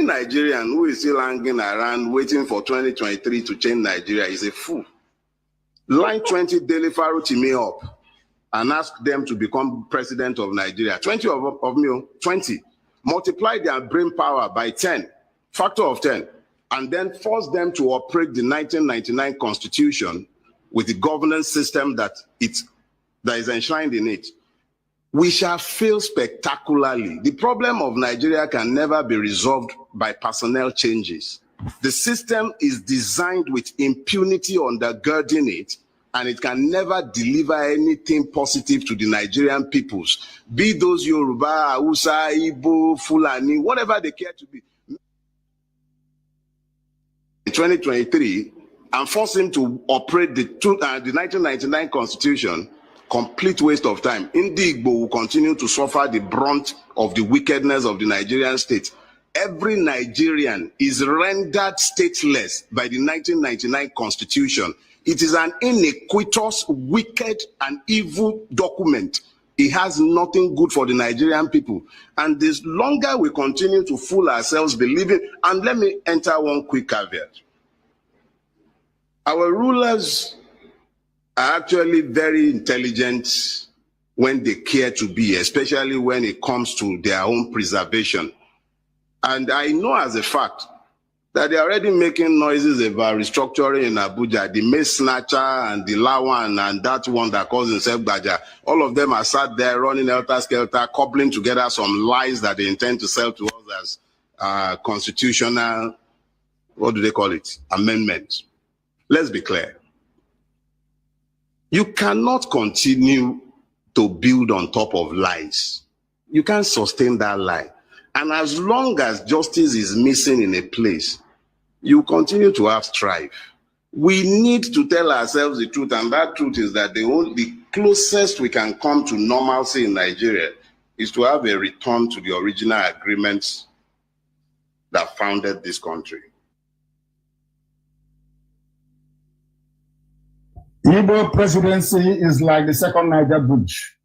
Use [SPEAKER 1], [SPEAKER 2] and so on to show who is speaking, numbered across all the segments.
[SPEAKER 1] Nigerian who is still hanging around waiting for 2023 to change Nigeria is a fool. Line 20 Daily Faro me up and ask them to become president of Nigeria. 20 of me, 20. Multiply their brain power by 10, factor of 10, and then force them to operate the 1999 Constitution with the governance system that is enshrined in it. We shall fail spectacularly. The problem of Nigeria can never be resolved by personnel changes. The system is designed with impunity undergirding it, and it can never deliver anything positive to the Nigerian peoples, be those Yoruba, Hausa, Igbo, Fulani, whatever they care to be. In 2023, and force him to operate the 1999 Constitution, complete waste of time. Igbo will continue to suffer the brunt of the wickedness of the Nigerian state. Every Nigerian is rendered stateless by the 1999 Constitution. It is an iniquitous, wicked, and evil document. It has nothing good for the Nigerian people. And the longer we continue to fool ourselves believing, and let me enter one quick caveat. Our rulers are actually very intelligent when they care to be, especially when it comes to their own preservation. And I know as a fact that they're already making noises about restructuring in Abuja. The Mace Snatcher and the Lawan and that one that calls himself Baja, all of them are sat there running helter-skelter, cobbling together some lies that they intend to sell to us as constitutional, what do they call it, amendments. Let's be clear. You cannot continue to build on top of lies. You can't sustain that lie. And as long as justice is missing in a place, you continue to have strife. We need to tell ourselves the truth, and that truth is that the closest we can come to normalcy in Nigeria is to have a return to the original agreements that founded this country.
[SPEAKER 2] Igbo presidency is like the second Niger bridge.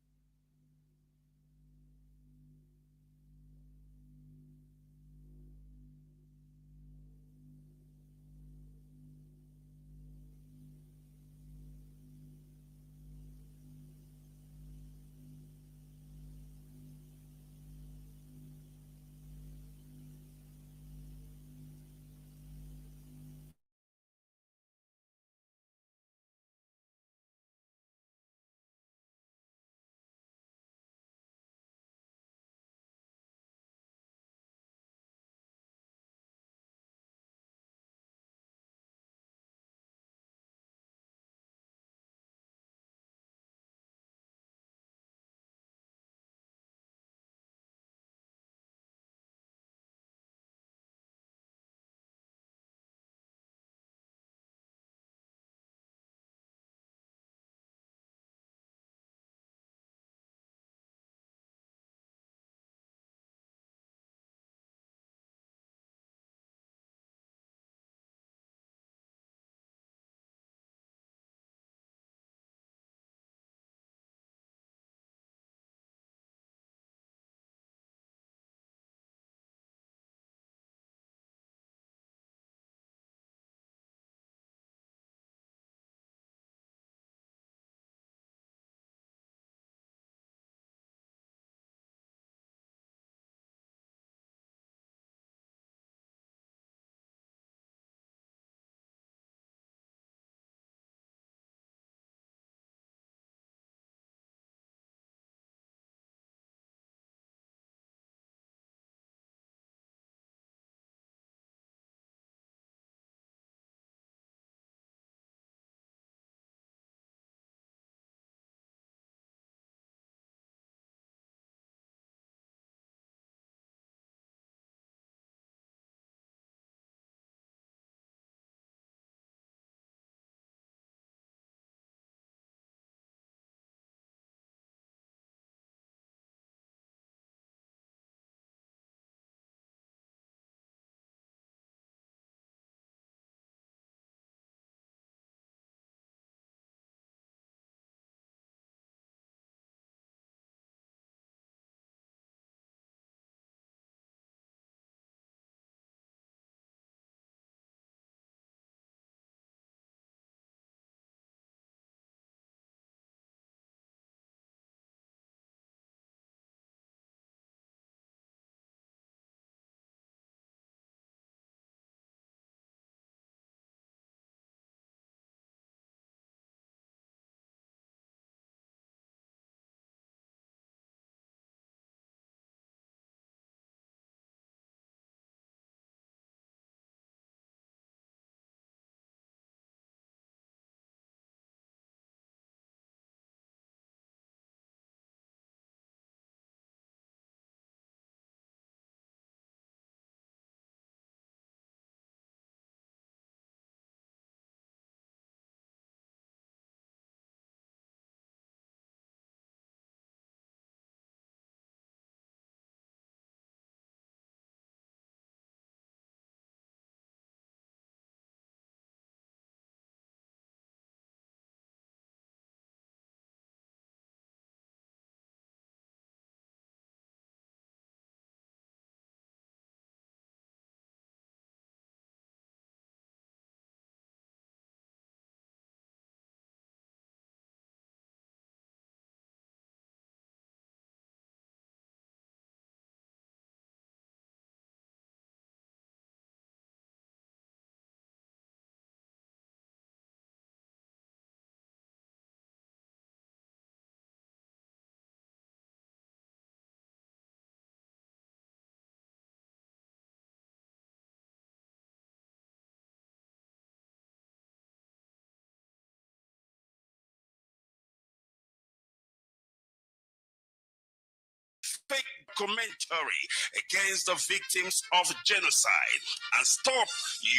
[SPEAKER 3] documentary against the victims of genocide and stop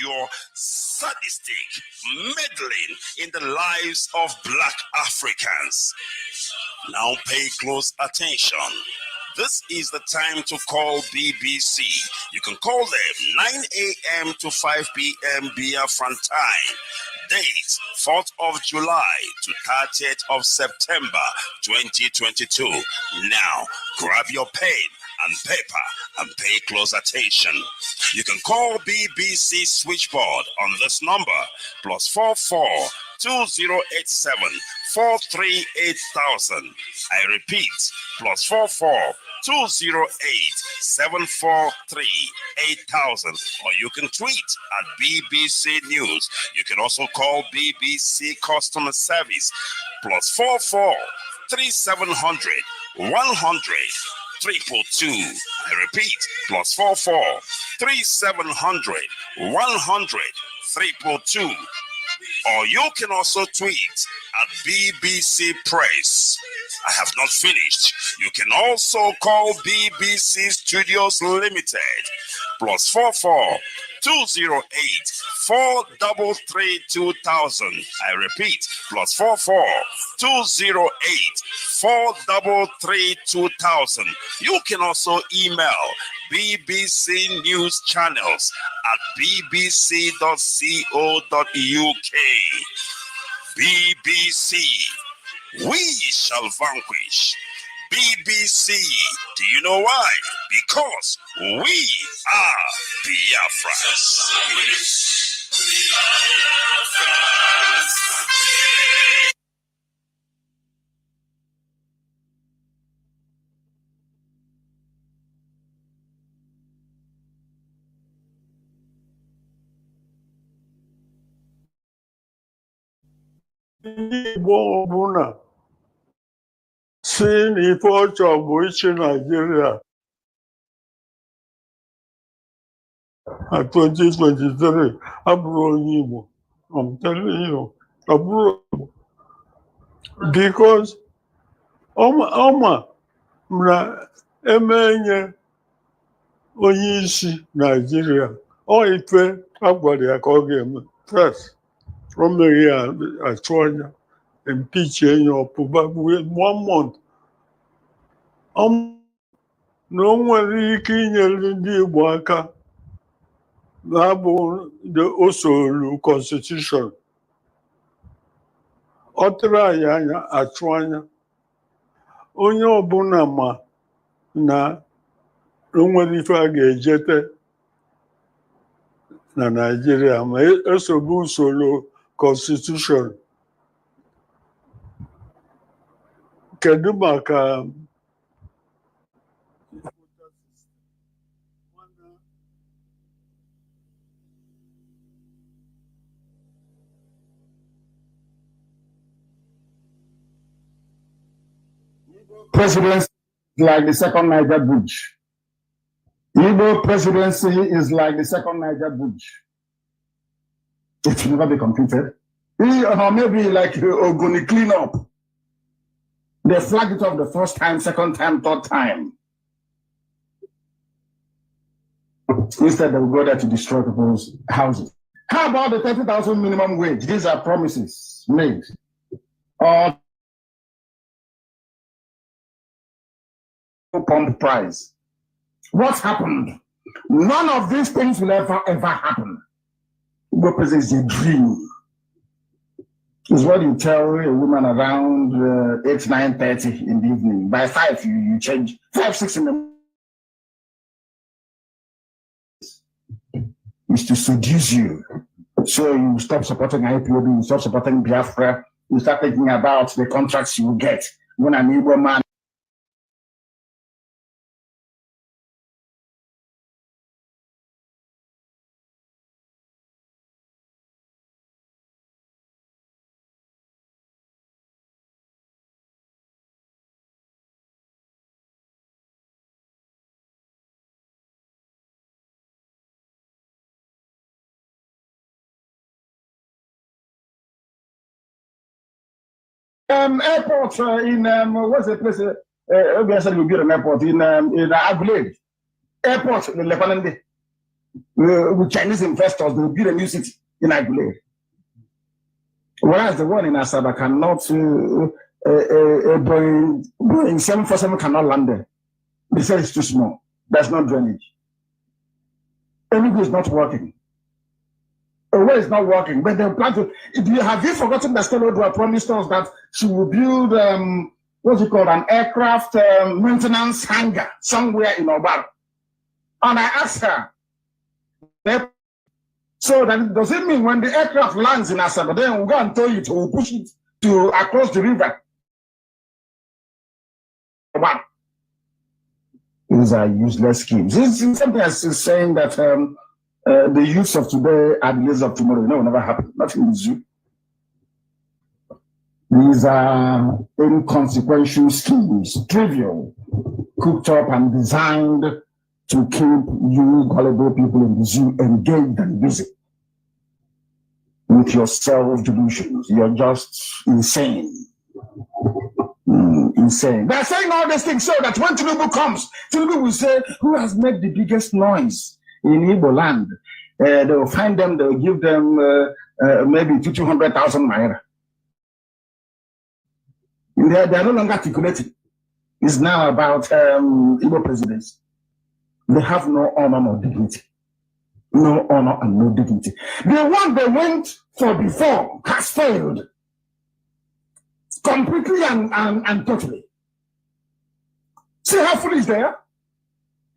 [SPEAKER 3] your sadistic meddling in the lives of Black Africans. Now pay close attention. This is the time to call BBC. You can call them 9 a.m. to 5 p.m. Biafra time. Date 4th of July to 30th of September 2022. Now grab your pen and paper and pay close attention. You can call BBC switchboard on this number +44 2087 438,000. I repeat, +44 208 743 8000. Or you can tweet at BBC News. You can also call BBC Customer Service +44 3700 100 342. I repeat, +44 3700 100 342. Or you can also tweet at BBC Press. I have not finished. You can also call BBC Studios Limited +44 208 433 2000. I repeat, +44 208 433 2000. You can also email BBC News Channels at bbc.co.uk. BBC, we shall vanquish. BBC, do you know why? Because we are Biafras.
[SPEAKER 4] Igbo ọbụla si n'ife ọchọ bụ ichi Nigeria na 2023 abụrụ onye Igbo. I'm telling you, abụrụ Igbo. Because ọma na emenye onye isi Nigeria ọ ife agwara ya ka ọ ga-eme first. O mere ya achụ anya impeach enyi ọpụba 1 month. Na o nwere ike inyere ndị Igbo aka na-abụ o soro constitution. Ọ tụrụ anyị anya achụ anya. Onye ọbụla ma na o nwere ife a ga-ejete na Nigeria ma esobe usoro constitution. Kedu maka
[SPEAKER 2] Presidency is like the second Niger bridge. Igbo presidency is like the second Niger bridge. It will never be completed. Or maybe like Ogoni cleanup. They flagged it up the first time, second time, third time. Instead, they will go there to destroy people's houses. How about the 30,000 minimum wage? These are promises made. Or pump price. What happened? None of these things will ever happen. What is a dream? It's what you tell a woman around 8, 9:30 in the evening. By 5, you change. 5, 6 in the morning. Is to seduce you. So you stop supporting IPOB, you stop supporting Biafra, you start thinking about the contracts you will get. When an Igbo man airport in what's the place? obviously will build an airport in Aguilera. Airport in Lebanon, with Chinese investors, they will build a new city in Aguilera. Whereas the one in Asaba cannot, Boeing 747 cannot land there. They say it's too small. There's no drainage. Everything is not working. A way is not working. But they plan to. Have you forgotten that Stella Odua promised us that she will build what's it called, an aircraft maintenance hangar somewhere in Obara? And I asked her, so that does it mean when the aircraft lands in Asaba, then we'll go and tow it, we'll push it to across the river? These are useless schemes. It's something as saying that the youths of today are the leaders of tomorrow. No, it will never happen. Nothing is you. These are inconsequential schemes, trivial, cooked up and designed to keep you gullible people in the zoo engaged and busy with your self-delusions. You're just insane. Insane. They're saying all these things so that when Tinubu comes, Tinubu will say, who has made the biggest noise in Igbo land? They will find them, they will give them maybe 200,000 naira. They are no longer articulating. It's now about Igbo presidents. They have no honor nor dignity. No honor and no dignity. The one they went for before has failed. Completely and totally. See how foolish they are?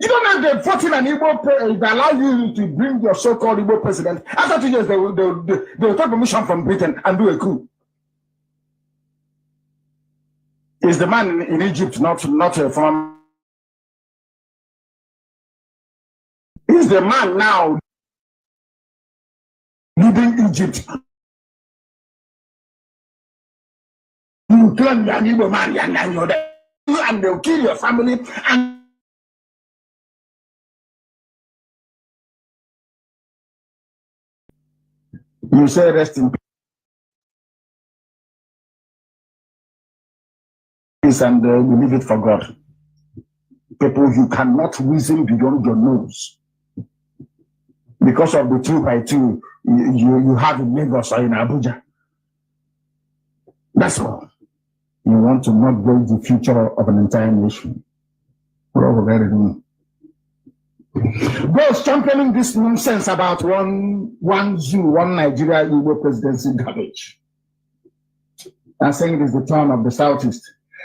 [SPEAKER 2] You don't have the 14 and Igbo, they allow you to bring your so-called Igbo president. After 2 years, they will take permission from Britain and do a coup. Is the man in Egypt not from? Is the man now leading Egypt? You claim you're an Igbo man, and they'll kill your family. And you say rest in peace and you leave it for God. People, you cannot reason beyond your nose. Because of the 2x2 you have in Lagos or in Abuja. That's all. You want to mortgage the future of an entire nation. Those championing this nonsense about one zoo, one Nigeria Igbo presidency garbage, and saying it is the turn of the Southeast,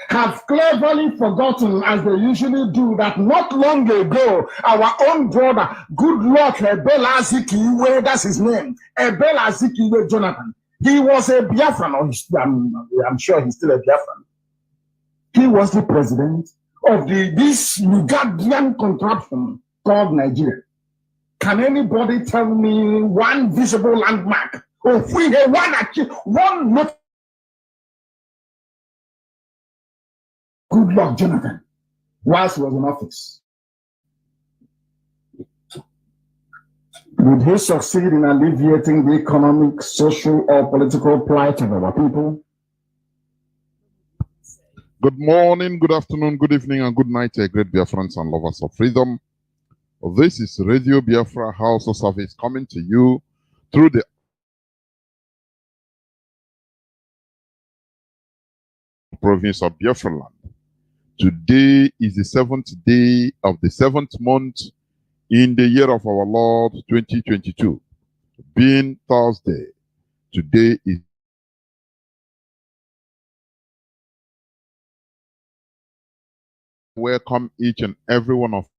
[SPEAKER 2] have cleverly forgotten, as they usually do, that not long ago, our own brother, good luck, Ebele Azikiwe, that's his name, Ebele Azikiwe Jonathan, he was a Biafran, I'm sure he's still a Biafran. He was the president of this Ugandan contraption called Nigeria. Can anybody tell me one visible landmark? Or one not? Good luck, Jonathan, whilst he was in office. Did he succeed in alleviating the economic, social, or political plight of our people?
[SPEAKER 5] Good morning, good afternoon, good evening, and good night, great Biafrans and lovers of freedom. This is Radio Biafra Hausa service coming to you through the province of Biafra land. Today is the 7th day of the 7th month in the year of our Lord 2022, being Thursday. Today is welcome each and every one of you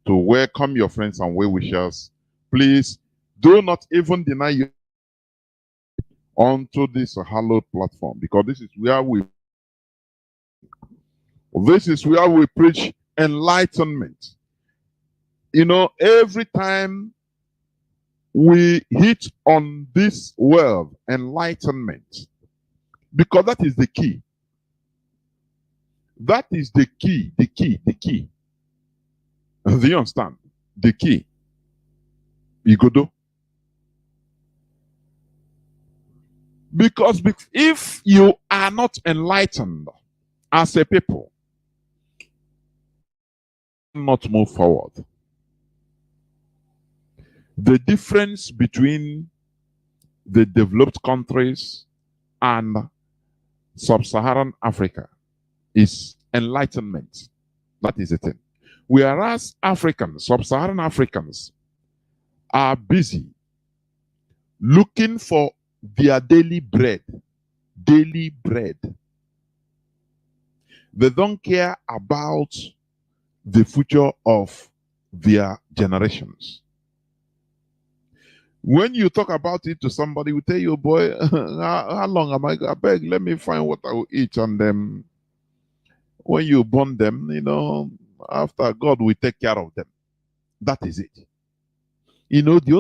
[SPEAKER 5] to welcome your friends and well-wishers. Please do not even deny you onto this hallowed platform, because this is where we preach enlightenment. You know, every time we hit on this word, enlightenment, because that is the key. That is the key, the key. Do you understand? The key. Igodo. Because if you are not enlightened as a people, not move forward. The difference between the developed countries and sub-Saharan Africa is enlightenment. That is the thing. Whereas Africans, sub-Saharan Africans, are busy looking for their daily bread. Daily bread. They don't care about the future of their generations. When you talk about it to somebody, will tell you, boy, how long am I? I beg, let me find what I will eat. And then when you burn them, you know, after God will take care of them. That is it. You know, the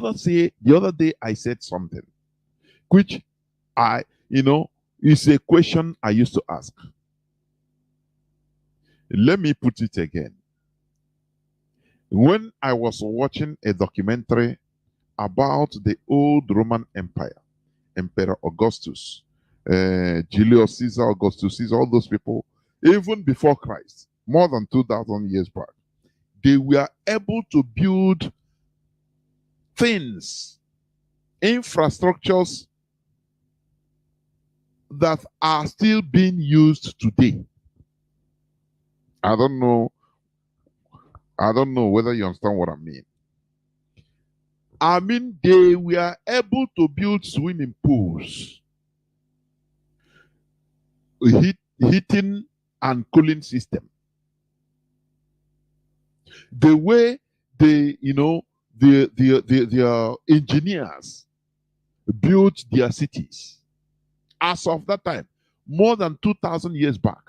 [SPEAKER 5] other day I said something, which is a question I used to ask. Let me put it again. When I was watching a documentary about the old Roman Empire, Emperor Augustus, Julius Caesar, Augustus Caesar, all those people, even before Christ, more than 2,000 years back, they were able to build things, infrastructures that are still being used today. I don't know whether you understand what I mean. I mean, they were able to build swimming pools, heating and cooling system. The way the engineers built their cities, as of that time, more than 2,000 years back.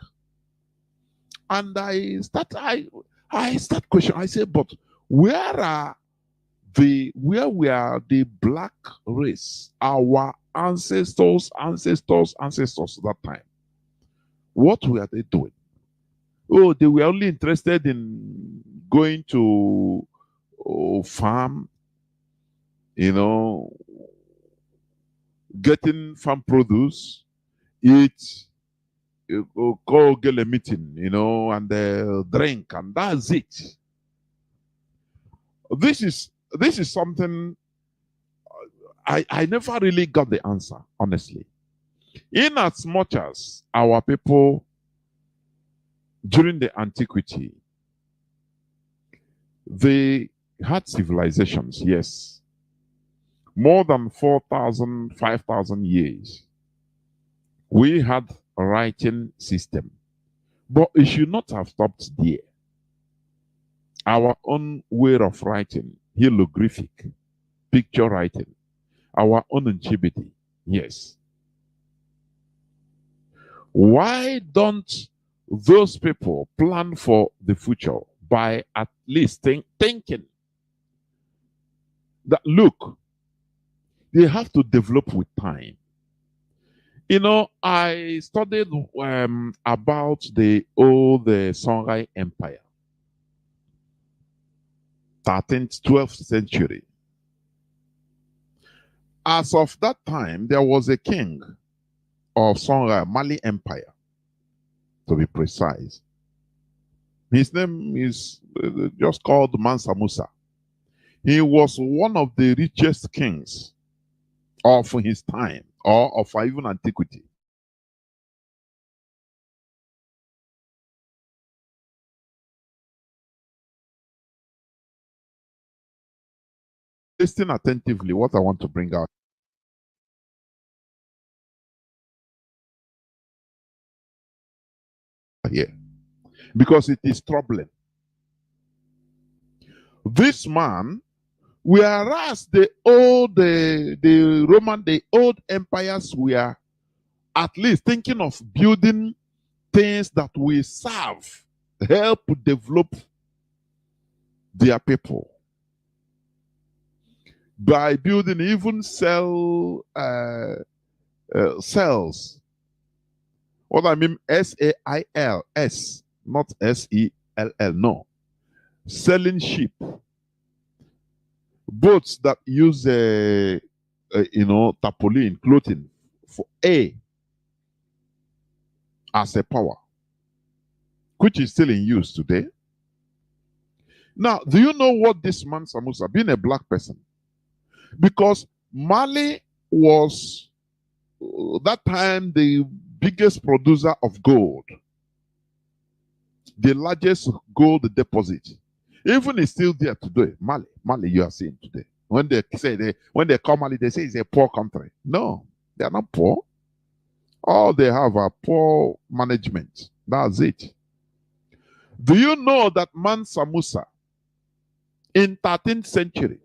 [SPEAKER 5] And I start questioning. I say, but where were the black race, our ancestors that time? What were they doing? Oh, they were only interested in going to farm, getting farm produce, eat, go get a meeting, and drink, and that's it. This is something I never really got the answer, honestly. In as much as our people during the antiquity, they had civilizations, yes. More than 4,000, 5,000 years. We had a writing system. But it should not have stopped there. Our own way of writing, hieroglyphic, picture writing, our own Nchibiti, yes. Why don't those people plan for the future by at least thinking that, look, they have to develop with time. I studied about the old Songhai Empire, 13th, 12th century. As of that time, there was a king of Songhai, Mali Empire, to be precise. His name is just called Mansa Musa. He was one of the richest kings of his time, or of even antiquity. Listen attentively what I want to bring out here, because it is troubling. This man, whereas the old empires were at least thinking of building things that will serve, help develop their people by building even cells. What I mean, SAILS, not SELL, no. Selling ship, boats that use tarpaulin, clothing for air as a power, which is still in use today. Now, do you know what this man Samusa, being a black person, because Mali was that time the biggest producer of gold, the largest gold deposit. Even is still there today. Mali, you are seeing today. When they say when they come Mali, they say it's a poor country. No, they are not poor. All they have are poor management. That's it. Do you know that Mansa Musa in 13th century,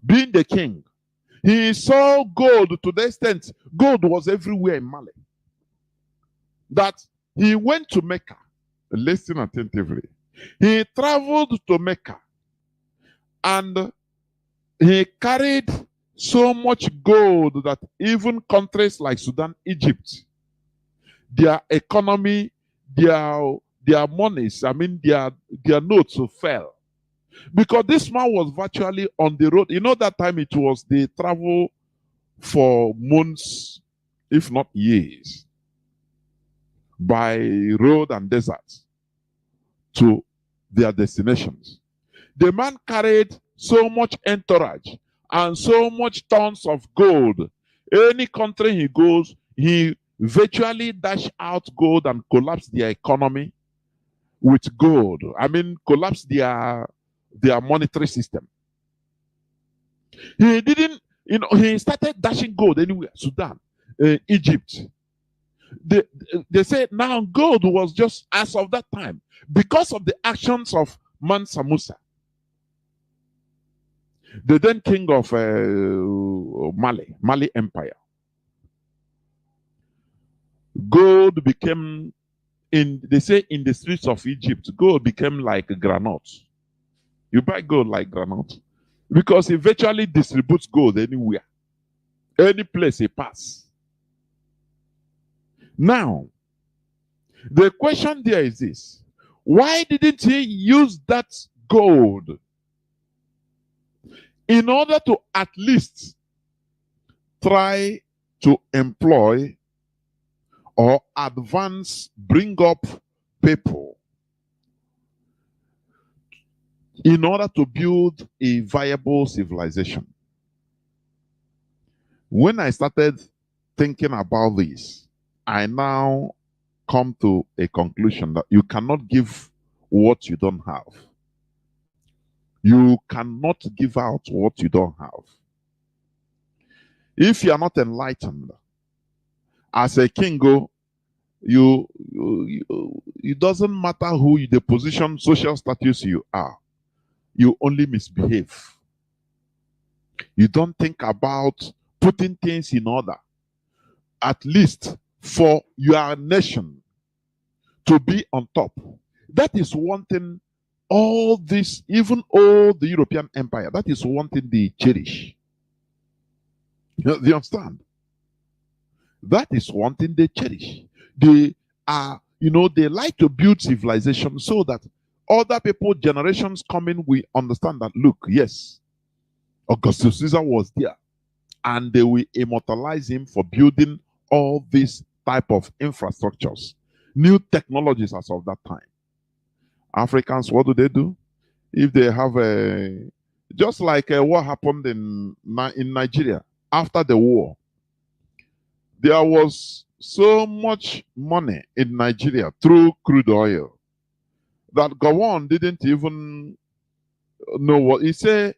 [SPEAKER 5] being the king, he saw gold to the extent gold was everywhere in Mali. That he went to Mecca. Listen attentively. He traveled to Mecca and he carried so much gold that even countries like Sudan, Egypt, their economy, their monies, I mean their notes fell. Because this man was virtually on the road. You know, that time it was they travel for months, if not years, by road and desert to their destinations. The man carried so much entourage and so much tons of gold. Any country he goes, he virtually dash out gold and collapse their economy with gold. I mean, collapse their monetary system. He didn't, he started dashing gold anywhere, Sudan, Egypt. They say now gold was just as of that time because of the actions of Mansa Musa, the then king of Mali Empire. Gold became, they say in the streets of Egypt, gold became like granite. You buy gold like granite because he virtually distributes gold anywhere, any place he pass. Now, the question there is this: why didn't he use that gold in order to at least try to employ or advance, bring up people in order to build a viable civilization? When I started thinking about this, I now come to a conclusion that you cannot give what you don't have. You cannot give out what you don't have. If you are not enlightened, as a king, it doesn't matter who you, the position, social status you are, you only misbehave. You don't think about putting things in order, at least for your nation to be on top. That is one thing. All this, even all the European empire, that is one thing they cherish. You understand? That is one thing they cherish. They are, they like to build civilization so that other people, generations coming, we understand that, look, yes, Augustus Caesar was there. And they will immortalize him for building all these type of infrastructures, new technologies as of that time. Africans, what do? If they have just like what happened in Nigeria after the war, there was so much money in Nigeria through crude oil that Gowon didn't even know what he said.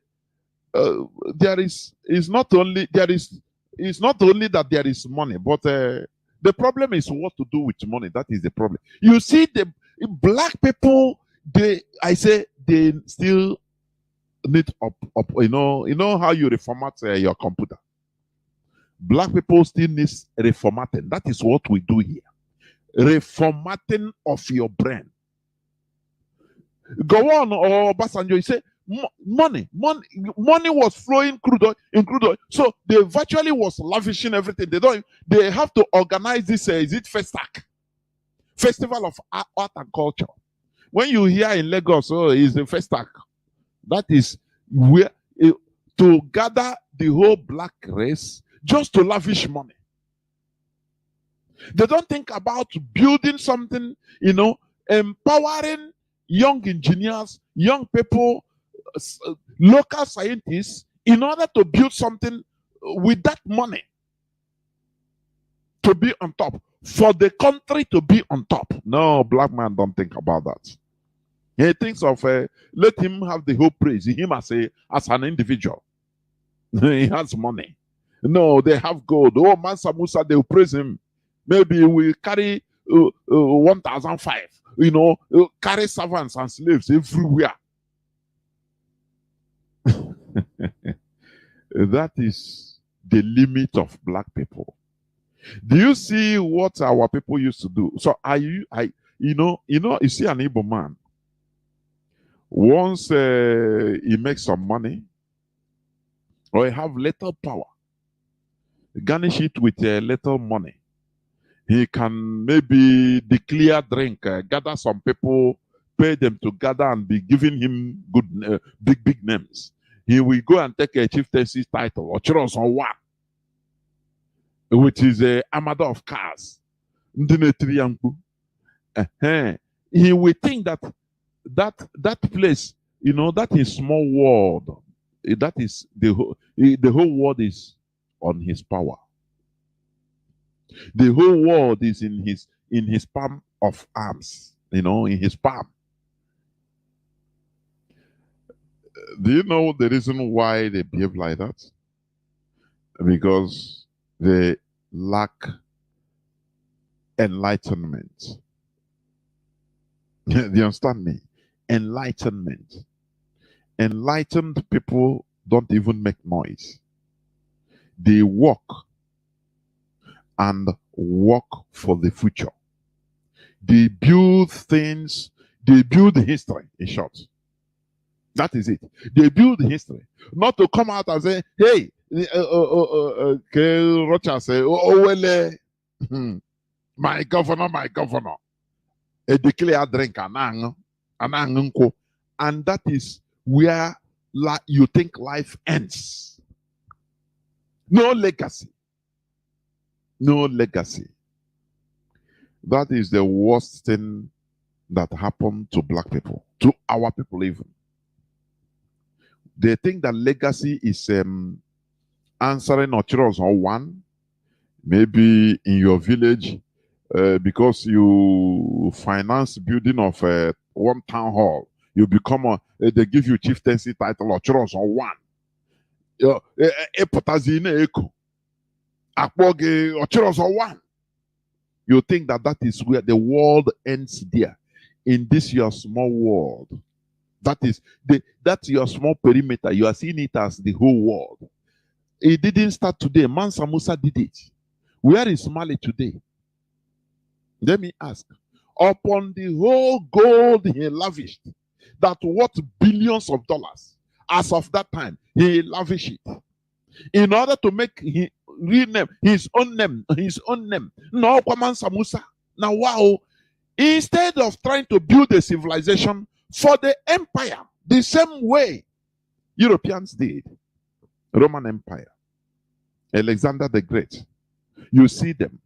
[SPEAKER 5] It's not only that there is money, but the problem is what to do with money. That is the problem. You see, the black people, they still need up. You know how you reformat your computer. Black people still need reformatting. That is what we do here. Reformatting of your brain. Go on, or Basanjo, you say money was flowing in crude oil. So they virtually was lavishing everything. They have to organize this, is it FESTAC? Festival of Art and Culture. When you hear in Lagos, it's the FESTAC. That is where to gather the whole black race just to lavish money. They don't think about building something, empowering young engineers, young people, local scientists, in order to build something with that money to be on top, for the country to be on top. No, black man don't think about that. He thinks of let him have the whole praise, him as an individual. He has money. No, they have gold. Oh, Mansa Musa, they will praise him. Maybe we carry 1,005. Carry servants and slaves everywhere. That is the limit of black people. Do you see what our people used to do? So you see an Igbo man. Once he makes some money, or he have little power, garnish it with little money. He can maybe declare drink, gather some people, pay them to gather and be giving him good, big names. He will go and take a chieftaincy title or Chiros on one, which is a armada of cars. He will think that place, that is small world. That is the whole world is on his power. The whole world is in his palm of arms, in his palm. Do you know the reason why they behave like that? Because they lack enlightenment. Do you understand me? Enlightenment. Enlightened people don't even make noise. They walk and work for the future. They build things, they build history, in short. That is it. They build history. Not to come out and say, hey, Rocha say, my governor. A declare drink and that is where you think life ends. No legacy. No legacy. That is the worst thing that happened to black people, to our people even. They think that legacy is answering Ochiros on one, maybe in your village, because you finance building of one town hall, you become they give you chieftaincy title Ochiros on one. You think that is where the world ends there, in this your small world. That's your small perimeter. You are seeing it as the whole world. It didn't start today. Mansa Musa did it. Where is Mali today? Let me ask. Upon the whole gold he lavished, that worth billions of dollars, as of that time, he lavished it in order to make rename his own name. No, Mansa Musa. Now, wow. Instead of trying to build a civilization for the empire, the same way Europeans did, Roman Empire, Alexander the Great, you see them,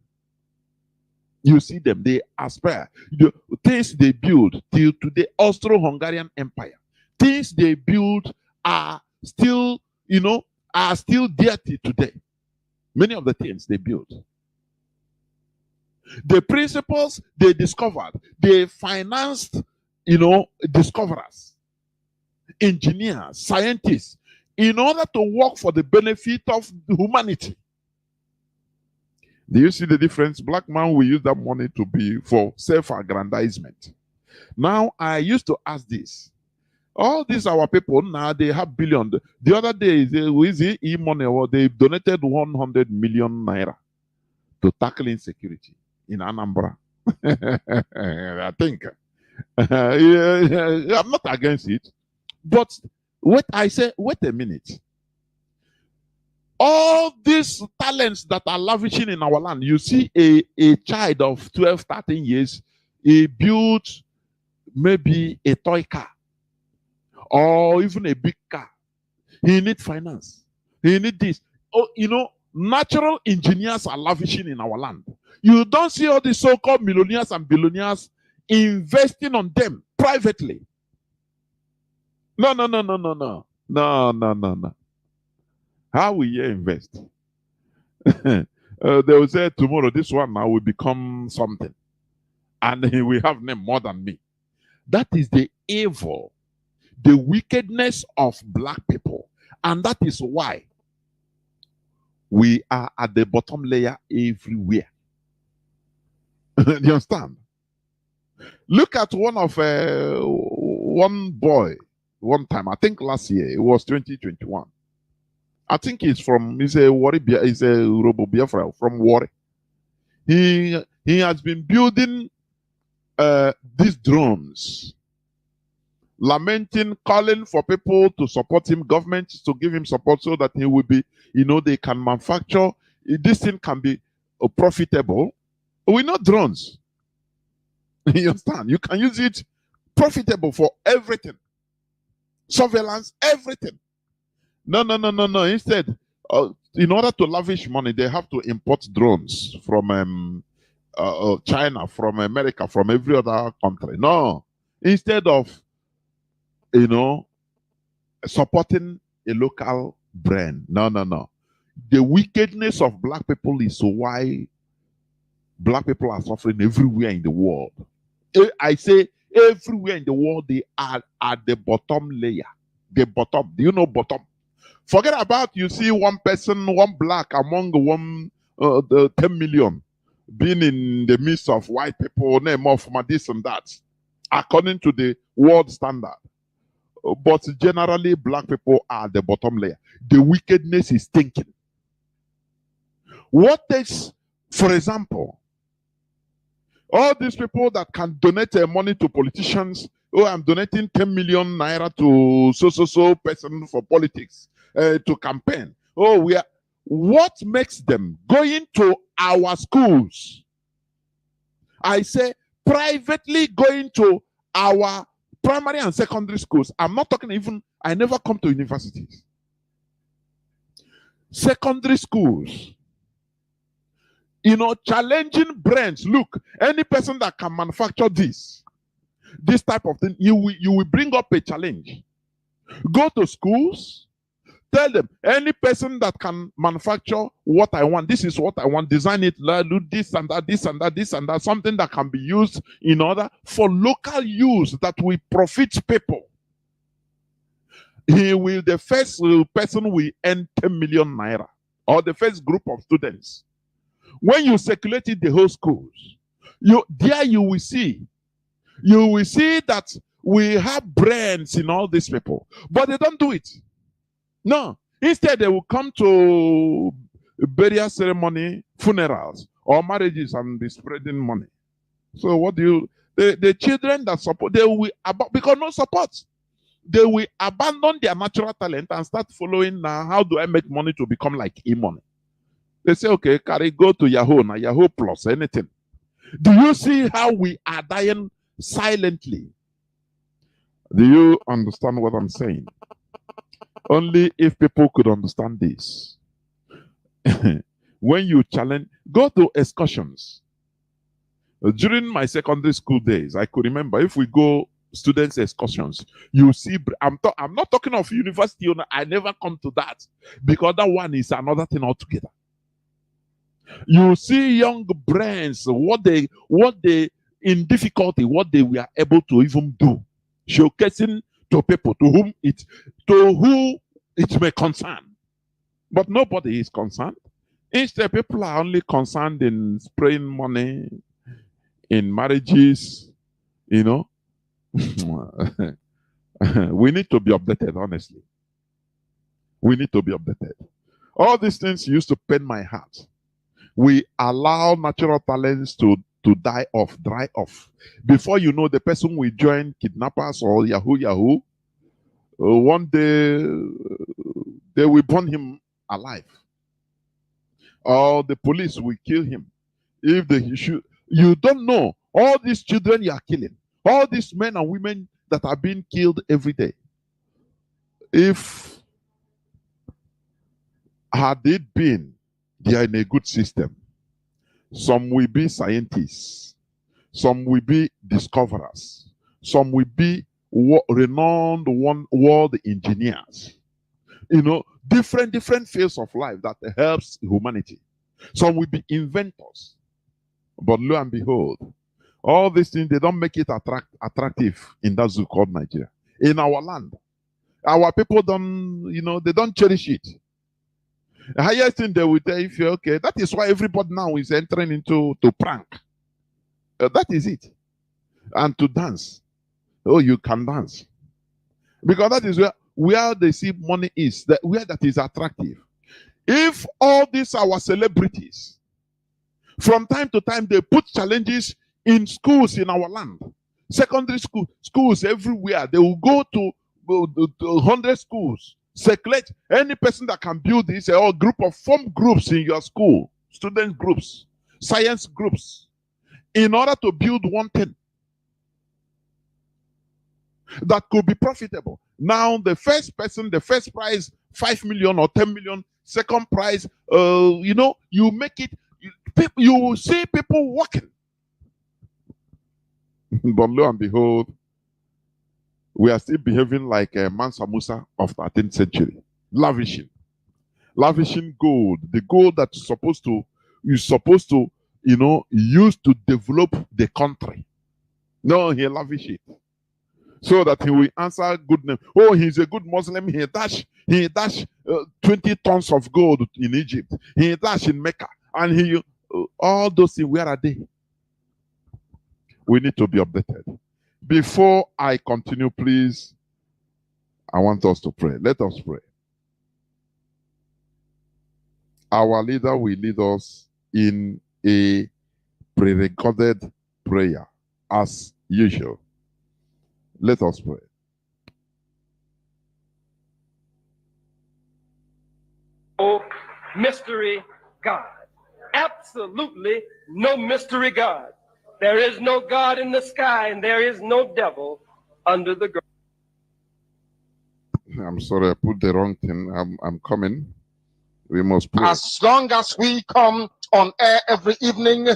[SPEAKER 5] they aspire. The things they build till today, Austro-Hungarian Empire, things they build are still, dirty today. Many of the things they built. The principles they discovered, they financed, discoverers, engineers, scientists, in order to work for the benefit of humanity. Do you see the difference? Black man will use that money to be for self-aggrandizement. Now, I used to ask this. All these our people now, they have billion. The other day, they donated 100 million naira to tackle insecurity in Anambra. I think I'm not against it, but wait a minute. All these talents that are lavishing in our land, you see a child of 12, 13 years, he built maybe a toy car or even a big car. He needs finance. He needs this. Natural engineers are lavishing in our land. You don't see all the so-called millionaires and billionaires investing on them privately. No. How will you invest? They will say tomorrow this one now will become something, and he will have name more than me. That is the evil, the wickedness of black people, and that is why we are at the bottom layer everywhere. Do you understand? Look at one boy one time. I think last year it was 2021. I think he's a Wari, he's a Robo Biafra from Wari. He has been building these drones, lamenting, calling for people to support him, government to give him support so that he will be, they can manufacture. This thing can be profitable. We know drones. You understand? You can use it profitable for everything. Surveillance, everything. No. Instead, in order to lavish money, they have to import drones from China, from America, from every other country. No. Instead of, supporting a local brand. No. The wickedness of black people is why black people are suffering everywhere in the world. I say everywhere in the world, they are at the bottom layer. The bottom. Do you know bottom? Forget about you see one person, one black among the 10 million being in the midst of white people, name of this and that, according to the world standard. But generally, black people are at the bottom layer. The wickedness is thinking. What takes, for example, all these people that can donate money to politicians. Oh, I'm donating 10 million naira to so person for politics, to campaign. Oh, what makes them going to our schools? I say privately going to our primary and secondary schools. I'm not talking even, I never come to universities. Secondary schools. Challenging brands. Look, any person that can manufacture this type of thing, you will bring up a challenge. Go to schools, tell them, any person that can manufacture what I want, this is what I want, design it, do this and that, something that can be used in order for local use that will profit people. The first person will earn 10 million naira, or the first group of students. When you circulate it the whole schools, you will see that we have brands in all these people, but they don't do it. No, instead they will come to burial ceremony, funerals, or marriages and be spreading money. So what do the children that support, they will because no support, they will abandon their natural talent and start following how do I make money to become like e-money. They say, okay, carry, go to Yahoo, now Yahoo Plus, anything. Do you see how we are dying silently? Do you understand what I'm saying? Only if people could understand this. When you challenge, go to excursions. During my secondary school days, I could remember if we go students excursions, you see, I'm not talking of university, I never come to that, because that one is another thing altogether. You see young brains, what they in difficulty, what they were able to even do, showcasing to people to who it may concern. But nobody is concerned. Instead, people are only concerned in spraying money in marriages, We need to be updated, honestly. We need to be updated. All these things used to pain my heart. We allow natural talents to dry off. Before you know, the person will join kidnappers or Yahoo. One day, they will burn him alive. Or the police will kill him. If they shoot, you don't know. All these children you are killing, all these men and women that are being killed every day. If had it been they are in a good system, some will be scientists, Some will be discoverers. Some will be renowned world engineers. You know, different fields of life that helps humanity. Some will be inventors. But lo and behold, all these things, they don't make it attractive in that zoo called Nigeria. In our land, our people don't, you know, they don't cherish it. The highest thing they will tell you, okay, that is why everybody now is entering into prank. That is it. And to dance. Oh, you can dance. Because that is where they see money is, where that is attractive. If all these our celebrities, from time to time, they put challenges in schools in our land, secondary schools everywhere, they will go to 100 schools, select any person that can build this, or form groups in your school, student groups, science groups, in order to build one thing that could be profitable. Now, the first person, the first prize, 5 million or 10 million, second prize, you know, you make it, you will see people working. But lo and behold, we are still behaving like Mansa Musa of the 13th century, lavishing gold, the gold that's supposed to, you know, use to develop the country. No, he lavish it so that he will answer good name. Oh, he's a good Muslim. He dash 20 tons of gold in Egypt. He dash in Mecca, and all those things. Where are they? We need to be updated. Before I continue, please, I want us to pray. Let us pray. Our leader will lead us in a pre-recorded prayer, as usual. Let us pray.
[SPEAKER 6] Oh, mystery God. Absolutely no mystery God. There is no God in the sky, and there is no devil under the ground.
[SPEAKER 5] I'm sorry, I put the wrong thing. I'm coming. We must pray.
[SPEAKER 2] As long as we come on air every evening,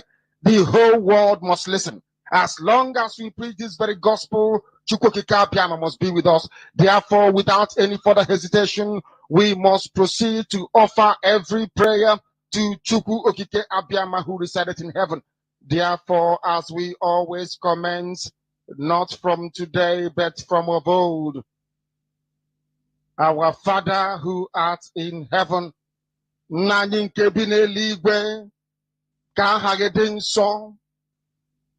[SPEAKER 2] the whole world must listen. As long as we preach this very gospel, Chukwokika Abiyama must be with us. Therefore, without any further hesitation, we must proceed to offer every prayer to Chukwu Okike Abiyama, who resided in heaven. Therefore, as we always commence, not from today, but from of old, our Father who art in heaven,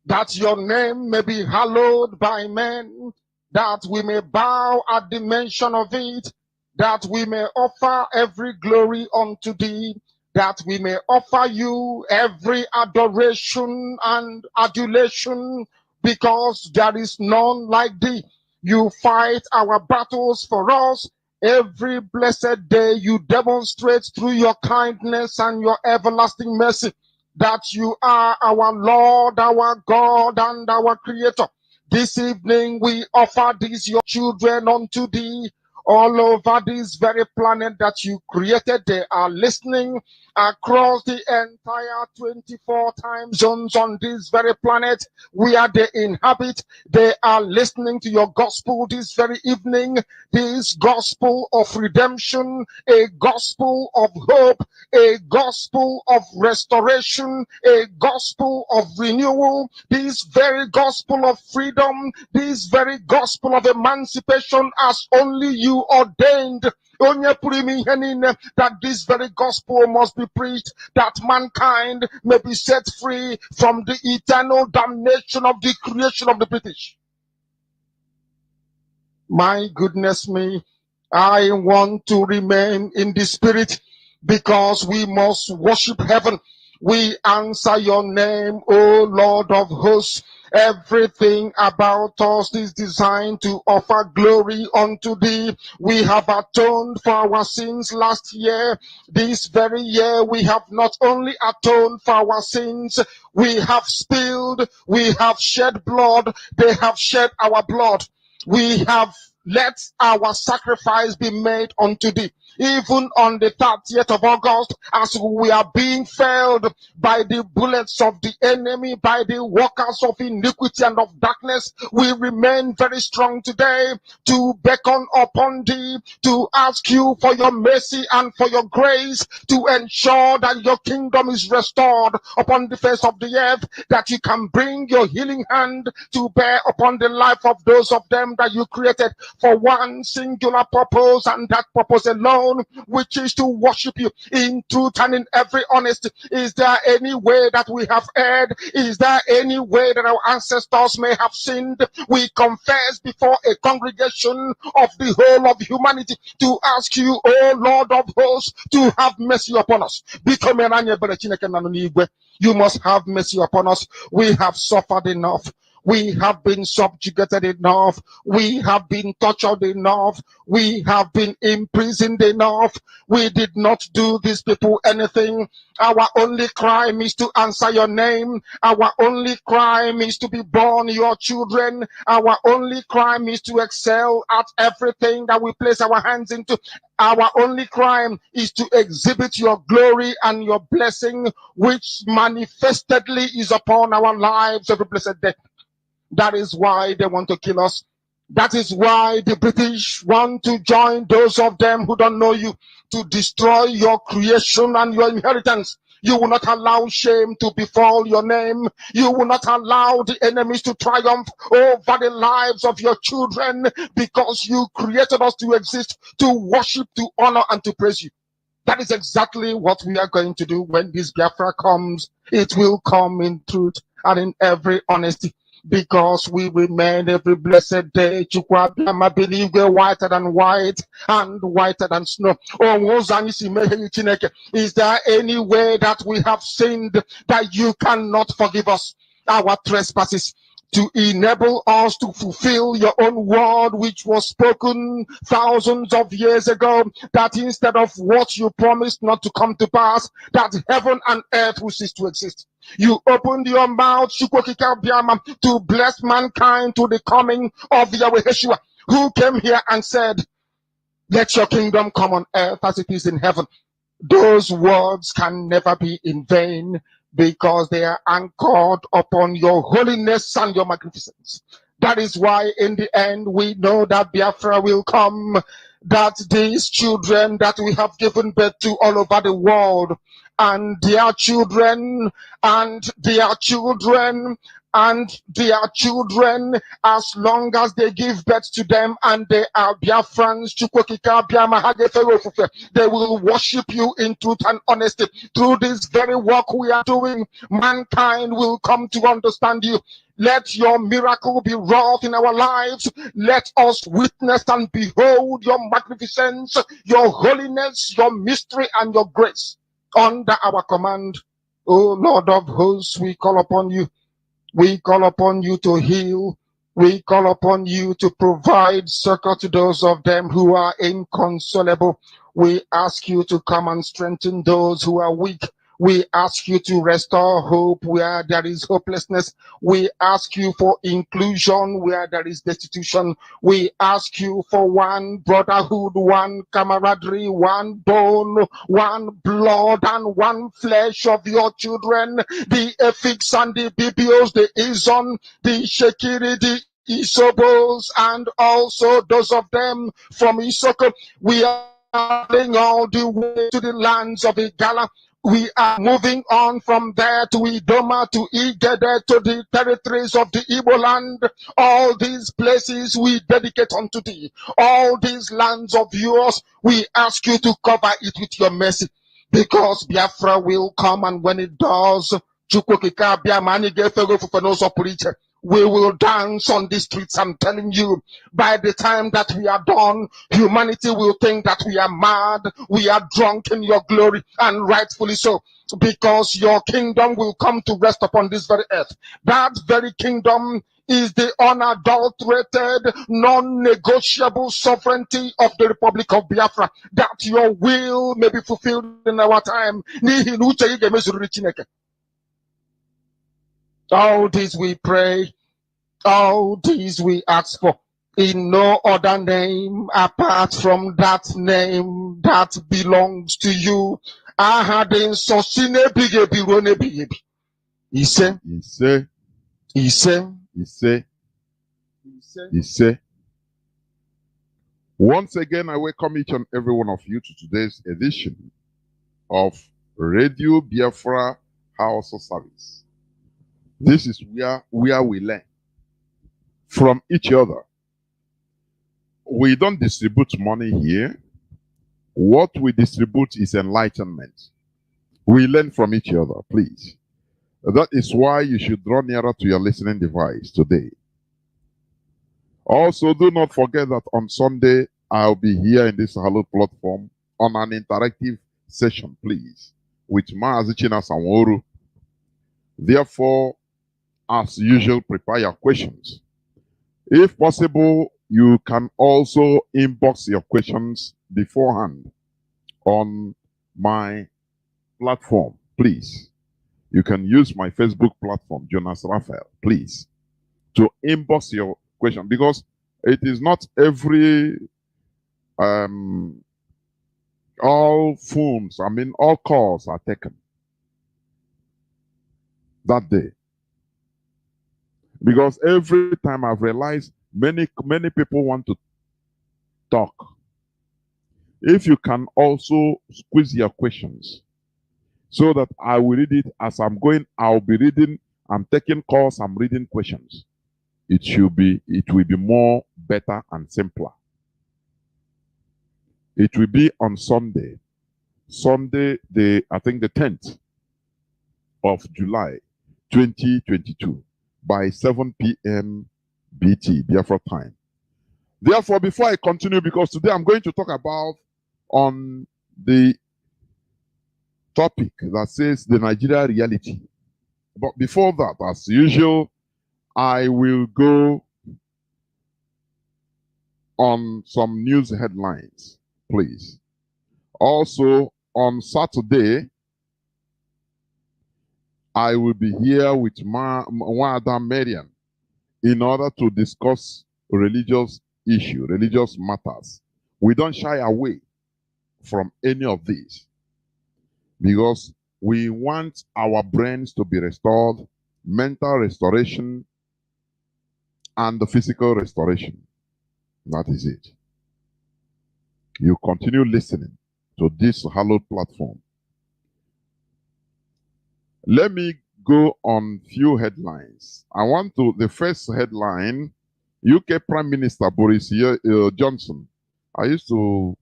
[SPEAKER 2] that your name may be hallowed by men, that we may bow at the mention of it, that we may offer every glory unto thee, that we may offer you every adoration and adulation, because there is none like thee. You fight our battles for us. Every blessed day you demonstrate through your kindness and your everlasting mercy that you are our Lord, our God, and our Creator. This evening we offer these your children unto thee. All over this very planet that you created, they are listening across the entire 24 time zones on this very planet where they inhabit. They are listening to your gospel this very evening, this gospel of redemption, a gospel of hope, a gospel of restoration, a gospel of renewal, this very gospel of freedom, this very gospel of emancipation, as only you ordained. That this very gospel must be preached, that mankind may be set free from the eternal damnation of the creation of the British. My goodness me, I want to remain in the spirit, because we must worship heaven. We answer your name, O Lord of hosts. Everything about us is designed to offer glory unto thee. We have atoned for our sins last year. This very year we have not only atoned for our sins, we have spilled, we have shed blood, they have shed our blood. We have let our sacrifice be made unto thee.
[SPEAKER 7] even on the 30th of August, as we are being felled by the bullets of the enemy, by the workers of iniquity and of darkness, we remain very strong today to beckon upon thee, to ask you for your mercy and for your grace, to ensure that your kingdom is restored upon the face of the earth, that you can bring your healing hand to bear upon the life of those of them that you created for one singular purpose, and that purpose alone, which is to worship you in truth and in every honesty. Is there any way that we have erred? Is there any way that our ancestors may have sinned? We confess before a congregation of the whole of humanity to ask you, O Lord of hosts, to have mercy upon us. You must have mercy upon us. We have suffered enough. We have been subjugated enough. We have been tortured enough. We have been imprisoned enough. We did not do these people anything. Our only crime is to answer your name. Our only crime is to be born your children. Our only crime is to excel at everything that we place our hands into. Our only crime is to exhibit your glory and your blessing, which manifestedly is upon our lives every blessed day. That is why they want to kill us. That is why the British want to join those of them who don't know you to destroy your creation and your inheritance. You will not allow shame to befall your name. You will not allow the enemies to triumph over the lives of your children, because you created us to exist, to worship, to honor, and to praise you. That is exactly what we are going to do when this Biafra comes. It will come in truth and in every honesty, because we remain every blessed day. Chukwabiyama, believe we're whiter than white and whiter than snow. Is there any way that we have sinned that you cannot forgive us our trespasses, to enable us to fulfill your own word, which was spoken thousands of years ago, that instead of what you promised not to come to pass, that heaven and earth will cease to exist? You opened your mouth, to bless mankind to the coming of Yahweh Yeshua, who came here and said, let your kingdom come on earth as it is in heaven. Those words can never be in vain, because they are anchored upon your holiness and your magnificence. That is why in the end we know that Biafra will come, that these children that we have given birth to all over the world, and their children, and their children, and their children, as long as they give birth to them and they are Biafrans, they will worship you in truth and honesty. Through this very work we are doing, mankind will come to understand you. Let your miracle be wrought in our lives. Let us witness and behold your magnificence, your holiness, your mystery, and your grace under our command. O Lord of hosts, we call upon you. We call upon you to heal. We call upon you to provide succor to those of them who are inconsolable. We ask you to come and strengthen those who are weak. We ask you to restore hope where there is hopelessness. We ask you for inclusion where there is destitution. We ask you for one brotherhood, one camaraderie, one bone, one blood, and one flesh of your children. The Efiks and the Bibios, the Izon, the Shekiri, the Isobos, and also those of them from Isoko. We are traveling all the way to the lands of Igala. We are moving on from there to Idoma, to Igede, to the territories of the Igbo land. All these places we dedicate unto thee. All these lands of yours, we ask you to cover it with your mercy, because Biafra will come, and when it does, we will dance on the streets. I'm telling you, by the time that we are done, humanity will think that we are mad, we are drunk in your glory, and rightfully so, because your kingdom will come to rest upon this very earth. That very kingdom is the unadulterated, non-negotiable sovereignty of the Republic of Biafra, that your will may be fulfilled in our time. All this we pray, all these we ask for, in no other name apart from that name that belongs to you. I had in Sosine Bigebi Rone Bigebi. He said,
[SPEAKER 5] Once again, I welcome each and every one of you to today's edition of Radio Biafra Hausa service. This is where we learn from each other. We don't distribute money here. What we distribute is enlightenment. We learn from each other, please. That is why you should draw nearer to your listening device today. Also, do not forget that on Sunday, I'll be here in this Hello platform on an interactive session, please, with Mazi Sanworu. Therefore, as usual, prepare your questions. If possible, you can also inbox your questions beforehand on my platform, please. You can use my Facebook platform, Jonas Raphael, please, to inbox your question, because it is not every all phones, all calls are taken that day. Because every time I've realized many people want to talk. If you can also squeeze your questions so that I will read it as I'm going, I'll be reading, I'm taking calls, I'm reading questions. It will be more better and simpler. It will be on Sunday, I think the 10th of July, 2022, by 7 p.m. BT, Biafra time. Therefore, before I continue, because today I'm going to talk about on the topic that says the Nigeria reality. But before that, as usual, I will go on some news headlines, please. Also, on Saturday, I will be here with Wada Marian in order to discuss religious issue, religious matters. We don't shy away from any of these because we want our brains to be restored, mental restoration, and the physical restoration. That is it. You continue listening to this hallowed platform. Let me go on few headlines. The first headline, UK Prime Minister Boris Johnson. I used to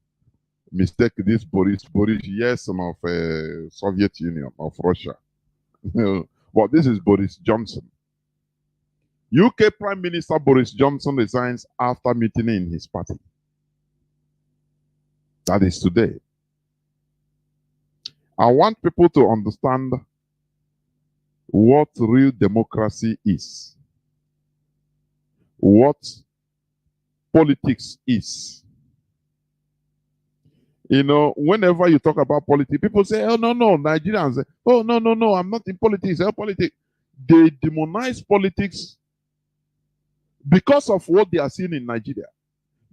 [SPEAKER 5] mistake this Boris Yeltsin of Soviet Union, of Russia. But this is Boris Johnson. UK Prime Minister Boris Johnson resigns after mutiny in his party. That is today. I want people to understand what real democracy is, what politics is. You know, whenever you talk about politics, people say, oh, no, Nigerians, oh, no, I'm not in politics, politics. They demonize politics because of what they are seeing in Nigeria.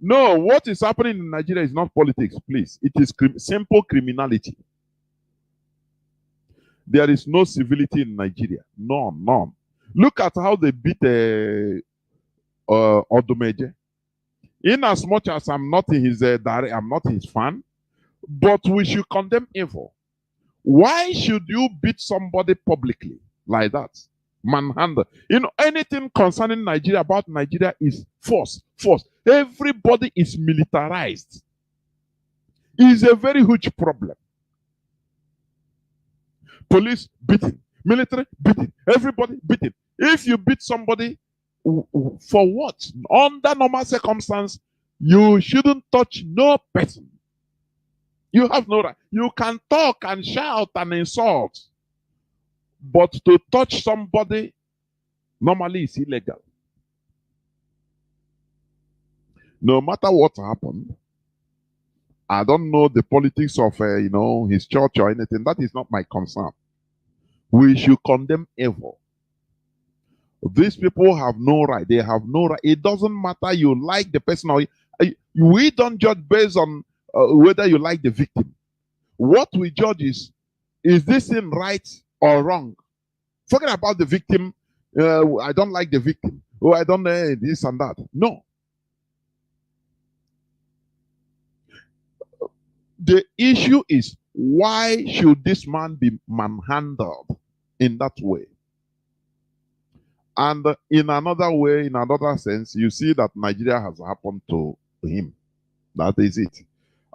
[SPEAKER 5] No, what is happening in Nigeria is not politics, please. It is simple criminality. There is no civility in Nigeria. None. Look at how they beat Odumeje. In as much as I'm not his I'm not his fan, but we should condemn evil. Why should you beat somebody publicly like that? Manhandle. You know, anything concerning Nigeria about Nigeria is force. Everybody is militarized. It's a very huge problem. Police beating, military beating, everybody beating. If you beat somebody, for what? Under normal circumstance, you shouldn't touch no person. You have no right. You can talk and shout and insult, but to touch somebody normally is illegal. No matter what happened, I don't know the politics of his church or anything. That is not my concern. We should condemn evil. These people have no right. They have no right. It doesn't matter you like the person or we don't judge based on whether you like the victim. What we judge is this thing right or wrong? Forget about the victim. I don't like the victim. Oh, I don't know this and that. No. The issue is, why should this man be manhandled in that way? And in another way, in another sense, you see that Nigeria has happened to him. That is it.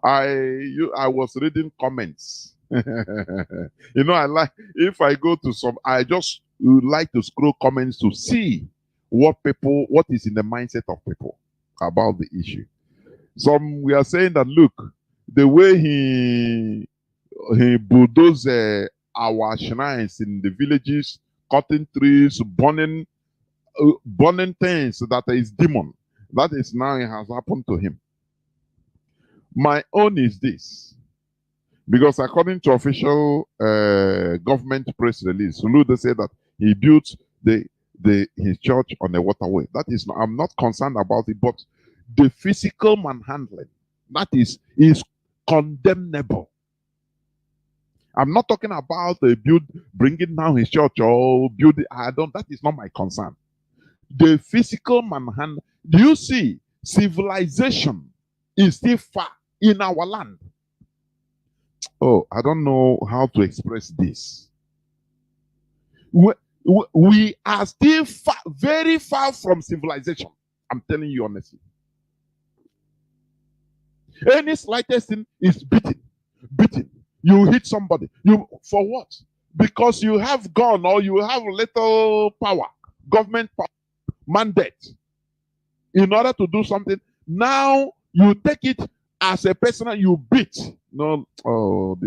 [SPEAKER 5] I was reading comments. You know, I like, if I go to some, I just would like to scroll comments to see what is in the mindset of people about the issue. Some we are saying that, look, the way he bulldozed our shrines in the villages, cutting trees, burning things that is demon. That is now it has happened to him. My own is this, because according to official government press release, Lulu said that he built his church on a waterway. That is, I'm not concerned about it, but the physical manhandling, that is condemnable. I'm not talking about bringing down his church or building. That is not my concern. The physical manhandling. Do you see? Civilization is still far in our land. Oh, I don't know how to express this. We are still far, very far from civilization. I'm telling you honestly. Any slightest thing is beaten. You hit somebody. For what? Because you have gun or you have little power, government power, mandate, in order to do something. Now you take it as a person you beat. No, oh,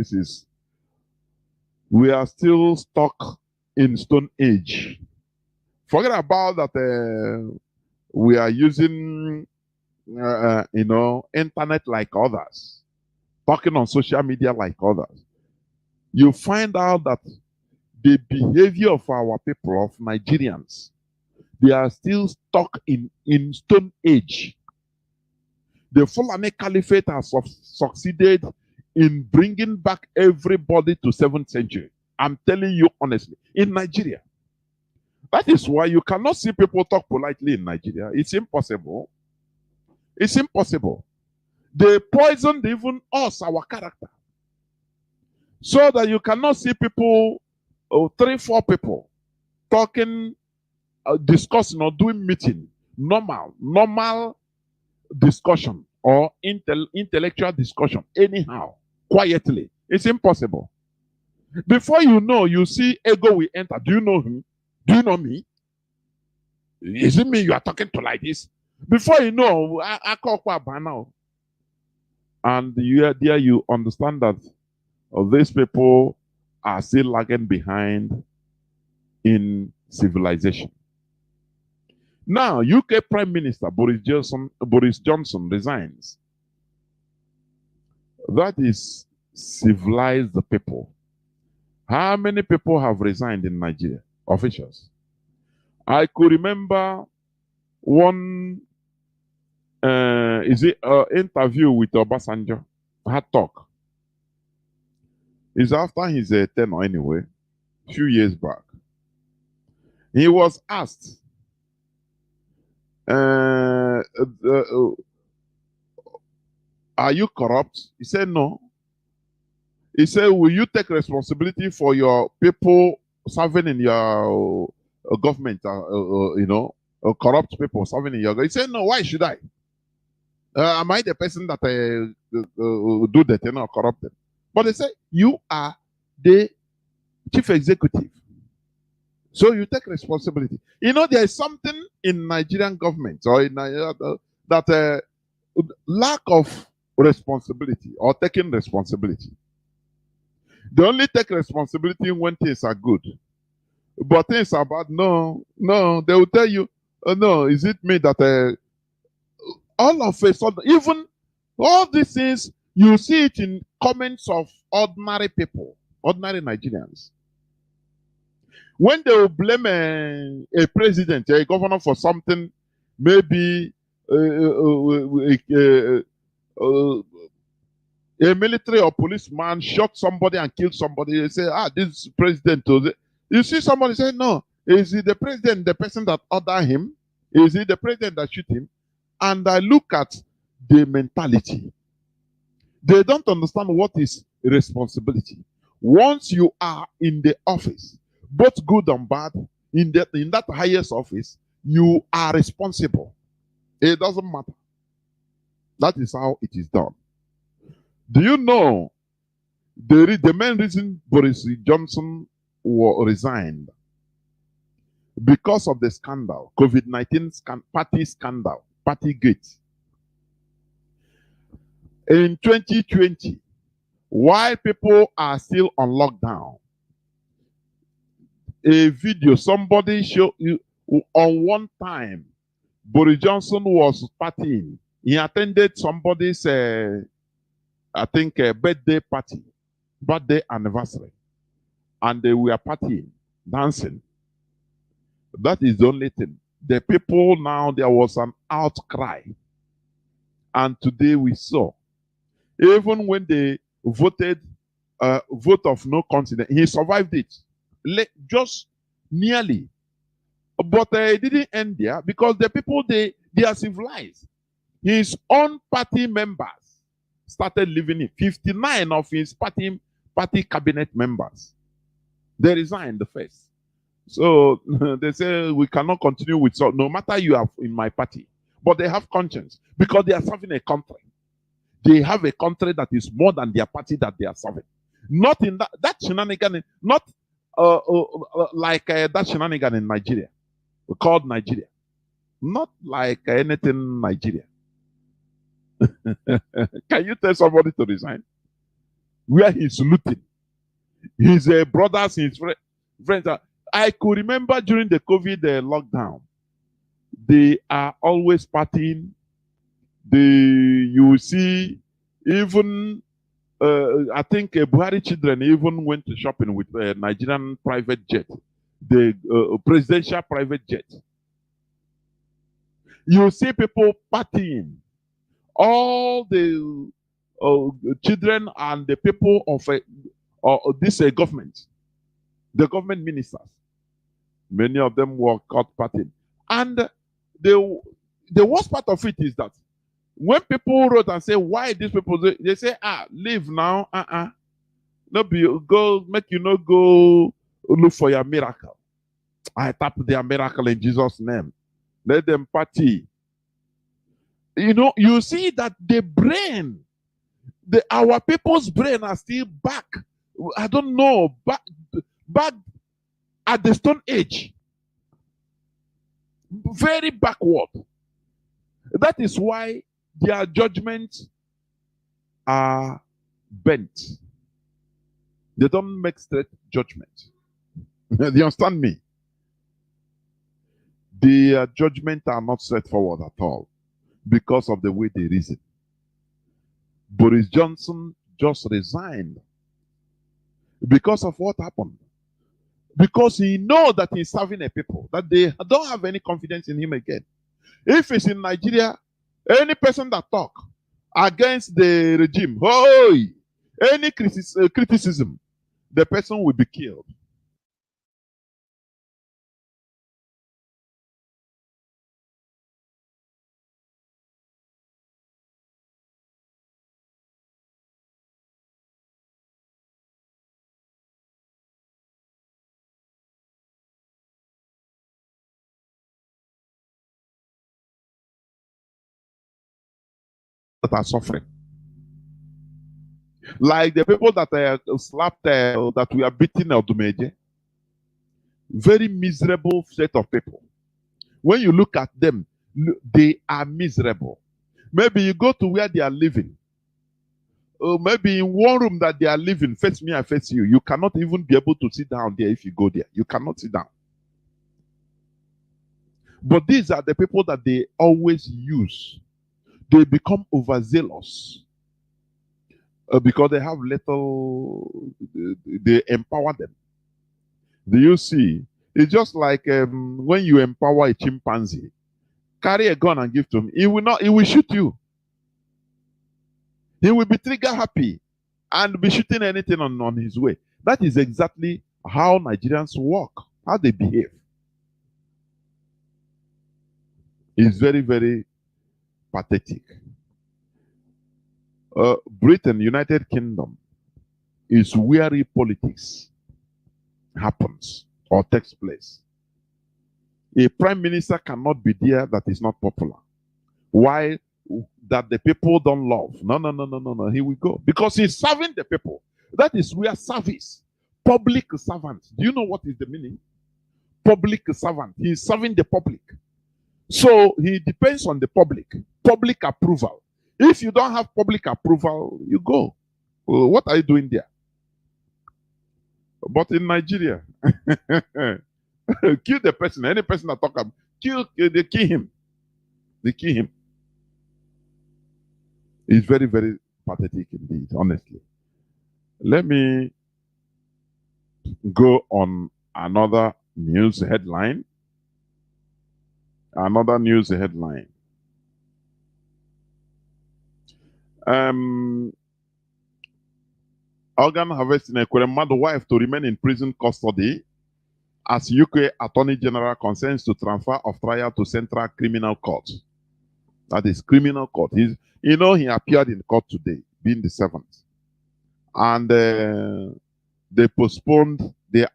[SPEAKER 5] we are still stuck in Stone Age. Forget about that. We are using, internet like others, talking on social media like others. You find out that the behavior of our people, of Nigerians, they are still stuck in Stone Age. The Fulani Caliphate has succeeded in bringing back everybody to 7th century. I'm telling you honestly, in Nigeria. That is why you cannot see people talk politely in Nigeria. It's impossible. It's impossible. They poisoned even us, our character. So that you cannot see people, 3, 4 people, talking, discussing or doing meeting. Normal discussion or intellectual discussion, anyhow, quietly. It's impossible. Before you know, you see ego will enter. Do you know him? Do you know me? Is it me you are talking to like this? Before you know, I call by now. And there you understand that these people are still lagging behind in civilization. Now, UK Prime Minister Boris Johnson resigns. That is civilized people. How many people have resigned in Nigeria? Officials. I could remember one interview with Obasanjo. Had talk. It's after his tenure anyway, a few years back. He was asked, are you corrupt? He said no. He said, will you take responsibility for your people serving in your government, corrupt people serving in your government? He said, no, why should I? Am I the person that do that and not corrupted? But they say, you are the chief executive. So you take responsibility. You know, there is something in Nigerian government or in Nigeria that lack of responsibility or taking responsibility. They only take responsibility when things are good. But things are bad, no, they will tell you, no, is it me that all of a sudden, even all these things, you see it in comments of ordinary people, ordinary Nigerians. When they will blame a president, a governor for something, maybe a military or policeman shot somebody and killed somebody, they say, this president. You see somebody say, no, is it the president, the person that ordered him? Is it the president that shoot him? And I look at the mentality. They don't understand what is responsibility. Once you are in the office, both good and bad, in that highest office, you are responsible. It doesn't matter. That is how it is done. Do you know the main reason Boris Johnson resigned? Because of the scandal, COVID-19 party scandal, Partygate. In 2020, while people are still on lockdown, a video, somebody showed you on one time, Boris Johnson was partying. He attended somebody's, I think, a birthday party, birthday anniversary. And they were partying, dancing. That is the only thing. The people now, there was an outcry. And today we saw, even when they voted vote of no confidence, he survived it. Just nearly. But it didn't end there because the people, they are civilized. His own party members started leaving it. 59 of his party cabinet members, they resigned first. So they say we cannot continue with, so no matter you are in my party, but they have conscience because they are serving a country. They have a country that is more than their party that they are serving. Not in that shenanigan, not like that shenanigan in Nigeria, called Nigeria. Not like anything Nigeria. Can you tell somebody to resign? Where he's looting. His brothers, his friends. I could remember during the COVID lockdown, they are always partying. You see, even I think Buhari children even went to shopping with a Nigerian private jet, the presidential private jet. You see people partying. All the children and the people of this government, the government ministers, many of them were caught partying. And the worst part of it is that when people wrote and say, why these people, they say, leave now, no be go, make you not go look for your miracle. I tap their miracle in Jesus' name. Let them party. You know, you see that the brain, our people's brain are still back. I don't know, back at the Stone Age. Very backward. That is why their judgments are bent. They don't make straight judgments. Do you understand me? Their judgments are not straightforward at all because of the way they reason. Boris Johnson just resigned because of what happened. Because he knows that he's serving a people, that they don't have any confidence in him again. If it's in Nigeria, any person that talk against the regime, any criticism, the person will be killed. That are suffering. Like the people that are slapped, that we are beating Odumeje. Very miserable set of people. When you look at them, they are miserable. Maybe you go to where they are living. Or maybe in one room that they are living, face me, I face you. You cannot even be able to sit down there if you go there. You cannot sit down. But these are the people that they always use. They become overzealous because they have little, they empower them. Do you see? It's just like when you empower a chimpanzee, carry a gun and give to him. He will not. He will shoot you. He will be trigger happy and be shooting anything on his way. That is exactly how Nigerians work, how they behave. It's very, very pathetic. Britain, United Kingdom, is where politics happens or takes place. A prime minister cannot be there that is not popular. Why? That the people don't love. No. Here we go. Because he's serving the people. That is where service. Public servant. Do you know what is the meaning? Public servant. He's serving the public. So he depends on the public. Public approval. If you don't have public approval, you go. Well, what are you doing there? But in Nigeria, kill the person. Any person that talk about, they kill him. They kill him. It's very, very pathetic indeed, honestly. Let me go on another news headline. Another news headline. Organ harvesting Ekweremadu wife to remain in prison custody as UK Attorney General consents to transfer of trial to Central Criminal Court. That is criminal court. He appeared in court today, being the 7th. And they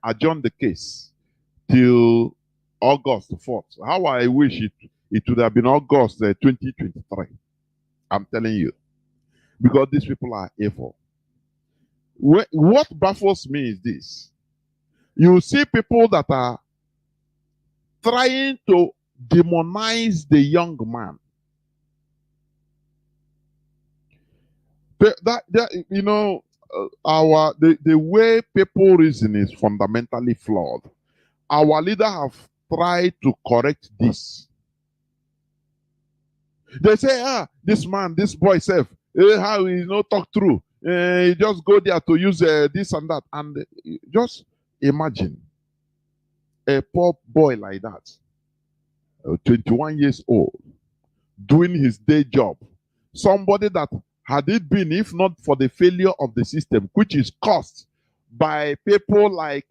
[SPEAKER 5] adjourned the case till August 4th. How I wish it would have been August 2023. I'm telling you. Because these people are evil. What baffles me is this. You see people that are trying to demonize the young man. The way people reason is fundamentally flawed. Our leaders have tried to correct this. They say, this man, this boy self, how he not talk through. He just go there to use this and that. And just imagine a poor boy like that, 21 years old, doing his day job. Somebody that, had it been, if not for the failure of the system, which is caused by people like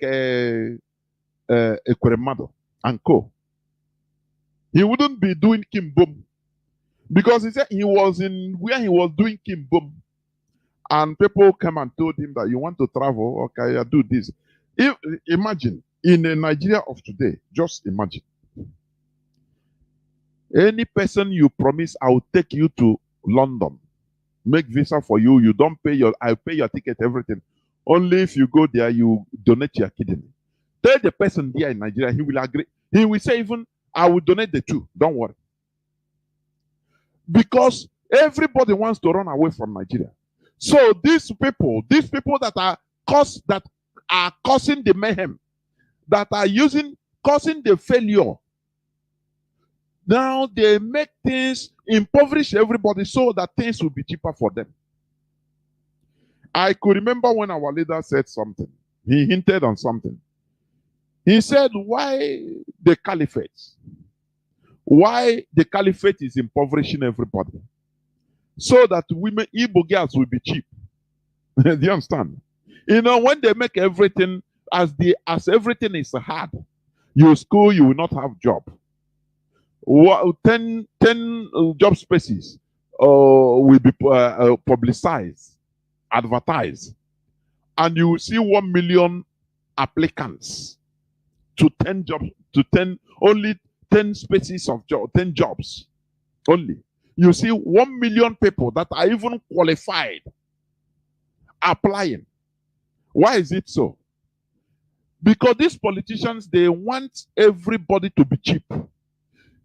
[SPEAKER 5] Ekweremadu and co, he wouldn't be doing Kimbom. Because he said he was in where he was doing Kimbom. And people came and told him that you want to travel, okay, I do this. Imagine, in Nigeria of today, just imagine. Any person you promise, I will take you to London, make visa for you, you don't pay I'll pay your ticket, everything. Only if you go there, you donate your kidney. Tell the person there in Nigeria, he will agree. He will say even, I will donate the 2, don't worry. Because everybody wants to run away from Nigeria. So these people that are causing the mayhem, that are causing the failure, now they make things, impoverish everybody so that things will be cheaper for them. I could remember when our leader said something. He hinted on something. He said, why the caliphate? Why the caliphate is impoverishing everybody? So that women, Igbo girls will be cheap. Do you understand? When they make everything, as everything is hard, you school, you will not have job. 10 job spaces will be publicized, advertised, and you will see 1 million applicants to 10 jobs, only 10 spaces of 10 jobs only. You see 1 million people that are even qualified applying. Why is it so? Because these politicians, they want everybody to be cheap.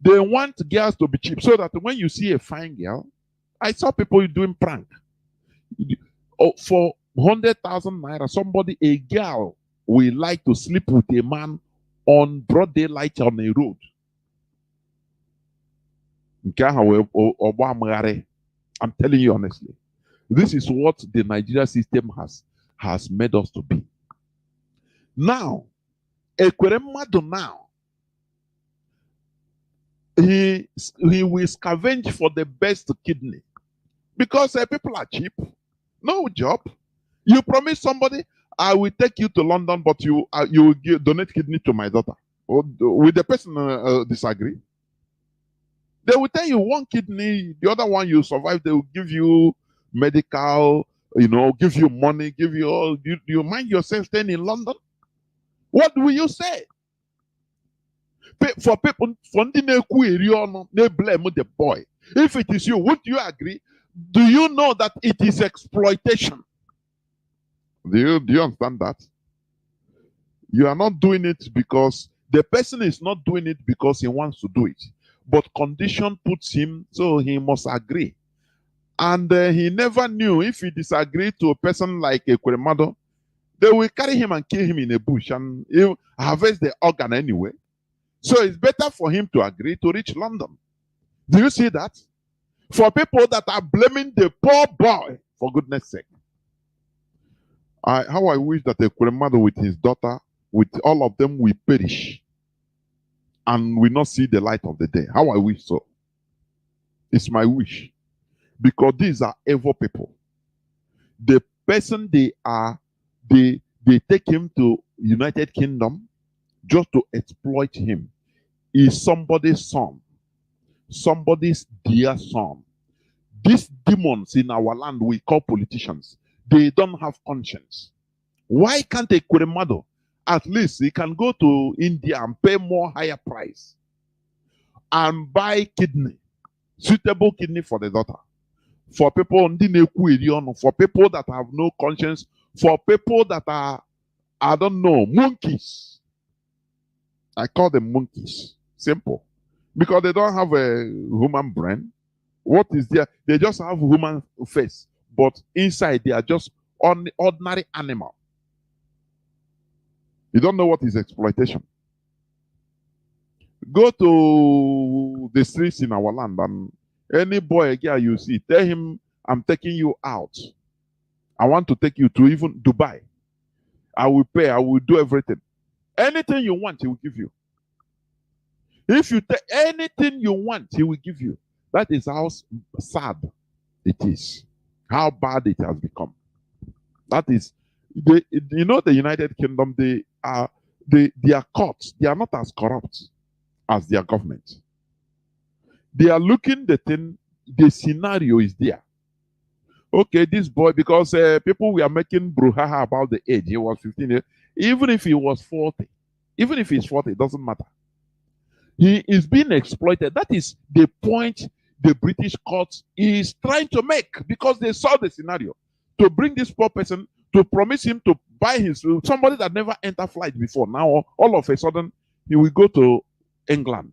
[SPEAKER 5] They want girls to be cheap, so that when you see a fine girl, I saw people doing prank. For 100,000 naira, a girl will like to sleep with a man on broad daylight on a road. I'm telling you honestly, this is what the Nigeria system has made us to be. Now, Ekweremadu now, he will scavenge for the best kidney because people are cheap, no job. You promise somebody, I will take you to London, but you will donate kidney to my daughter. Or will the person disagree? They will tell you one kidney, the other one you survive. They will give you medical, give you money, give you all. Do you mind yourself staying in London? What will you say? For people, they blame the boy. If it is you, would you agree? Do you know that it is exploitation? Do you understand that? You are not doing it because the person is not doing it because he wants to do it, but condition puts him, so he must agree. And he never knew if he disagreed to a person like a Ekweremadu, they will carry him and kill him in a bush and he'll harvest the organ anyway. So it's better for him to agree to reach London. Do you see that? For people that are blaming the poor boy, for goodness sake. How I wish that Ekweremadu with his daughter, with all of them, will perish and will not see the light of the day. How I wish so. It's my wish. Because these are evil people. The person they take him to United Kingdom just to exploit him is somebody's son, somebody's dear son. These demons in our land we call politicians, they don't have conscience. Why can't a Ekweremadu, at least he can go to India and pay more higher price and buy kidney, suitable kidney for the daughter? For people, for people that have no conscience, for people that are, I don't know, monkeys. I call them monkeys. Simple. Because they don't have a human brain. What is there? They just have human face. But inside they are just ordinary animal. You don't know what is exploitation. Go to the streets in our land and any boy or girl you see, tell him, I'm taking you out. I want to take you to even Dubai. I will pay, I will do everything. Anything you want, he will give you. If you take anything you want, he will give you. That is how sad it is. How bad it has become. That is, the United Kingdom, their courts, they are not as corrupt as their government. They are looking the thing, the scenario is there. Okay, this boy, because people were making brouhaha about the age. He was 15 years. Even if he was 40, even if he's 40, it doesn't matter. He is being exploited. That is the point the British court is trying to make, because they saw the scenario. To bring this poor person, to promise him to buy somebody that never entered flight before. Now, all of a sudden, he will go to England.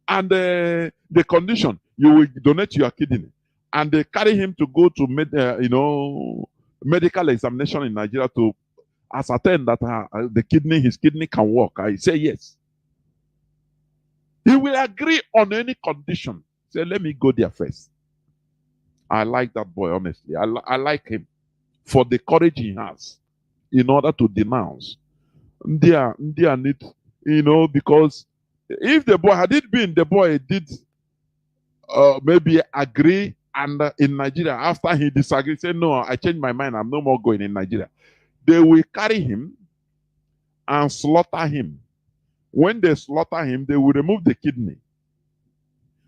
[SPEAKER 5] And the condition, you will donate your kidney, and they carry him to go to medical examination in Nigeria to ascertain that his kidney can work. I say yes. He will agree on any condition. Say, let me go there first. I like that boy, honestly. I like him for the courage he has in order to denounce. Ndia need, because if the boy, had it been the boy did maybe agree, and in Nigeria, after he disagreed, say, no, I changed my mind, I'm no more going in Nigeria. They will carry him and slaughter him. When they slaughter him, they will remove the kidney.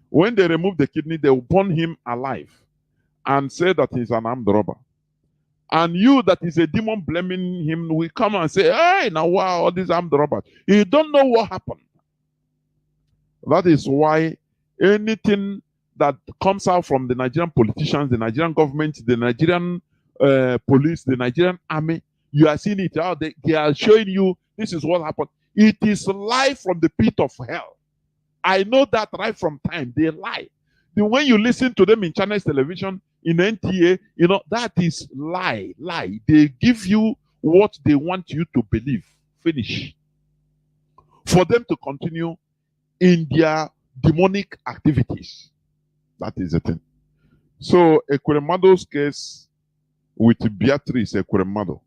[SPEAKER 5] When they remove the kidney, they will burn him alive and say that he's an armed robber. And you, that is a demon blaming him, will come and say, hey, now wow, all these armed robbers. You don't know what happened. That is why anything that comes out from the Nigerian politicians, the Nigerian government, the Nigerian police, the Nigerian army, you are seeing it out. They are showing you this is what happened. It is live from the pit of hell. I know that right from time. They lie. When you listen to them in Chinese television, in NTA, that is lie. They give you what they want you to believe. Finish. For them to continue in their demonic activities. That is the thing. So, Ekweremadu's case with Beatrice Ekweremadu,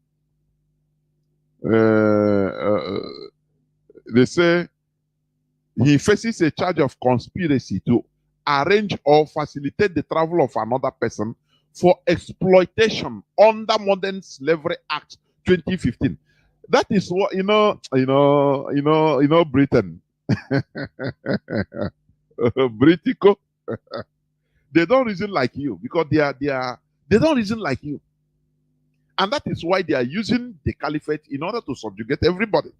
[SPEAKER 5] they say he faces a charge of conspiracy to arrange or facilitate the travel of another person for exploitation under Modern Slavery Act 2015. That is what Britain. Britico. They don't reason like you because they don't reason like you. And that is why they are using the caliphate in order to subjugate everybody.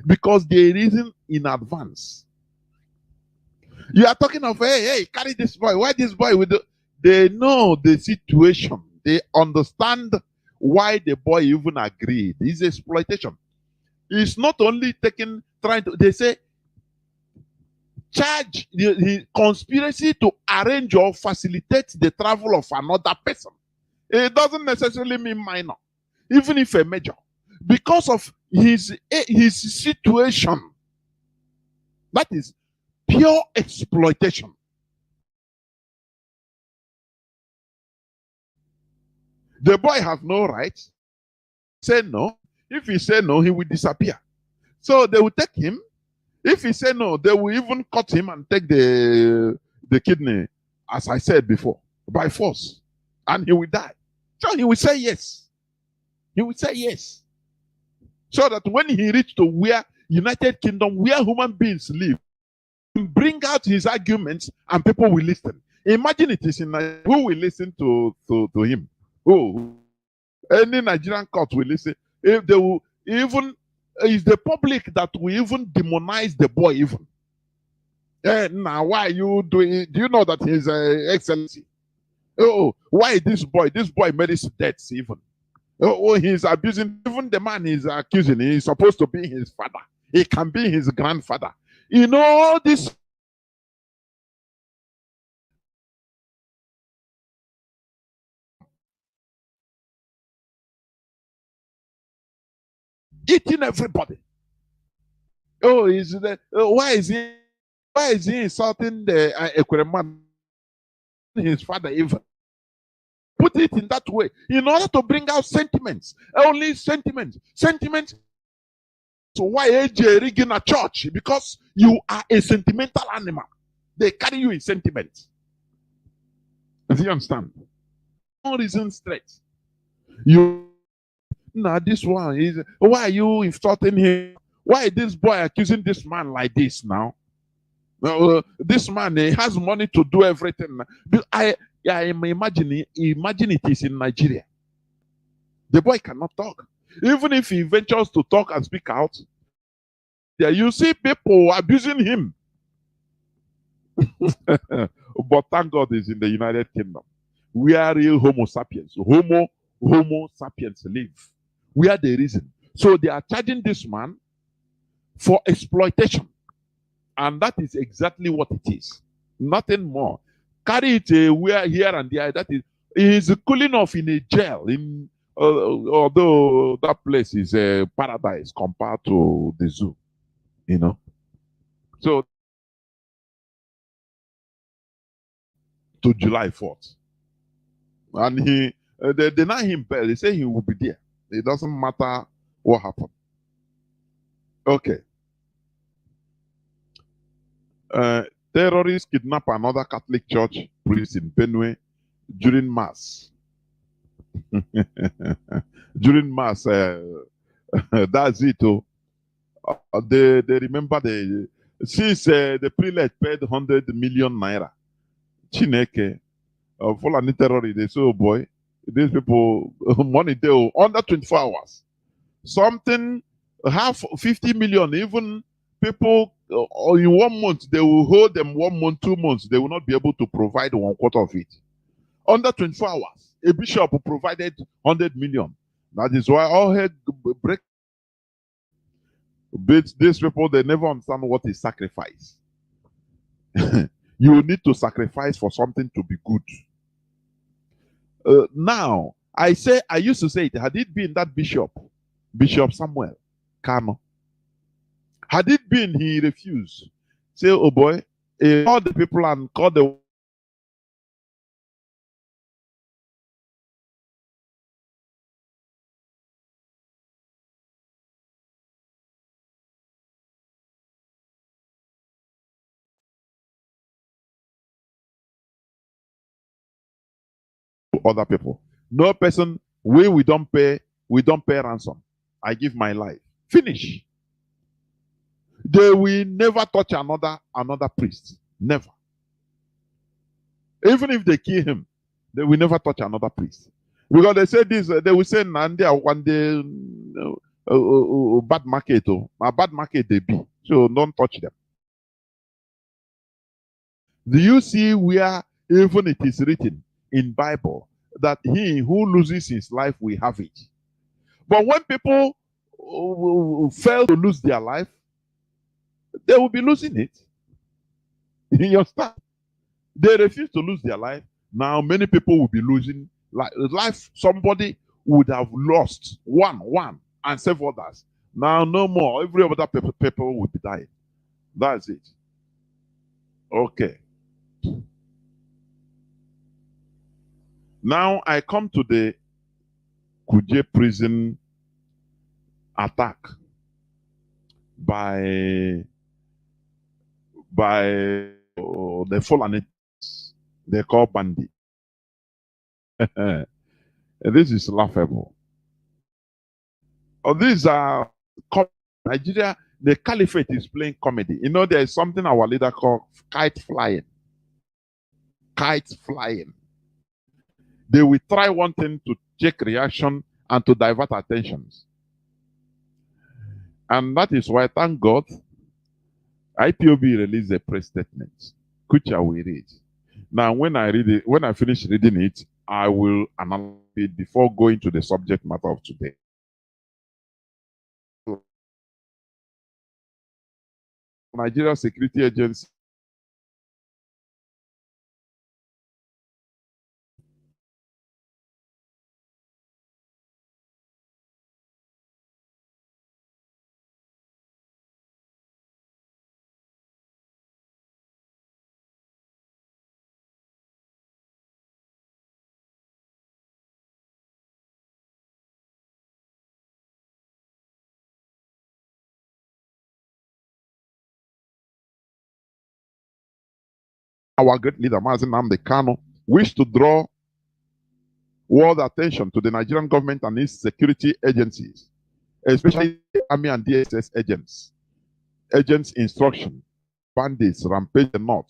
[SPEAKER 5] Because they reason in advance. You are talking of, hey, carry this boy. Why this boy? They know the situation. They understand why the boy even agreed. It's exploitation. It's not only they say, charge the conspiracy to arrange or facilitate the travel of another person. It doesn't necessarily mean minor, even if a major, because of his situation. That is pure exploitation. The boy has no right. Say no. If he say no, he will disappear. So they will take him. If he say no, they will even cut him and take the kidney, as I said before, by force. And he will die. So he will say yes. He will say yes. So that when he reach to where United Kingdom, where human beings live, bring out his arguments and people will listen. Imagine it is in Nigeria. Who will listen to him? Who? Any Nigerian court will listen. If they will even, it's the public that will even demonize the boy even. Now, why are you doing it? Do you know that he's excellency? Oh, why this boy? This boy merits deaths even. Oh, he's abusing even the man he's accusing. He's supposed to be his father. He can be his grandfather. You know, all this. Eating everybody. Oh, why is he insulting the Ekwereman, his father even? Put it in that way in order to bring out sentiments. Only sentiments. Sentiments. So why AJ rigging a church? Because you are a sentimental animal. They carry you in sentiments. Do you understand? No reason straight. This one is, why are you insulting him? Why is this boy accusing this man like this now? This man has money to do everything. I am imagine it is in Nigeria. The boy cannot talk. Even if he ventures to talk and speak out, there you see people abusing him. But thank God he's in the United Kingdom. We are real Homo sapiens. Homo sapiens live. We are the reason. So they are charging this man for exploitation. And that is exactly what it is. Nothing more. Carry it here and there. That is, he's cooling off in a jail. Although that place is a paradise compared to the zoo. You know. So to July 4th. And they deny him bail. They say he will be there. It doesn't matter what happened. Okay. Terrorists kidnap another Catholic church priest in Benue during Mass. During Mass, that's it. They remember since the prelate paid 100 million naira. Chineke, Fulani terrorists, they say, oh boy, these people, money they under 24 hours. Something, half 50 million, even people in 1 month, they will hold them 1 month, 2 months, they will not be able to provide 1/4 of it. Under 24 hours, a bishop provided 100 million. That is why all head break. But these people, they never understand what is sacrifice. You need to sacrifice for something to be good. Now, I used to say it, had it been that Bishop Samuel Kano, had it been he refused, say, oh boy, call the people and call the other people. No person, we don't pay ransom. I give my life. Finish. They will never touch another priest. Never. Even if they kill him, they will never touch another priest. Because they say this, they will say, Nandia, one day, bad market, a bad market they be. So don't touch them. Do you see where even it is written in Bible that he who loses his life will have it? But when people fail to lose their life, they will be losing it. You understand? They refuse to lose their life. Now many people will be losing life. Somebody would have lost one and save others. Now no more. Every other people will be dying. That's it. Okay. Now I come to the Kuje prison attack by the Fulani they call bandit. This is laughable. These are Nigeria. The caliphate is playing comedy. You know, there is something our leader called kite flying. Kite flying. They will try one thing to check reaction and to divert attentions. And that is why, thank God, IPOB released a press statement, which I will read. Now, when I read it, when I finish reading it, I will analyze it before going to the subject matter of today. Nigeria Security Agency our great leader, Mazi Kano, wished to draw world attention to the Nigerian government and its security agencies, especially the Army and DSS agents' instruction, bandits rampage the north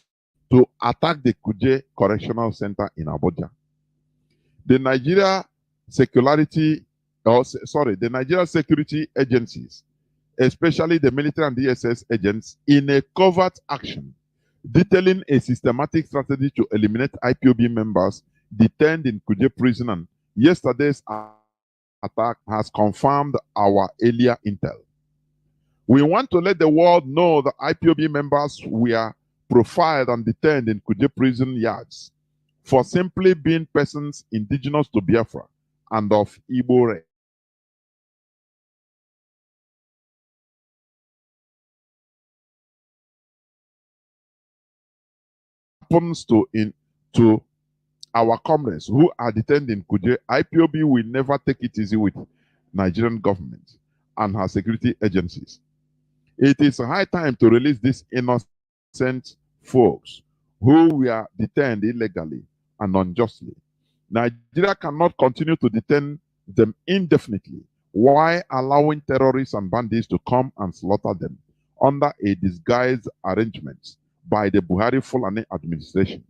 [SPEAKER 5] to attack the Kuje Correctional Center in Abuja. The Nigeria security agencies, especially the military and DSS agents, in a covert action, detailing a systematic strategy to eliminate IPOB members detained in Kuje prison. And yesterday's attack has confirmed our earlier intel. We want to let the world know that IPOB members were profiled and detained in Kuje prison yards for simply being persons indigenous to Biafra and of Igbo race. Happens to our comrades who are detained in Kuje, IPOB will never take it easy with Nigerian government and her security agencies. It is high time to release these innocent folks who were detained illegally and unjustly. Nigeria cannot continue to detain them indefinitely while allowing terrorists and bandits to come and slaughter them under a disguised arrangement by the Buhari Fulani administration.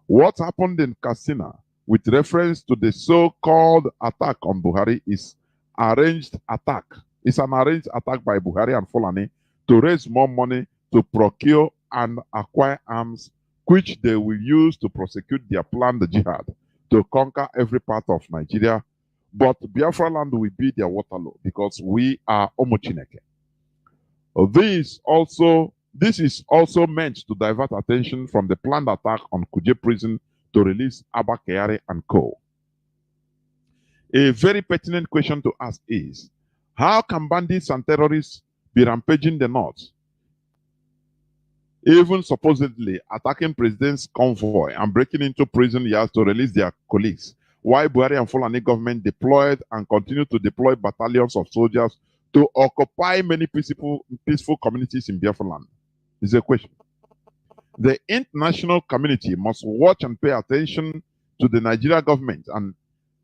[SPEAKER 5] What happened in Katsina with reference to the so-called attack on Buhari is arranged attack. It's an arranged attack by Buhari and Fulani to raise more money to procure and acquire arms, which they will use to prosecute their planned jihad to conquer every part of Nigeria. But Biafra land will be their Waterloo because we are Omochineke. This is also meant to divert attention from the planned attack on Kuje prison to release Abba Kyari and co. A very pertinent question to ask is, how can bandits and terrorists be rampaging the north, even supposedly attacking president's convoy and breaking into prison yards to release their colleagues, while Buhari and Fulani government deployed and continue to deploy battalions of soldiers to occupy many peaceful communities in Biafra land? Is a question. The international community must watch and pay attention to the Nigeria government and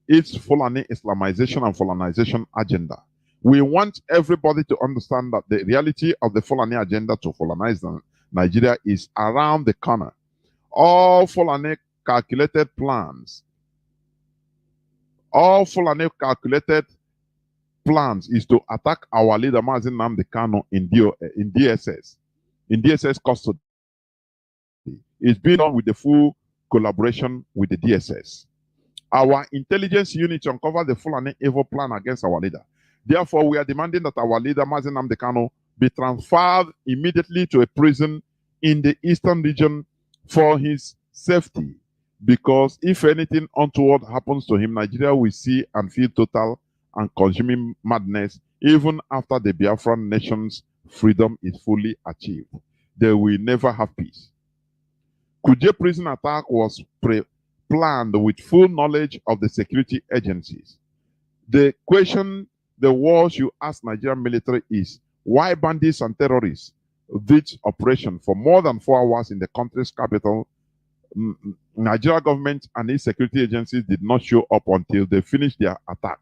[SPEAKER 5] its Fulani Islamization and Fulanization agenda. We want everybody to understand that the reality of the Fulani agenda to Fulanize Nigeria is around the corner. All Fulani calculated plans, is to attack our leader Mazi Nnamdi Kanu in DSS custody. It's been done with the full collaboration with the DSS. Our intelligence unit uncovered the Fulani evil plan against our leader. Therefore, we are demanding that our leader Mazi Nnamdi Kanu be transferred immediately to a prison in the eastern region for his safety. Because if anything untoward happens to him, Nigeria will see and feel total and consuming madness even after the Biafran nation's freedom is fully achieved. They will never have peace. Kuje prison attack was planned with full knowledge of the security agencies. The question the world should ask Nigerian military is why bandits and terrorists did operation for more than 4 hours in the country's capital. Nigeria government and its security agencies did not show up until they finished their attack.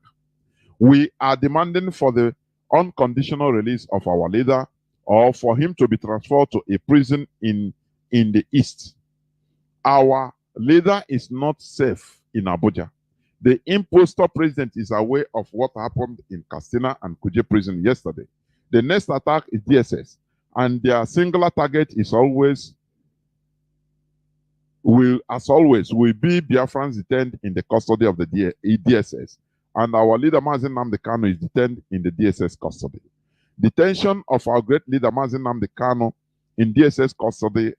[SPEAKER 5] We are demanding for the unconditional release of our leader or for him to be transferred to a prison in the east. Our leader is not safe in Abuja. The impostor president is aware of what happened in Katsina and Kuje prison yesterday. The next attack is DSS, and their singular target is always will be Biafrans detained in the custody of the DSS, and our leader Mazi Nnamdi Kanu is detained in the DSS custody. Detention of our great leader Mazi Nnamdi Kanu in DSS custody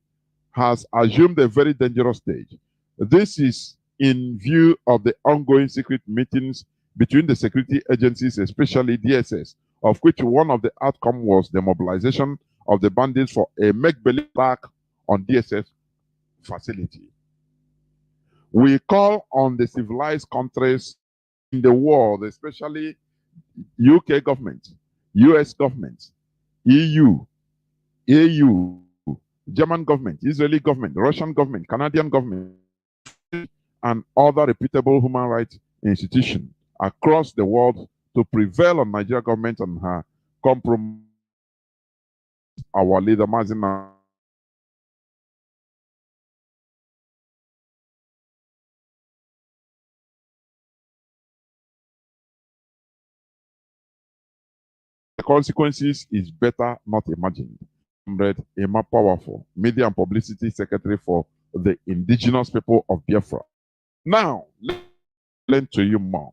[SPEAKER 5] has assumed a very dangerous stage. This is in view of the ongoing secret meetings between the security agencies, especially DSS, of which one of the outcomes was the mobilization of the bandits for a make-believe attack on DSS facility. We call on the civilized countries in the world, especially UK government, US government, EU, AU, German government, Israeli government, Russian government, Canadian government, and other reputable human rights institutions across the world to prevail on Nigeria government and her compromise. Our leader Mazi Nnamdi the consequences is better not imagined. Comrade Emma Powerful, Media and Publicity Secretary for the indigenous people of Biafra. Now, let's learn to you more.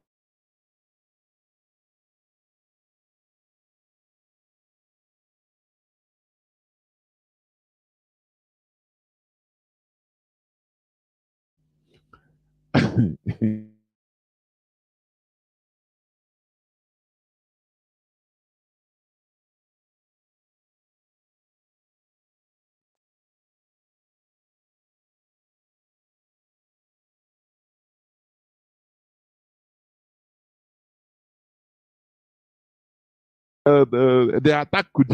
[SPEAKER 5] The attack could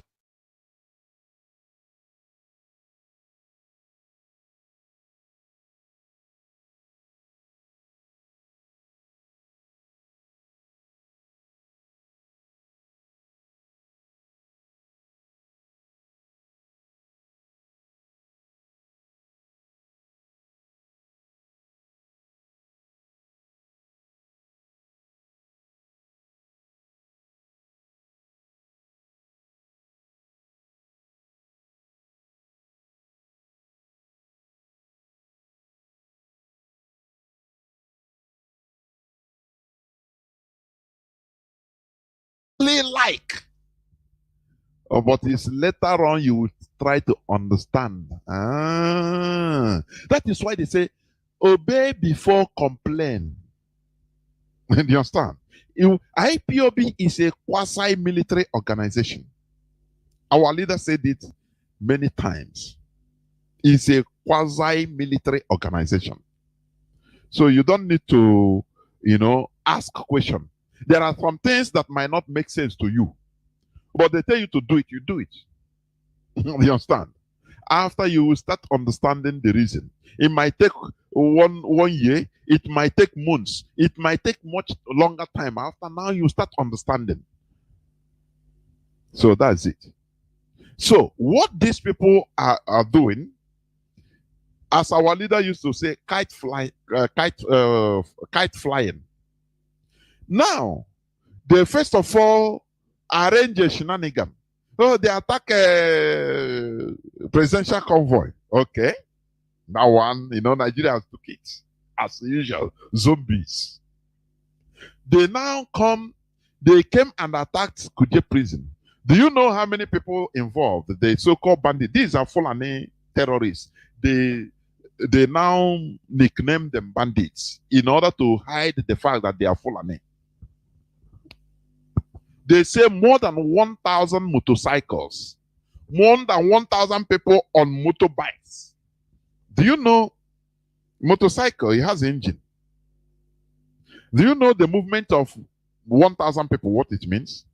[SPEAKER 5] like. But it's later on you will try to understand. That is why they say, obey before complain. Do you understand? IPOB is a quasi-military organization. Our leader said it many times. It's a quasi-military organization. So you don't need to, ask a question. There are some things that might not make sense to you, but they tell you to do it, you do it. You understand? After you will start understanding the reason. It might take one year, It might take months. It might take much longer time. After now, you start understanding. So that's it. So what these people are doing, as our leader used to say, kite flying. Now, they first of all arrange a shenanigan. So they attack a presidential convoy. Okay. Now one, Nigeria took it. As usual, zombies. They now they came and attacked Kuje prison. Do you know how many people involved? The so-called bandits. These are Fulani terrorists. They now nickname them bandits in order to hide the fact that they are Fulani. They say more than 1,000 motorcycles, more than 1,000 people on motorbikes. Do you know motorcycle? It has engine. Do you know the movement of 1,000 people? What it means?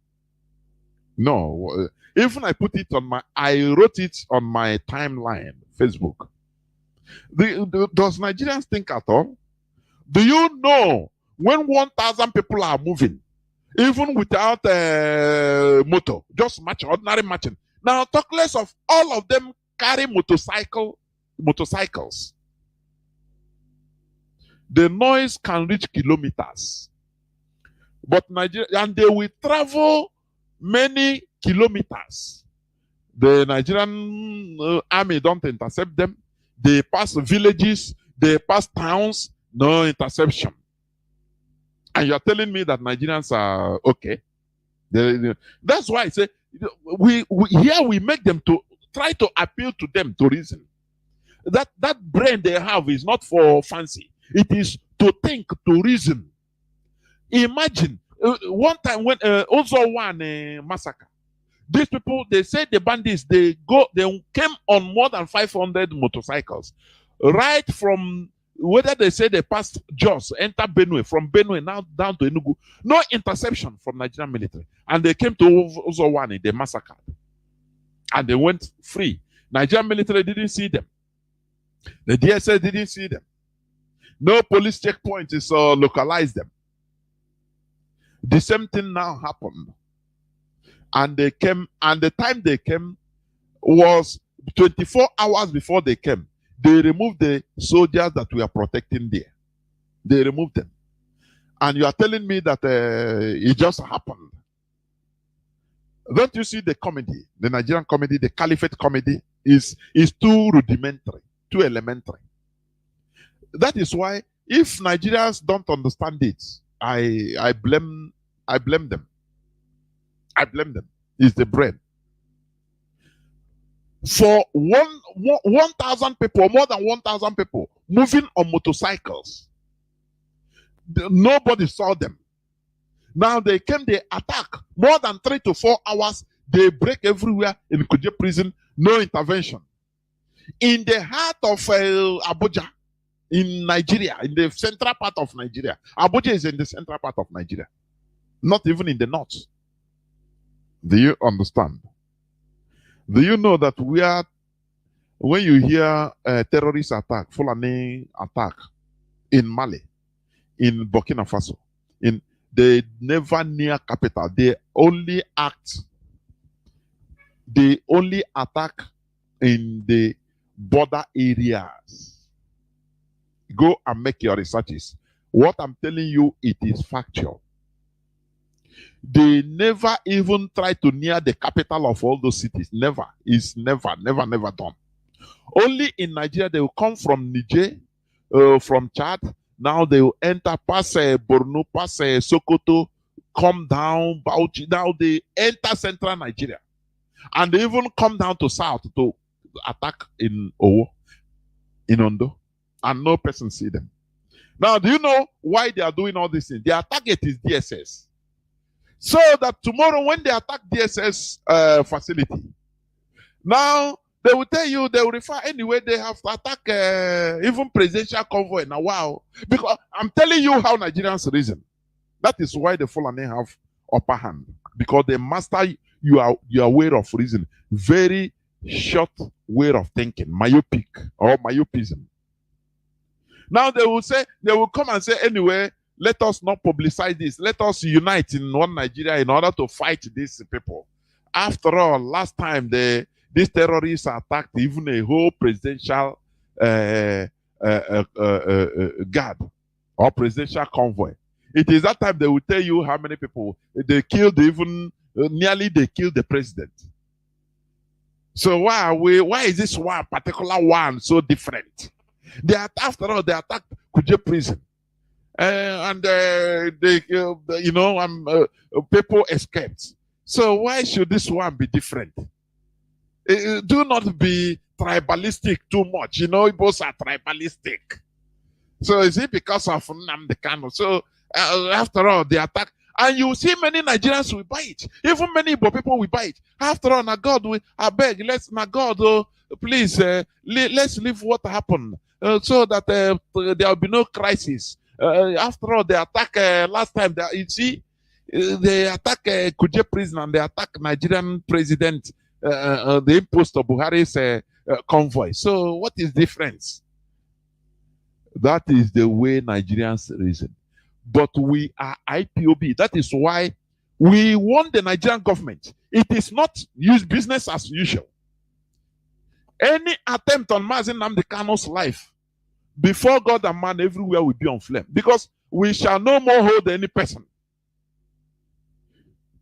[SPEAKER 5] No. Even I wrote it on my timeline, Facebook. Does Nigerians think at all? Do you know when 1,000 people are moving, even without a motor, just ordinary marching? Now, talk less of all of them carry motorcycles. The noise can reach kilometers. But Nigeria, and they will travel many kilometers. The Nigerian army don't intercept them. They pass villages, they pass towns, no interception. And you're telling me that Nigerians are okay. That's why I say we make them to try to appeal to them to reason. That brain they have is not for fancy. It is to think, to reason. Imagine one time when also one massacre. These people, they say the bandits, they came on more than 500 motorcycles, right from whether they say they passed Jos, enter Benue, from Benue now down to Enugu. No interception from Nigerian military, and they came to Uzowani, they massacred, and they went free. Nigerian military didn't see them. The DSS didn't see them. No police checkpoint is localized them. The same thing now happened. And they came, and the time they came was 24 hours before they came. They removed the soldiers that were protecting there. They removed them. And you are telling me that it just happened. Don't you see the comedy, the Nigerian comedy, the caliphate comedy is too rudimentary, too elementary. That is why if Nigerians don't understand it, I blame them. I blame them. It's the brain. For 1,000 people, more than 1,000 people moving on motorcycles, nobody saw them. Now they came, they attack. More than 3 to 4 hours, they break everywhere in Kuje prison. No intervention. In the heart of Abuja, in Nigeria, in the central part of Nigeria. Abuja is in the central part of Nigeria, not even in the north. Do you understand? Do you know that when you hear a terrorist attack, Fulani attack in Mali, in Burkina Faso, they never near capital. They only attack in the border areas. Go and make your researches. What I'm telling you, it is factual. They never even try to near the capital of all those cities. Never. It's never done. Only in Nigeria, they will come from Niger, from Chad. Now they will enter past Borno, past Sokoto, come down, Bauchi. Now they enter central Nigeria. And they even come down to south to attack in Owo, in Ondo. And no person see them. Now, do you know why they are doing all these things? Their target is DSS. So that tomorrow when they attack DSS facility, now they will tell you, they will refer anyway, they have to attack even presidential convoy. Now, wow. Because I'm telling you how Nigerians reason. That is why the Fulani have upper hand. Because they master your way of reason. Very short way of thinking. Myopic or myopism. Now they will come and say, anyway, let us not publicize this. Let us unite in one Nigeria in order to fight these people. After all, last time these terrorists attacked even a whole presidential guard or presidential convoy. It is that time they will tell you how many people they killed, even nearly they killed the president. So why is this one particular one so different? After all, they attacked Kuje prison. People escaped. So why should this one be different? Do not be tribalistic too much. Igbos are tribalistic. So is it because of Nnamdi Kanu? So after all, they attack. And you see many Nigerians will buy it. Even many Igbo people will buy it. After all, now God, I beg, please, let's leave what happened so that there will be no crisis. After all, they attack last time. They attack Kuje prison and they attack Nigerian president, the impost of Buhari's convoy. So what is the difference? That is the way Nigerians reason. But we are IPOB. That is why we want the Nigerian government. It is not business as usual. Any attempt on Mazi Nnamdi Kanu's life, before God and man, everywhere will be on flame. Because we shall no more hold any person.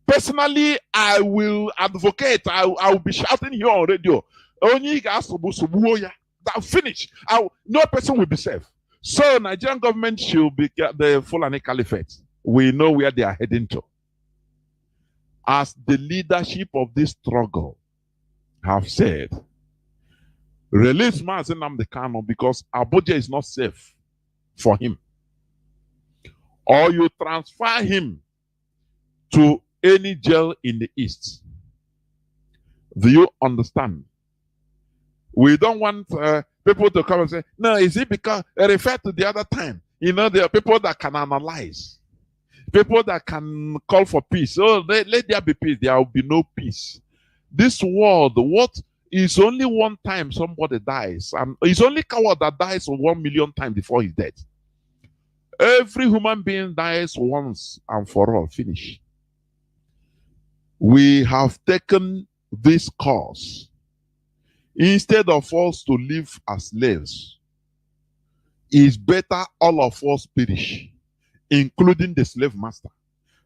[SPEAKER 5] Personally, I will advocate. I will be shouting here on radio. Finish. No person will be safe. So Nigerian government should be the Fulani Caliphate. We know where they are heading to. As the leadership of this struggle have said, release Mazi Nnamdi Kanu because Abuja is not safe for him. Or you transfer him to any jail in the east. Do you understand? We don't want people to come and say, no, is it because refer to the other time? There are people that can analyze, people that can call for peace. Oh, let there be peace. There will be no peace. This world, what is only one time somebody dies, and it's only coward that dies 1 million times before he's dead. Every human being dies once and for all. Finish. We have taken this course. Instead of us to live as slaves, it's better all of us perish, including the slave master.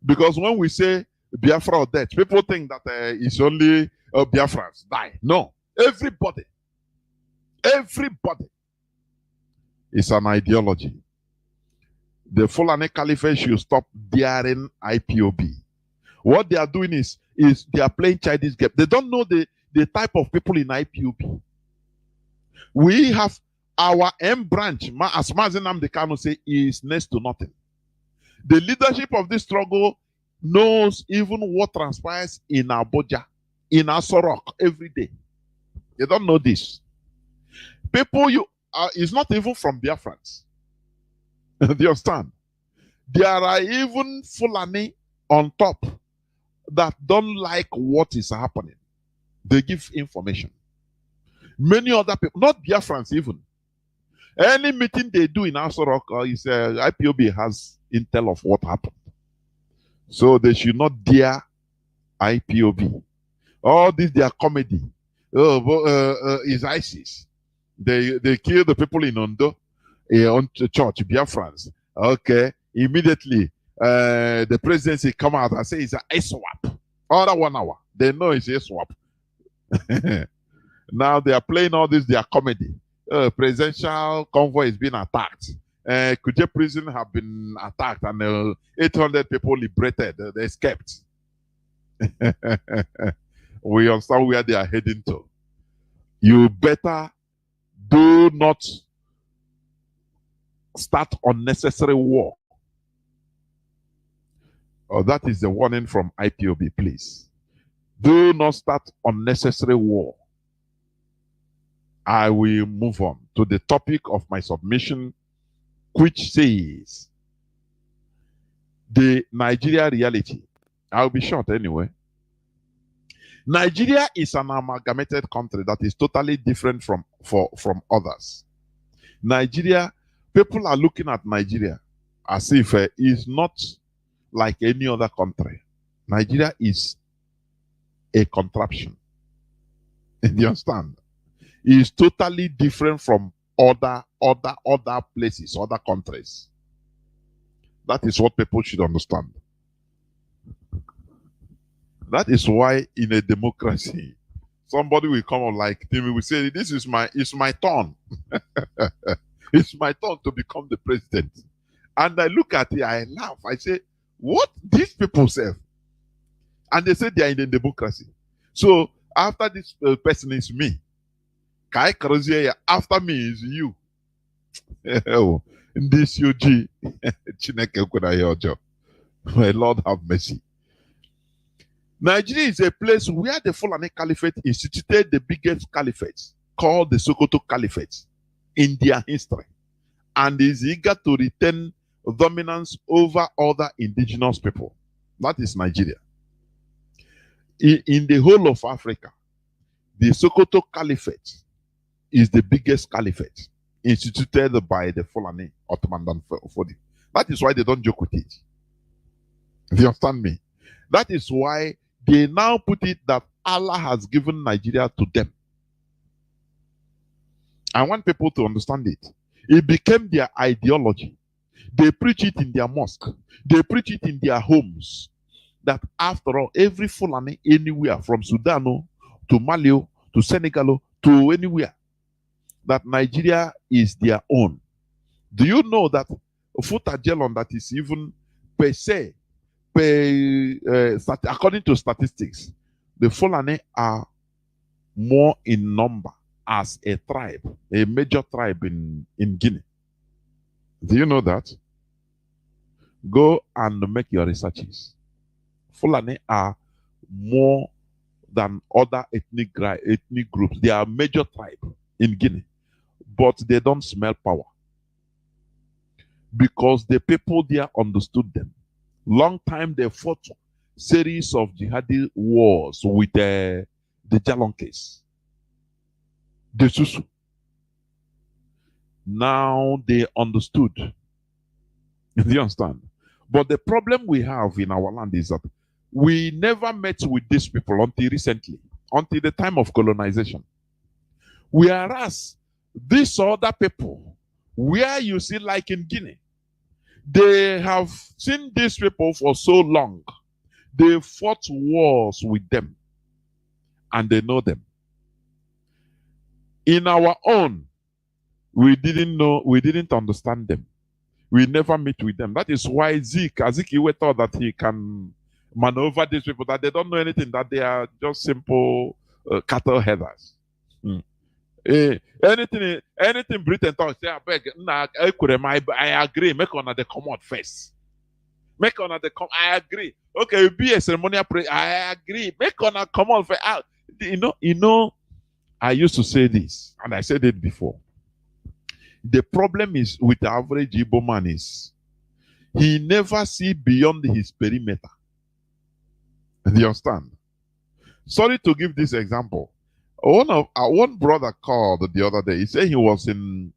[SPEAKER 5] Because when we say Biafra or death, people think that it's only Biafrans die. No, everybody. Everybody. It's an ideology. The Fulani Caliphate should stop daring IPOB. What they are doing is they are playing Chinese game. They don't know the type of people in IPOB. We have our M branch, as Mazi Nnamdi Kanu say, is next to nothing. The leadership of this struggle knows even what transpires in Abuja, in Asorok every day. They don't know this. People is not even from Biafrans. Do you understand? There are even Fulani on top that don't like what is happening. They give information. Many other people, not Biafrans even. Any meeting they do in Asorok is IPOB has intel of what happened. So they should not dare IPOB. All this their comedy. Is ISIS. They kill the people in Ondo, on church, Biafrans. Okay, immediately the presidency come out and say it's a swap. Other 1 hour, they know it's a swap. Now they are playing all this, their comedy. Presidential convoy is being attacked. Kuje prison have been attacked and 800 people liberated. They escaped. We understand where they are heading to. You better do not start unnecessary war. That is the warning from IPOB, please. Do not start unnecessary war. I will move on to the topic of my submission, which says the Nigeria reality. I'll be short anyway. Nigeria is an amalgamated country that is totally different from others. Nigeria, People are looking at Nigeria as if it's not like any other country. Nigeria is a contraption. Do you understand? It's totally different from other places, other countries. That is what people should understand. That is why in a democracy, somebody will come up like Timmy will say, it's my turn. It's my turn to become the president. And I look at it, I laugh. I say, what these people say? And they say they are in a democracy. So after this person is me. Kai Karozie, after me is you. In this UG, my Lord have mercy. Nigeria is a place where the Fulani Caliphate instituted the biggest caliphate, called the Sokoto Caliphate, in their history, and is eager to retain dominance over other indigenous people. That is Nigeria. In the whole of Africa, the Sokoto Caliphate is the biggest caliphate instituted by the Fulani Ottoman Fodi. That is why they don't joke with it. Do you understand me? That is why they now put it that Allah has given Nigeria to them. I want people to understand it. It became their ideology. They preach it in their mosque. They preach it in their homes. That after all, every Fulani anywhere from Sudan to Mali to Senegal to anywhere, that Nigeria is their own. Do you know that Futajelon, that is even per se, according to statistics, the Fulani are more in number as a tribe, a major tribe in Guinea. Do you know that? Go and make your researches. Fulani are more than other ethnic groups. They are a major tribe in Guinea, but they don't smell power because the people there understood them. Long time they fought series of jihadi wars with the Jalonkes, the Susu. Now they understood. Do you understand? But the problem we have in our land is that we never met with these people until recently, until the time of colonization. Whereas these other people, where you see like in Guinea, they have seen these people for so long. They fought wars with them and they know them. In our own, we didn't understand them. We never meet with them. That is why Azikiwe thought that he can maneuver these people, that they don't know anything, that they are just simple cattle headers. Anything Britain talks, say, I beg, I agree, make on the come out first. Make on the come, I agree. Okay, be a ceremonial prayer, I agree. Make on a come out first. You know, I used to say this, and I said it before. The problem is with the average Igbo man is he never see beyond his perimeter. Do you understand? Sorry to give this example. One brother called the other day. He said he was in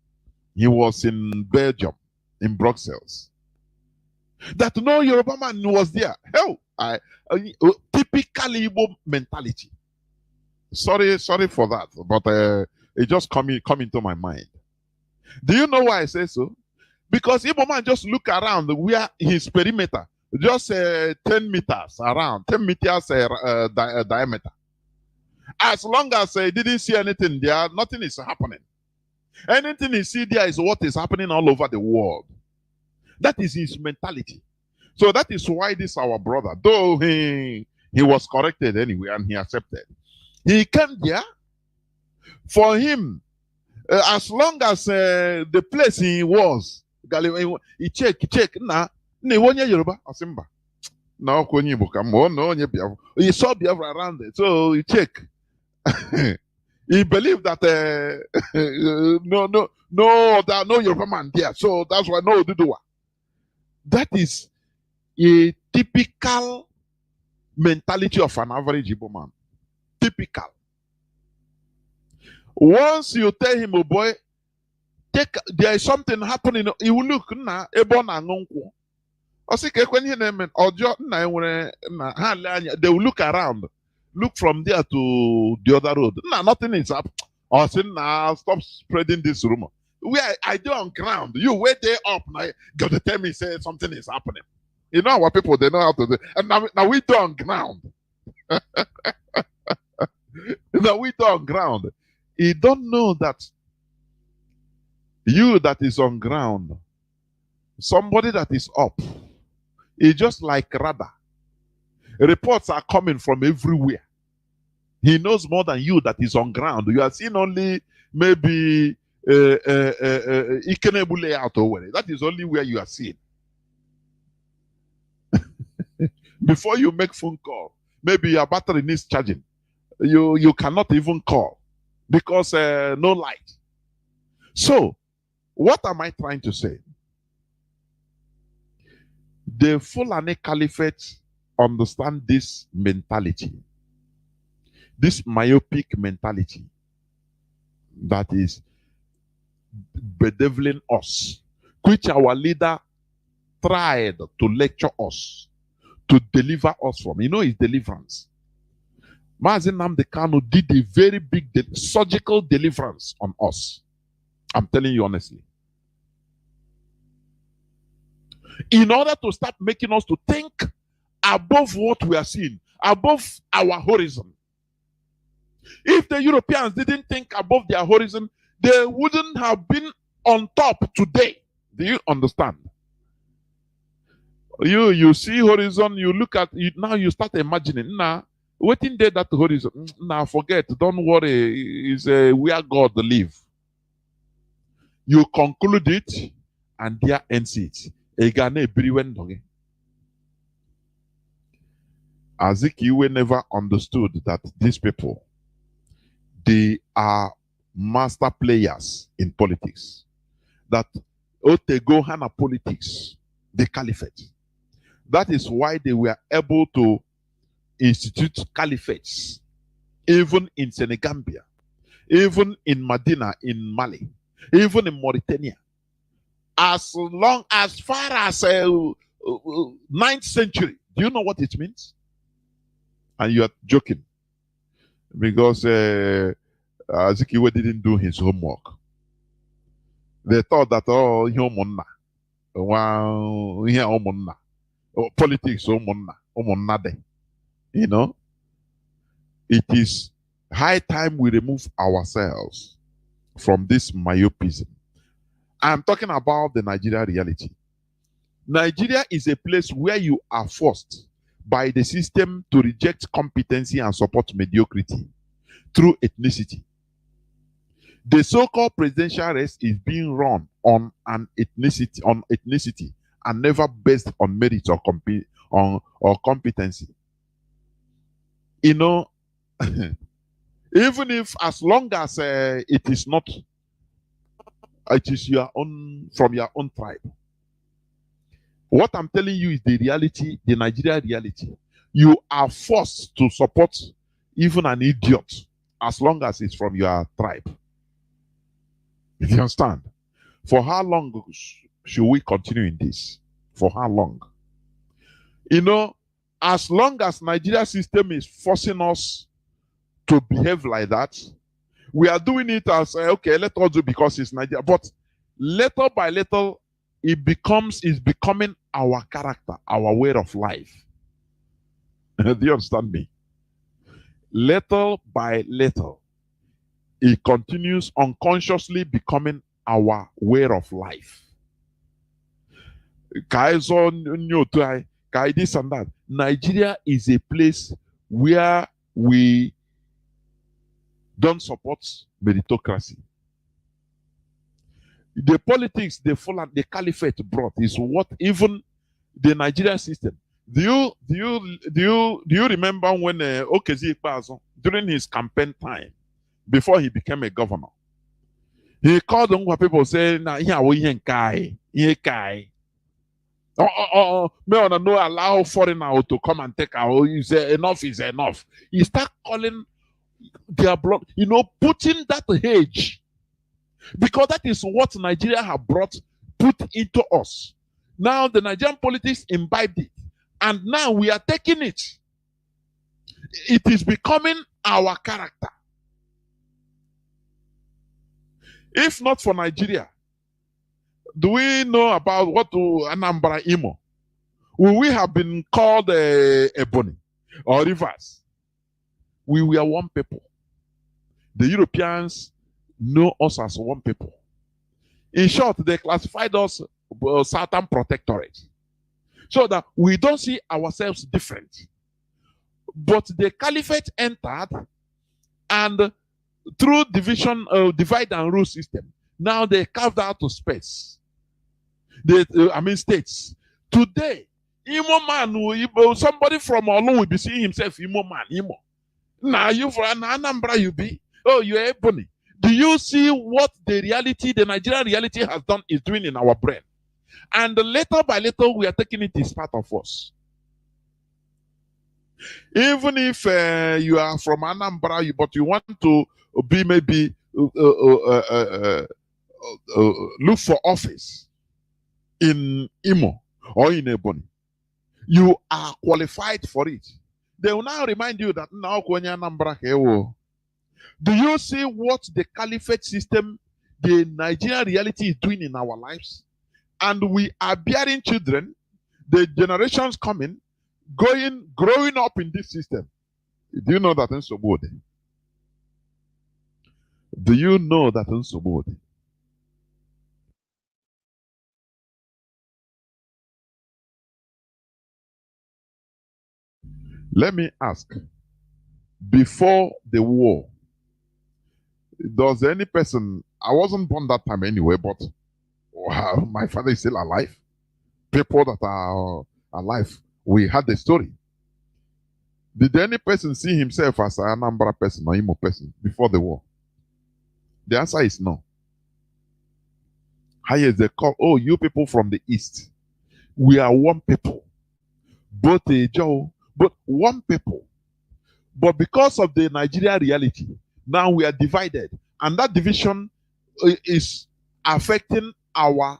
[SPEAKER 5] Belgium, in Brussels. That no Yoruba man was there. Hell, typical Igbo mentality. Sorry for that, but it just come into my mind. Do you know why I say so? Because Igbo man just look around where his perimeter, just 10 meters around, 10 meters diameter. As long as he didn't see anything there, nothing is happening. Anything he see there is what is happening all over the world. That is his mentality. So that is why this our brother, though he was corrected anyway and he accepted. He came there. For him, as long as the place he was, he check, nah, Yoruba, Asimba. No, he saw Biafra around it, so he check. He believed that no Yoruba man there, so that's why no Oduduwa. That is a typical mentality of an average Igbo man. Typical. Once you tell him, oh boy, take, there is something happening. You will look na ebon anonko. I say when you name or they will look around, look from there to the other road. Nah, nothing is up. Or say nah, stop spreading this rumor. I do on ground. You wait there up now. Got to tell me say something is happening. You know what people they know how to do. And now we do on ground. Now we do on ground. You don't know that you that is on ground, somebody that is up, is just like radar. Reports are coming from everywhere. He knows more than you that is on ground. You are seeing only maybe Ikenebu layout or whatever. That is only where you are seeing. Before you make phone call, maybe your battery needs charging. You cannot even call because no light. So, what am I trying to say? The Fulani Caliphate understand this mentality, this myopic mentality that is bedeviling us, which our leader tried to lecture us, to deliver us from. You know, his deliverance. Mazi Nnamdi Kanu did a very big surgical deliverance on us. I'm telling you honestly. In order to start making us to think above what we are seeing, above our horizon. If the Europeans didn't think above their horizon, they wouldn't have been on top today. Do you understand? You see horizon, you look at it, now you start imagining, nah, waiting there that horizon, nah, forget, don't worry, is where God live. You conclude it, and there ends it. Azikiwe never understood that these people, they are master players in politics. That Otego Hana politics, the caliphate. That is why they were able to institute caliphates, even in Senegambia, even in Medina, in Mali, even in Mauritania. As far as 9th century. Do you know what it means? And you are joking. Because Azikiwe didn't do his homework. They thought that, oh, politics, you know. It is high time we remove ourselves from this myopism. I'm talking about the Nigeria reality. Nigeria is a place where you are forced by the system to reject competency and support mediocrity through ethnicity. The so-called presidential race is being run on ethnicity and never based on merit or competency. You know, even if as long as it is not, it is your own, from your own tribe. What I'm telling you is the reality, the Nigeria reality. You are forced to support even an idiot as long as it's from your tribe. You understand? For how long should we continue in this? For how long? You know, as long as Nigeria system is forcing us to behave like that, we are doing it as, okay, let us do because it's Nigeria. But little by little, it's becoming our character, our way of life. Do you understand me? Little by little, it continues unconsciously becoming our way of life. This and that. Nigeria is a place where we don't support meritocracy. The politics the caliphate brought is what even the Nigerian system. Do you remember when Okezi Ikpeazu, during his campaign time, before he became a governor, he called on what people say, "Na here we kai, kai." May on no allow foreigner to come and take our. You say enough is enough. He start calling their blood, you know, putting that hedge Because that is what Nigeria have put into us. Now the Nigerian politics imbibed it. And now we are taking it. It is becoming our character. If not for Nigeria, do we know about what to Anambra Imo? Will we have been called Ebony or Rivers? We were one people. The Europeans know us as one people. In short, they classified us Southern Protectorate, so that we don't see ourselves different. But the caliphate entered, and through division, divide and rule system, now they carved out to space. States. Today, Imo man, somebody from Olu will be seeing himself Imo man, Imo. Now you from Anambra, you be. Oh, you're Ebony. Do you see what the Nigerian reality has done is doing in our brain? And little by little, we are taking it as part of us. Even if you are from Anambra, but you want to be maybe look for office in Imo or in Ebony, you are qualified for it. They will now remind you that now Anambra. Do you see what the caliphate system, the Nigerian reality is doing in our lives? And we are bearing children, the generations coming, growing up in this system. Do you know that in Sobode? Do you know that in Sobode? Let me ask, before the war, does any person, I wasn't born that time anyway, but my father is still alive. People that are alive, we had the story. Did any person see himself as an Anambra person or Imo person before the war? The answer is no. Highest they call, oh, you people from the east. We are one people. Both a Joe, but one people. But because of the Nigerian reality, now we are divided. And that division is affecting our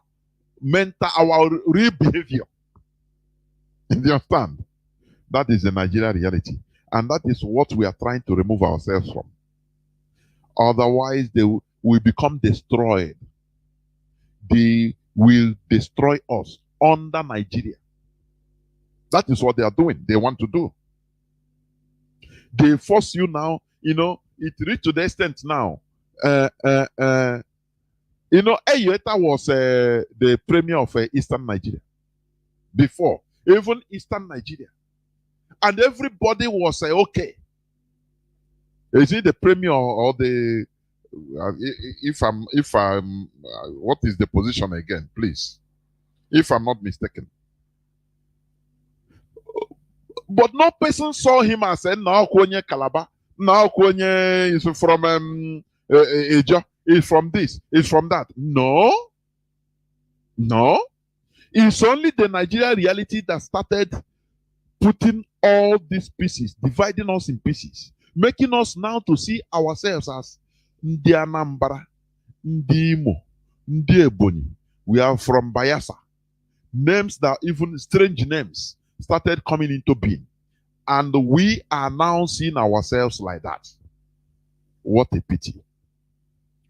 [SPEAKER 5] mental, our real behavior. Do you understand? That is the Nigerian reality. And that is what we are trying to remove ourselves from. Otherwise, they will become destroyed. They will destroy us under Nigeria. That is what they are doing. They want to do. They force you now, it reached to the extent now. Eyueta was the premier of Eastern Nigeria. Before, even Eastern Nigeria. And everybody was okay. Is it the premier or the if I'm what is the position again, please? If I'm not mistaken. But no person saw him as a now Kwenye Calabar, now Kwenye is from Eja, is from this, is from that. No. It's only the Nigerian reality that started putting all these pieces, dividing us in pieces, making us now to see ourselves as Ndi Anambra, Ndi Imo, Ndi Ebonyi. We are from Bayelsa. Names that even strange names started coming into being. And we are now seeing ourselves like that. What a pity.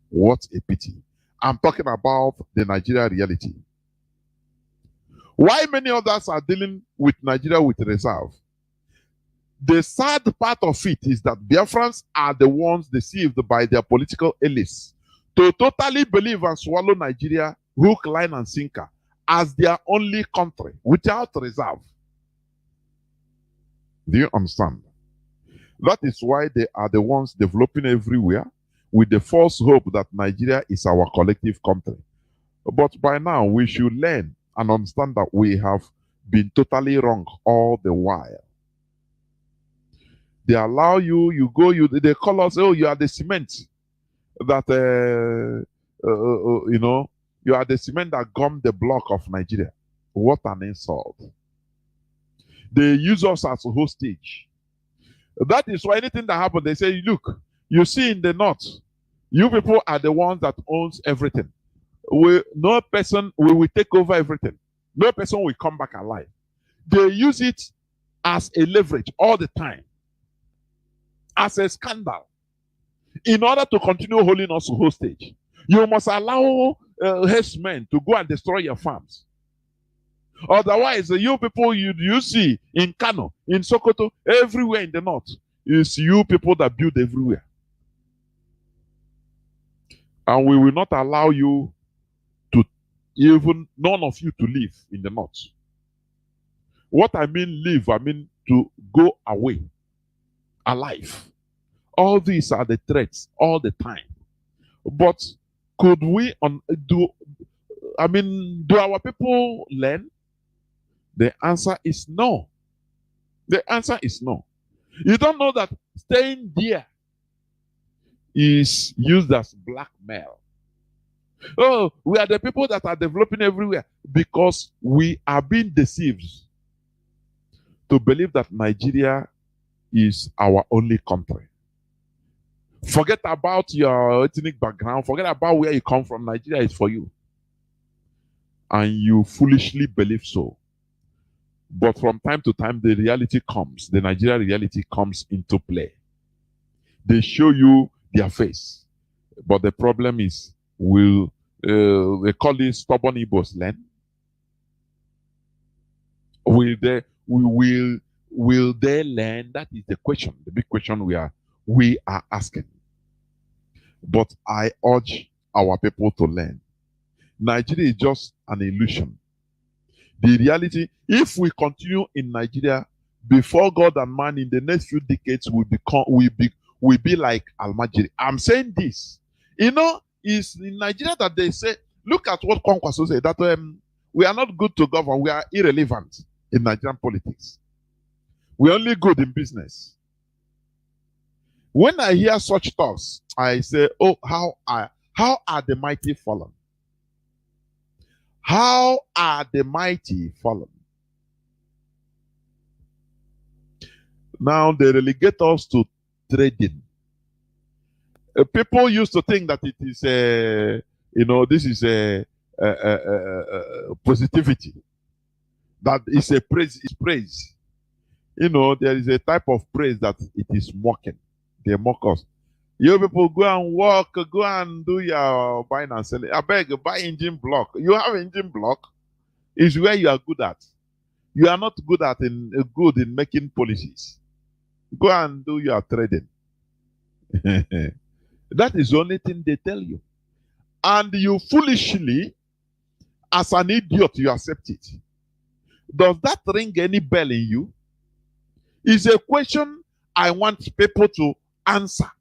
[SPEAKER 5] What a pity. I'm talking about the Nigeria reality. Why many others are dealing with Nigeria with reserve? The sad part of it is that Biafrans are the ones deceived by their political elites to totally believe and swallow Nigeria hook, line, and sinker as their only country without reserve. Do you understand? That is why they are the ones developing everywhere with the false hope that Nigeria is our collective country. But by now, we should learn and understand that we have been totally wrong all the while. They allow you go, they call us, oh, you are the cement that, you are the cement that gummed the block of Nigeria. What an insult. They use us as a hostage. That is why anything that happens, they say, look, you see in the north, You people are the ones that owns everything. No person will take over everything. No person will come back alive. They use it as a leverage all the time, as a scandal, in order to continue holding us hostage. You must allow herdsmen to go and destroy your farms. Otherwise, you people you see in Kano, in Sokoto, everywhere in the north, it's you people that build everywhere. And we will not allow you to, even none of you to live in the north. What I mean live, I mean to go away alive. All these are the threats all the time. But could we do our people learn? The answer is no. The answer is no. You don't know that staying there is used as blackmail. Oh, we are the people that are developing everywhere because we are being deceived to believe that Nigeria is our only country. Forget about your ethnic background. Forget about where you come from. Nigeria is for you. And you foolishly believe so. But from time to time, the reality comes. The Nigeria reality comes into play. They show you their face. But the problem is, will they call it stubborn Igbos learn? Will they learn? That is the question. The big question we are asking. But I urge our people to learn. Nigeria is just an illusion. The reality, if we continue in Nigeria, before God and man, in the next few decades, will be like Almajiri. I'm saying this. You know, it's in Nigeria that they say, look at what Kwankwaso said, that we are not good to govern, we are irrelevant in Nigerian politics. We're only good in business. When I hear such talks, I say, oh, how are the mighty fallen? How are the mighty fallen? Now they relegate us to trading. People used to think that it is this is a positivity. That is a praise. Is praise. You know, there is a type of praise that it is mocking. They mock us. You people go and work, go and do your buying and selling. I beg, buy engine block. You have engine block. Is where you are good at. You are not good in making policies. Go and do your trading. That is the only thing they tell you. And you foolishly, as an idiot, you accept it. Does that ring any bell in you? It's a question I want people to answer.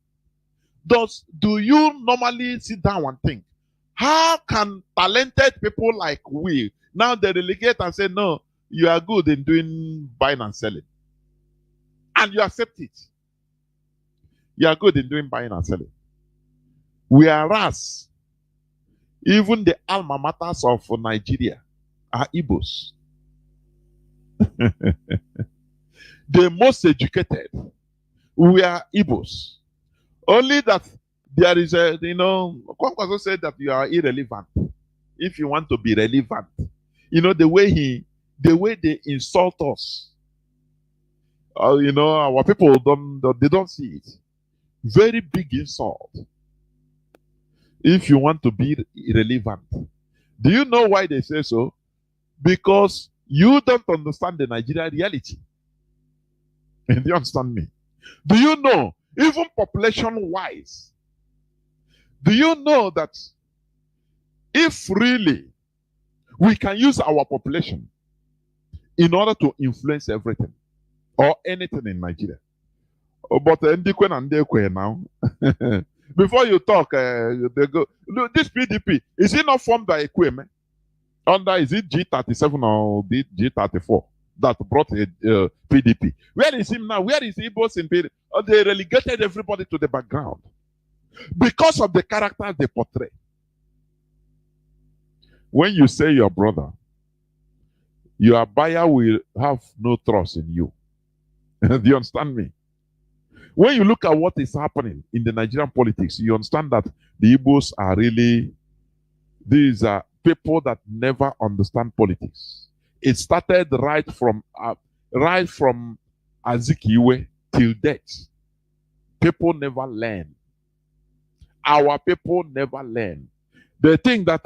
[SPEAKER 5] Do you normally sit down and think, how can talented people like we, now they relegate and say, no, you are good in doing buying and selling. And you accept it. You are good in doing buying and selling. Whereas, even the alma maters of Nigeria are Igbos. The most educated, we are Igbos. Only that there is Kwankwaso said that you are irrelevant. If you want to be relevant, the way they insult us. Our people don't see it. Very big insult. If you want to be irrelevant. Do you know why they say so? Because you don't understand the Nigerian reality. Do you understand me? Do you know, even population-wise, do you know that if really we can use our population in order to influence everything or anything in Nigeria? But now, before you talk, they go, look, this PDP, is it not formed by Ekweme? Under, is it G37 or G34 that brought PDP? Where is him now? Where is Igbos in PDP? They relegated everybody to the background because of the characters they portray. When you say your brother, your buyer will have no trust in you. Do you understand me? When you look at what is happening in the Nigerian politics, you understand that the Igbos are really, these are people that never understand politics. It started right from Azikiwe till death. People never learn. Our people never learn. They think that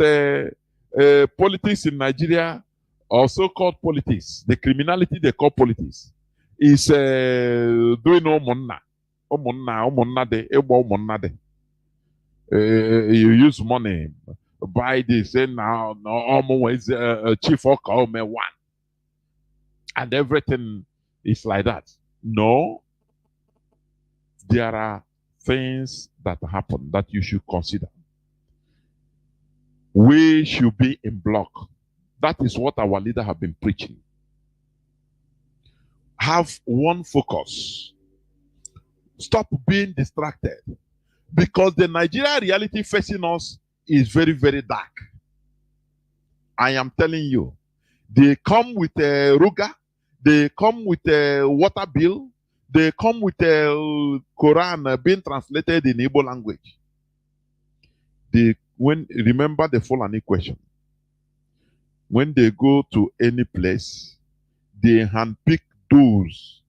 [SPEAKER 5] politics in Nigeria, or so-called politics, the criminality they call politics, is doing omonna. You use money, buy this, and now almost chief one, and everything is like that. No, there are things that happen that you should consider. We should be in block. That is what our leader have been preaching. Have one focus. Stop being distracted. Because the Nigeria reality facing us is very, very dark. I am telling you. They come with a Ruga. They come with a water bill. They come with a Quran being translated in Igbo language. Remember the Fulani question. When they go to any place, they handpick those,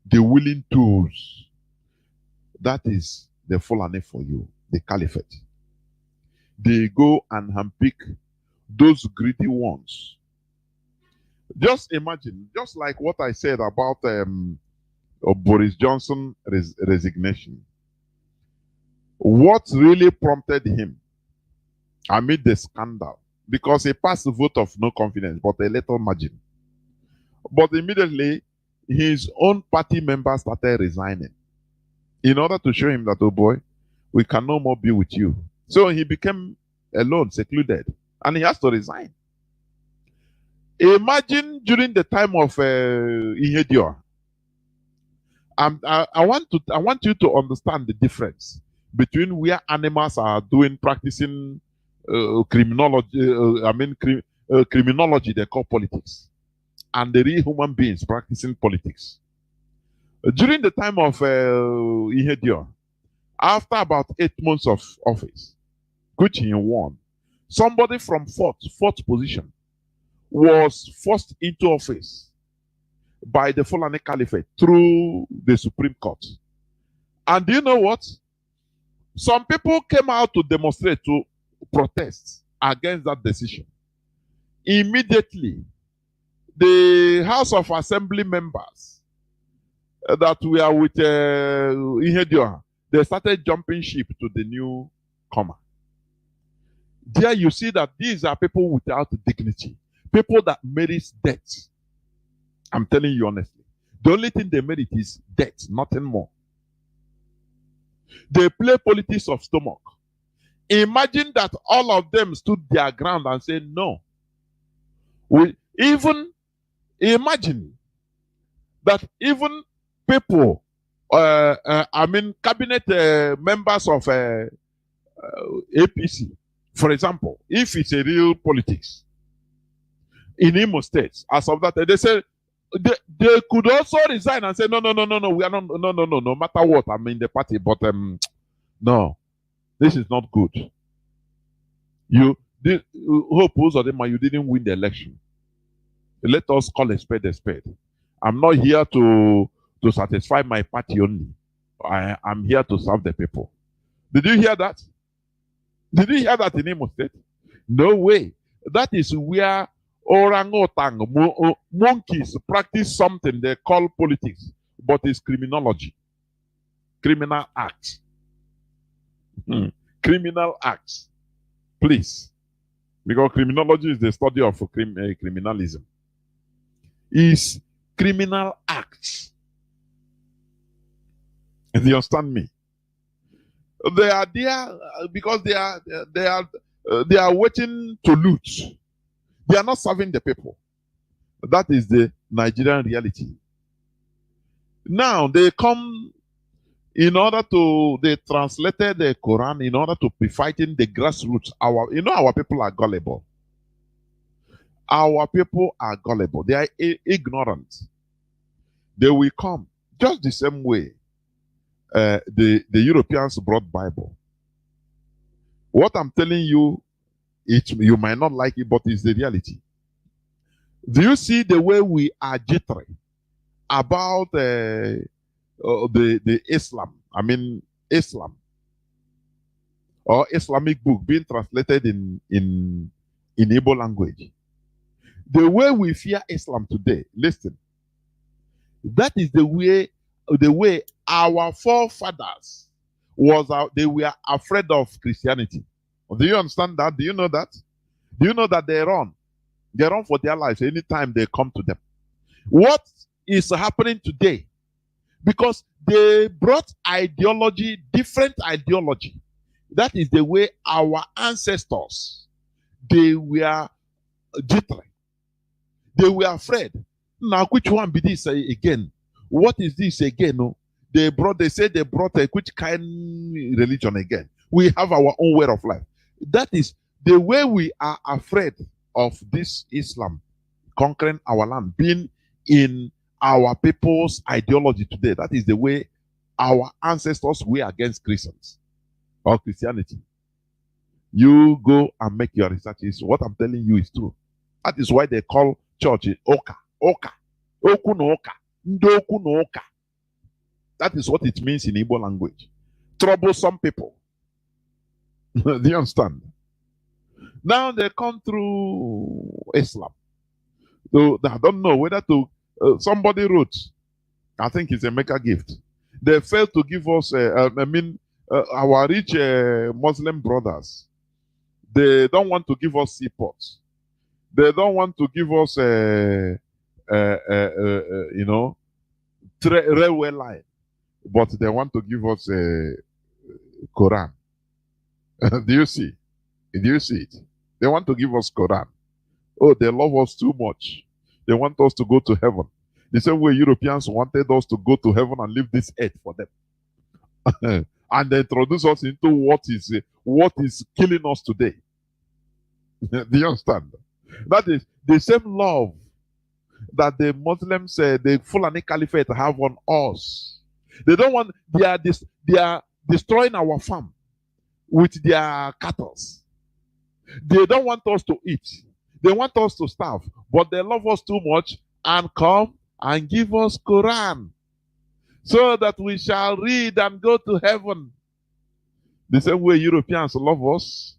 [SPEAKER 5] the willing tools. That is the Fulani for you, the caliphate. They go and handpick those greedy ones. Just imagine, just like what I said about Boris Johnson resignation. What really prompted him amid the scandal? Because he passed the vote of no confidence, but a little margin. But immediately, his own party members started resigning in order to show him that, oh boy, we can no more be with you. So he became alone, secluded, and he has to resign. Imagine during the time of Ihedior. I want you to understand the difference between where animals are practicing criminology. Criminology they call politics, and the real human beings practicing politics. During the time of Ihedior, after about 8 months of office, which he won, somebody from fourth position was forced into office by the Fulani Caliphate through the Supreme Court. And do you know what? Some people came out to demonstrate, to protest against that decision. Immediately, the House of Assembly members that were with Ihedior, they started jumping ship to the newcomer. There you see that these are people without dignity, people that merit death. I'm telling you honestly. The only thing they merit is death, nothing more. They play politics of stomach. Imagine that all of them stood their ground and said no. Imagine that even people, cabinet members of APC, for example, if it's a real politics in Imo State, as of that, they said they could also resign and say no, we are not, no matter what, I'm in the party, but no, this is not good. You didn't win the election. Let us call a spade a spade. I'm not here to satisfy my party only. I'm here to serve the people. Did you hear that? Did you hear that in Imo State? No way. That is where orangutan, monkeys practice something they call politics, but it's criminology. Criminal acts. Criminal acts. Please. Because criminology is the study of criminalism. Is criminal acts. Do you understand me? They are there because they are waiting to loot. They are not serving the people. That is the Nigerian reality. Now they come they translated the Quran in order to be fighting the grassroots. Our people are gullible. Our people are gullible. They are ignorant. They will come just the same way the Europeans brought Bible. What I'm telling you, you might not like it, but it's the reality. Do you see the way we are jittery about the Islam? I mean, Islam or Islamic book being translated in Igbo language. The way we fear Islam today, listen, that is the way our forefathers they were afraid of Christianity. Do you understand that? Do you know that? Do you know that they run for their lives anytime they come to them? What is happening today? Because they brought ideology, different ideology. That is the way our ancestors, they were jittery. They were afraid. Now, which one be this again? What is this again? No? They said they brought which kind religion again? We have our own way of life. That is the way we are afraid of this Islam conquering our land, being in our people's ideology today. That is the way our ancestors were against Christians or Christianity. You go and make your researches. What I'm telling you is true. That is why they call church Oka. Oku no Oka. Ndoku no Oka. That is what it means in Igbo language. Troublesome people. Do you understand? Now they come through Islam. So I don't know whether somebody wrote, I think it's a mega gift. They failed to give us, our rich Muslim brothers, they don't want to give us seaports. They don't want to give us, railway line, but they want to give us a Quran. Do you see? Do you see it? They want to give us Quran. Oh, they love us too much. They want us to go to heaven. The same way Europeans wanted us to go to heaven and leave this earth for them. And they introduce us into what is killing us today. Do you understand? That is the same love that the Muslims, the Fulani Caliphate have on us. They don't want, they are destroying our farm with their cattle. They don't want us to eat. They want us to starve, but they love us too much and come and give us Quran so that we shall read and go to heaven. The same way Europeans love us.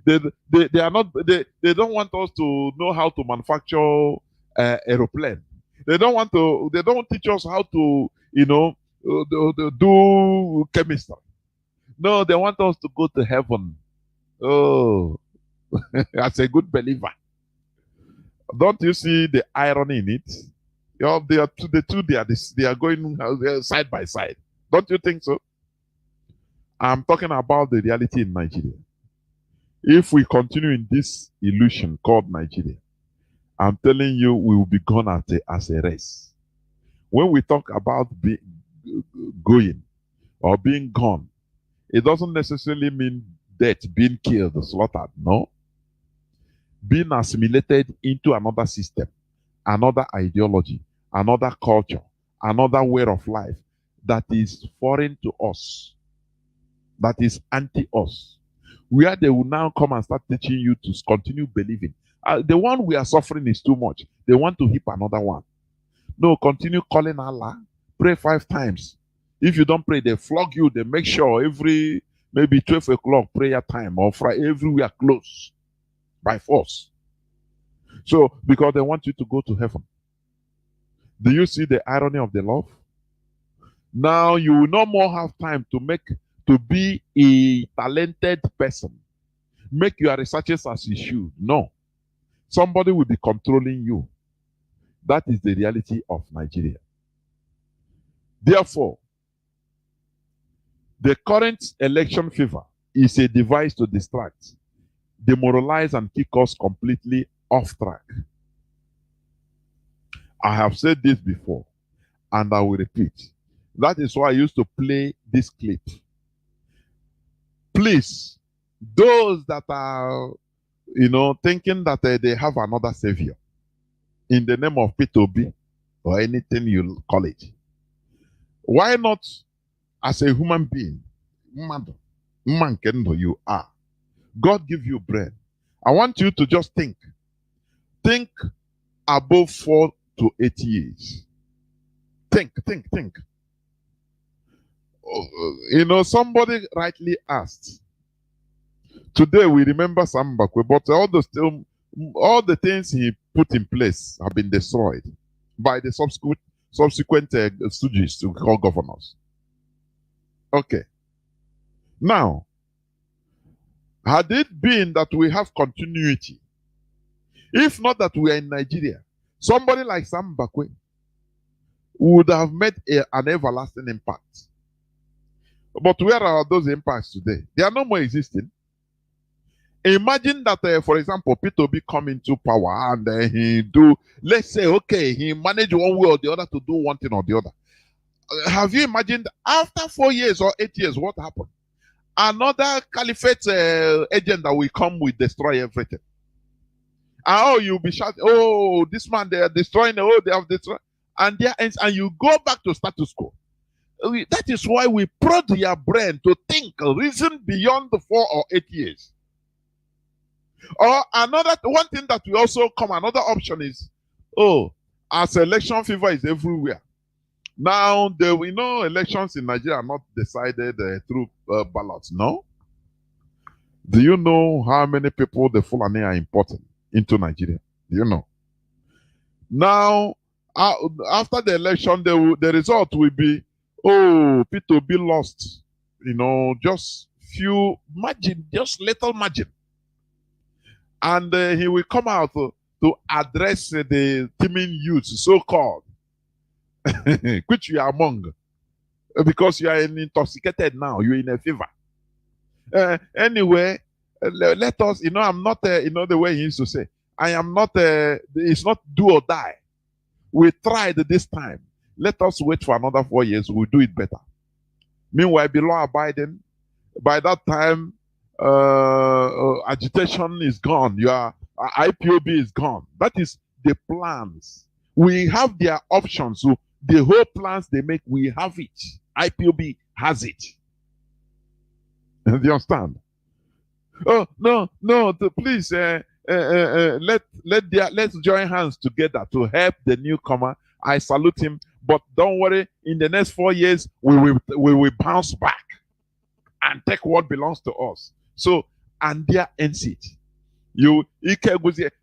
[SPEAKER 5] They don't want us to know how to manufacture aeroplane. They don't teach us how to, do chemistry. No, they want us to go to heaven. Oh, as a good believer. Don't you see the irony in it? They are going side by side. Don't you think so? I'm talking about the reality in Nigeria. If we continue in this illusion called Nigeria, I'm telling you, we will be gone as a race. When we talk about going or being gone, it doesn't necessarily mean death, being killed, slaughtered. No. Being assimilated into another system, another ideology, another culture, another way of life that is foreign to us, that is anti-us, where they will now come and start teaching you to continue believing. The one we are suffering is too much. They want to hip another one. No, continue calling Allah. Pray 5 times. If you don't pray, they flog you. They make sure every maybe 12 o'clock prayer time or Friday, everywhere close by force. So, because they want you to go to heaven. Do you see the irony of the love? Now you will no more have time to be a talented person. Make your researches as you should. No. Somebody will be controlling you. That is the reality of Nigeria. Therefore, the current election fever is a device to distract, demoralize, and kick us completely off track. I have said this before, and I will repeat. That is why I used to play this clip. Please, those that are, thinking that they have another savior in the name of P2B or anything you call it, why not as a human being, you are. God give you brain. I want you to just think. Think above 4 to 8 years. Think. Somebody rightly asked. Today we remember Sam Mbakwe, but all the things he put in place have been destroyed by the subsequent stooges to call governors. Okay. Now, had it been that we have continuity, if not that we are in Nigeria, somebody like Sam Mbakwe would have made an everlasting impact. But where are those impacts today? They are no more existing. Imagine that, for example, Peter B come into power and he do, let's say, okay, he manage one way or the other to do one thing or the other. Have you imagined after 4 years or 8 years, what happened? Another caliphate agenda will come, will destroy everything. Oh, you'll be shouting, oh, this man, they are destroying, oh, they have destroyed. And you go back to status quo. That is why we prod your brain to think, reason beyond the 4 or 8 years. Or one thing that will also come, another option is, as election fever is everywhere. Now, we know elections in Nigeria are not decided through ballots, no? Do you know how many people the Fulani are importing into Nigeria? Do you know? Now, after the election, the result will be, Peter B lost, just few margin, just little margin. And he will come out to address the teeming youth, so-called, which you are among, because you are intoxicated now, you're in a fever. Anyway, let us, I'm not, the way he used to say, I am not, it's not do or die. We tried this time. Let us wait for another 4 years, we'll do it better. Meanwhile, below Biden, by that time, agitation is gone. Your IPOB is gone. That is the plans. We have their options. So the whole plans they make, we have it. IPOB has it. Do you understand? Oh no, please let's join hands together to help the newcomer. I salute him, but don't worry. In the next 4 years, we will bounce back and take what belongs to us. So, and there ends it.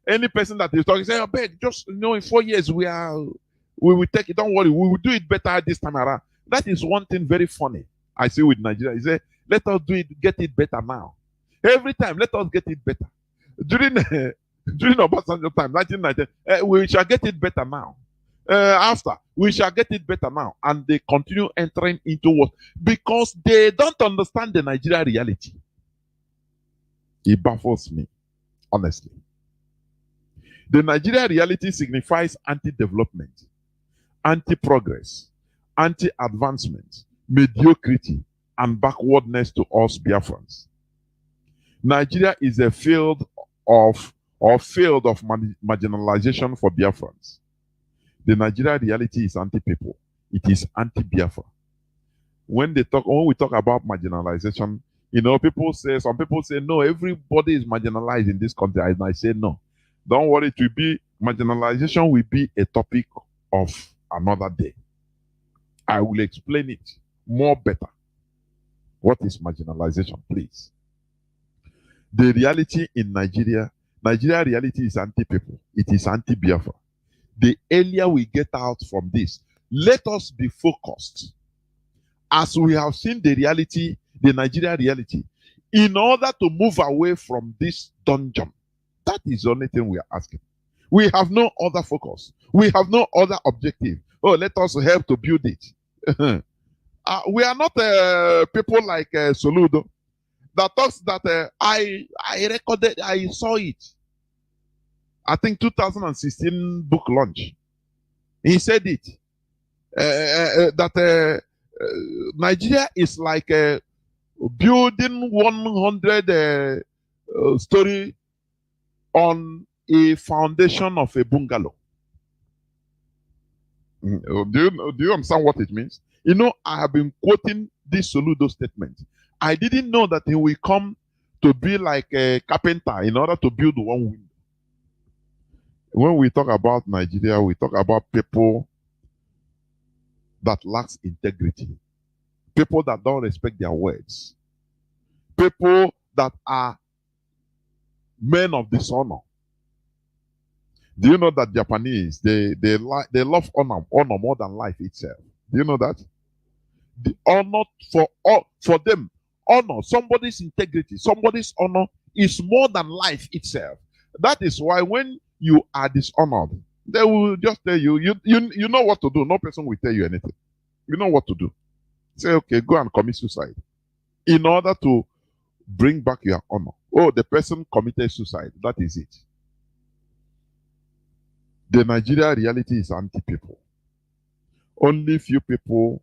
[SPEAKER 5] Any person that is talking, say, I beg, just in 4 years we will take it. Don't worry, we will do it better this time around. That is one thing very funny I see with Nigeria. He say, let us get it better now. Every time, let us get it better. During Obasanjo time, 1990, we shall get it better now. After, we shall get it better now. And they continue entering into what? Because they don't understand the Nigeria reality. It baffles me, honestly. The Nigeria reality signifies anti-development, anti-progress, anti-advancement, mediocrity, and backwardness to us Biafrans. Nigeria is a field of marginalization for Biafrans. The Nigeria reality is anti-people. It is anti-Biafra. When we talk about marginalization, some people say, no, everybody is marginalized in this country. And I say, no. Don't worry, marginalization will be a topic of another day. I will explain it more better. What is marginalization, please? The reality in Nigeria reality is anti-people. It is anti-Biafra. The earlier we get out from this, let us be focused. As we have seen the reality, the Nigeria reality, in order to move away from this dungeon. That is the only thing we are asking. We have no other focus. We have no other objective. Oh, let us help to build it. We are not people like Soludo that talks that I recorded, I saw it. I think 2016 book launch. He said it. That Nigeria is like building 100 story on a foundation of a bungalow. Do you understand what it means? I have been quoting this Soludo statement. I didn't know that he will come to be like a carpenter in order to build one window. When we talk about Nigeria, we talk about people that lacks integrity, people that don't respect their words, people that are men of dishonor. Do you know that Japanese, they love honor more than life itself? Do you know that? The honor for them, honor, somebody's integrity, somebody's honor is more than life itself. That is why when you are dishonored, they will just tell you, you know what to do. No person will tell you anything. You know what to do. Say, okay, go and commit suicide in order to bring back your honor. Oh, the person committed suicide. That is it. The Nigeria reality is anti-people. Only few people,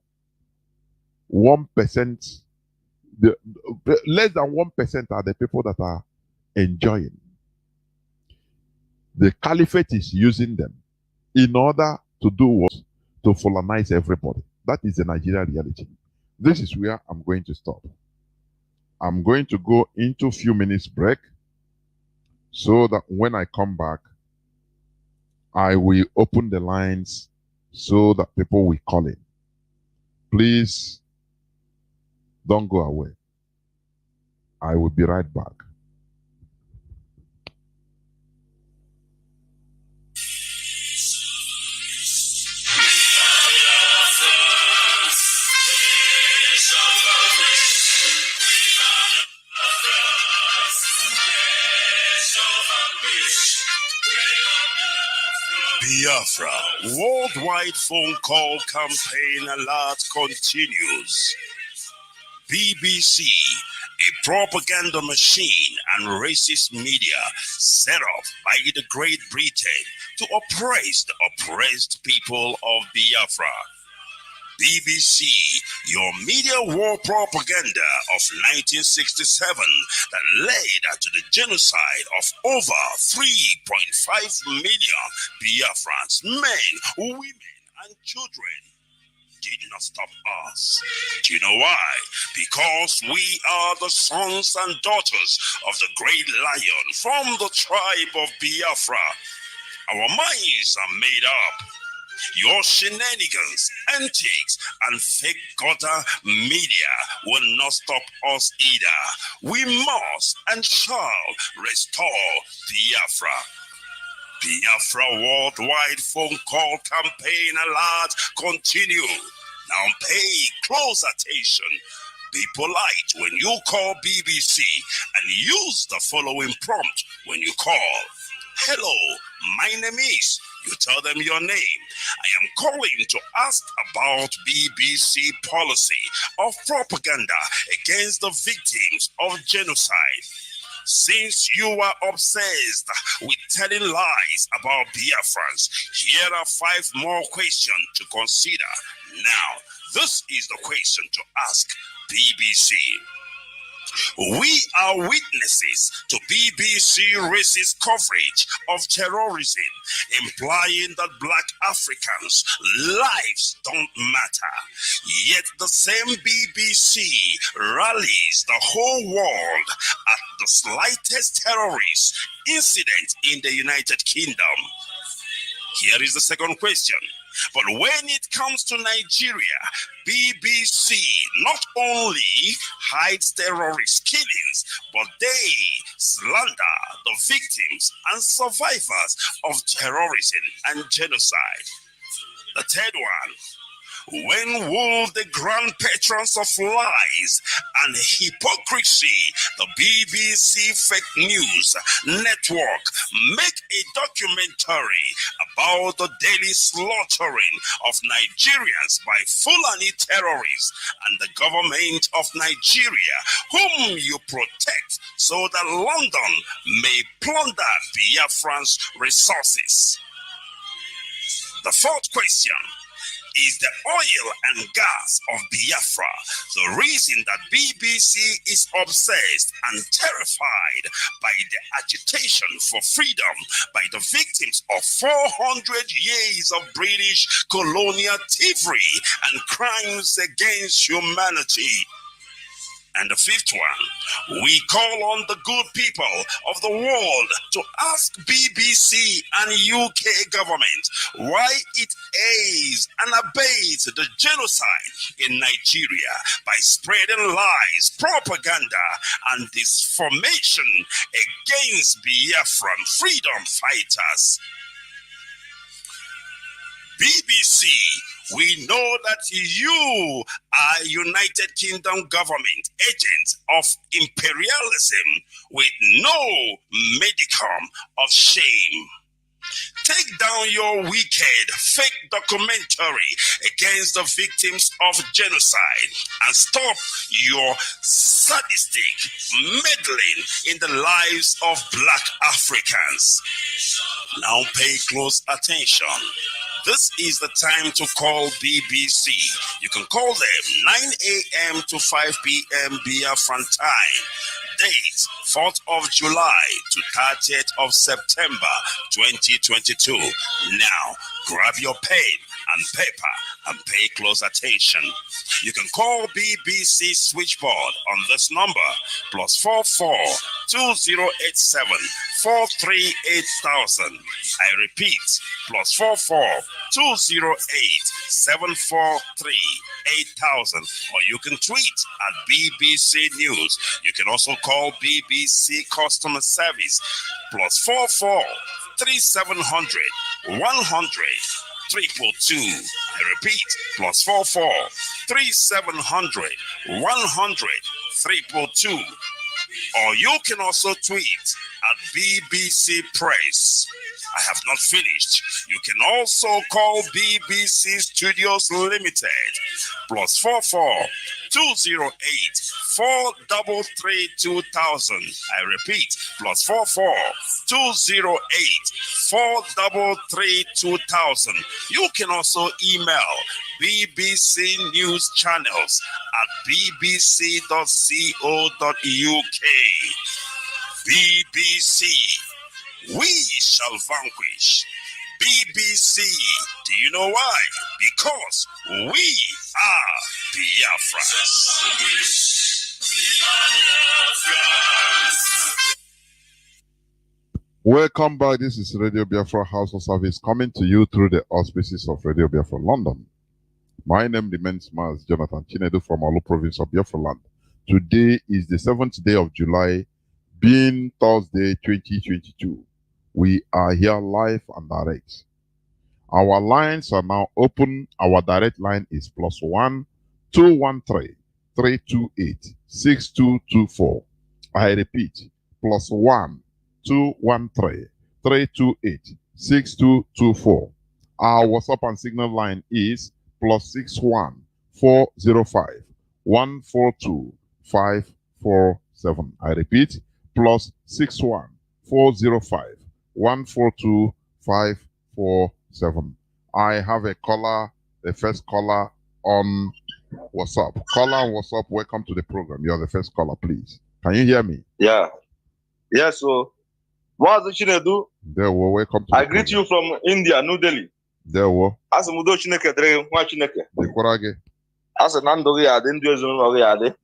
[SPEAKER 5] 1%, less than 1% are the people that are enjoying. The caliphate is using them in order to do what? To colonize everybody. That is the Nigeria reality. This is where I'm going to stop. I'm going to go into a few minutes break so that when I come back, I will open the lines so that people will call in. Please don't go away. I will be right back.
[SPEAKER 3] Biafra worldwide phone call campaign alert continues. BBC, a propaganda machine and racist media set up by the Great Britain to oppress the oppressed people of Biafra. BBC, your media war propaganda of 1967 that led to the genocide of over 3.5 million Biafrans, men, women, and children, did not stop us. Do you know why? Because we are the sons and daughters of the great lion from the tribe of Biafra. Our minds are made up. Your shenanigans, antics, and fake gutter media will not stop us either. We must and shall restore Biafra. Biafra worldwide phone call campaign alert continue. Now pay close attention. Be polite when you call BBC and use the following prompt when you call. Hello, my name is. You tell them your name. I am calling to ask about BBC policy of propaganda against the victims of genocide. Since you are obsessed with telling lies about Biafrans, here are 5 more questions to consider. Now, this is the question to ask BBC. We are witnesses to BBC racist coverage of terrorism, implying that Black Africans' lives don't matter. Yet the same BBC rallies the whole world at the slightest terrorist incident in the United Kingdom. Here is the second question. But when it comes to Nigeria, BBC not only hides terrorist killings, but they slander the victims and survivors of terrorism and genocide. The third one. When will the grand patrons of lies and hypocrisy, the BBC Fake News Network, make a documentary about the daily slaughtering of Nigerians by Fulani terrorists and the government of Nigeria, whom you protect so that London may plunder Biafran's resources? The fourth question. is the oil and gas of Biafra. The reason that BBC is obsessed and terrified by the agitation for freedom by the victims of 400 years of British colonial thievery and crimes against humanity. And the fifth one, we call on the good people of the world to ask BBC and UK government why it aids and abates the genocide in Nigeria by spreading lies, propaganda, and disinformation against Biafran freedom fighters. BBC, we know that you are United Kingdom government agents of imperialism with no modicum of shame. Take down your wicked, fake documentary against the victims of genocide and stop your sadistic meddling in the lives of Black Africans. Now pay close attention. This is the time to call BBC. You can call them 9 a.m. to 5 p.m. Biafran time. Date 4th of July to 30th of September 2022. Now grab your pen and paper and pay close attention. You can call BBC switchboard on this number +44 2087 438,000. I repeat, +44 208 743 8000. Or you can tweet at BBC News. You can also call BBC Customer Service +44 3700 100 322. I repeat, +44 3700 100 322. Or you can also tweet at BBC Press. I have not finished. You can also call BBC Studios Limited +44 208 433 2000. I repeat, +44 208 433 2000. You can also email BBC News Channels at bbc.co.uk. BBC, we shall vanquish. BBC, do you know why? Because we are Biafrans.
[SPEAKER 5] Welcome back. This is Radio Biafra Hausa service coming to you through the auspices of Radio Biafra London. My name remains Mazi Jonathan Chinedu from Olu province of Biafra land. Today is the 7th day of July, being Thursday 2022. We are here live and direct. Our lines are now open. Our direct line is +1 213 328 6224. I repeat, +1 213 328 6224. Our WhatsApp and Signal line is +61 405 142 547. I repeat, +61 405 142 547. I have a caller, the first caller on WhatsApp. Caller on WhatsApp, welcome to the program. You are the first caller, please. Can you hear me?
[SPEAKER 8] Yeah. Yes, so Mazi Chinedu.
[SPEAKER 5] There we welcome to
[SPEAKER 8] I greet you from India, New Delhi.
[SPEAKER 5] There we
[SPEAKER 8] As a Mudo Chineke Dre, Wa Chineke.
[SPEAKER 5] the Korage.
[SPEAKER 8] As a Nando Yade, Ndu Ezuno Yade,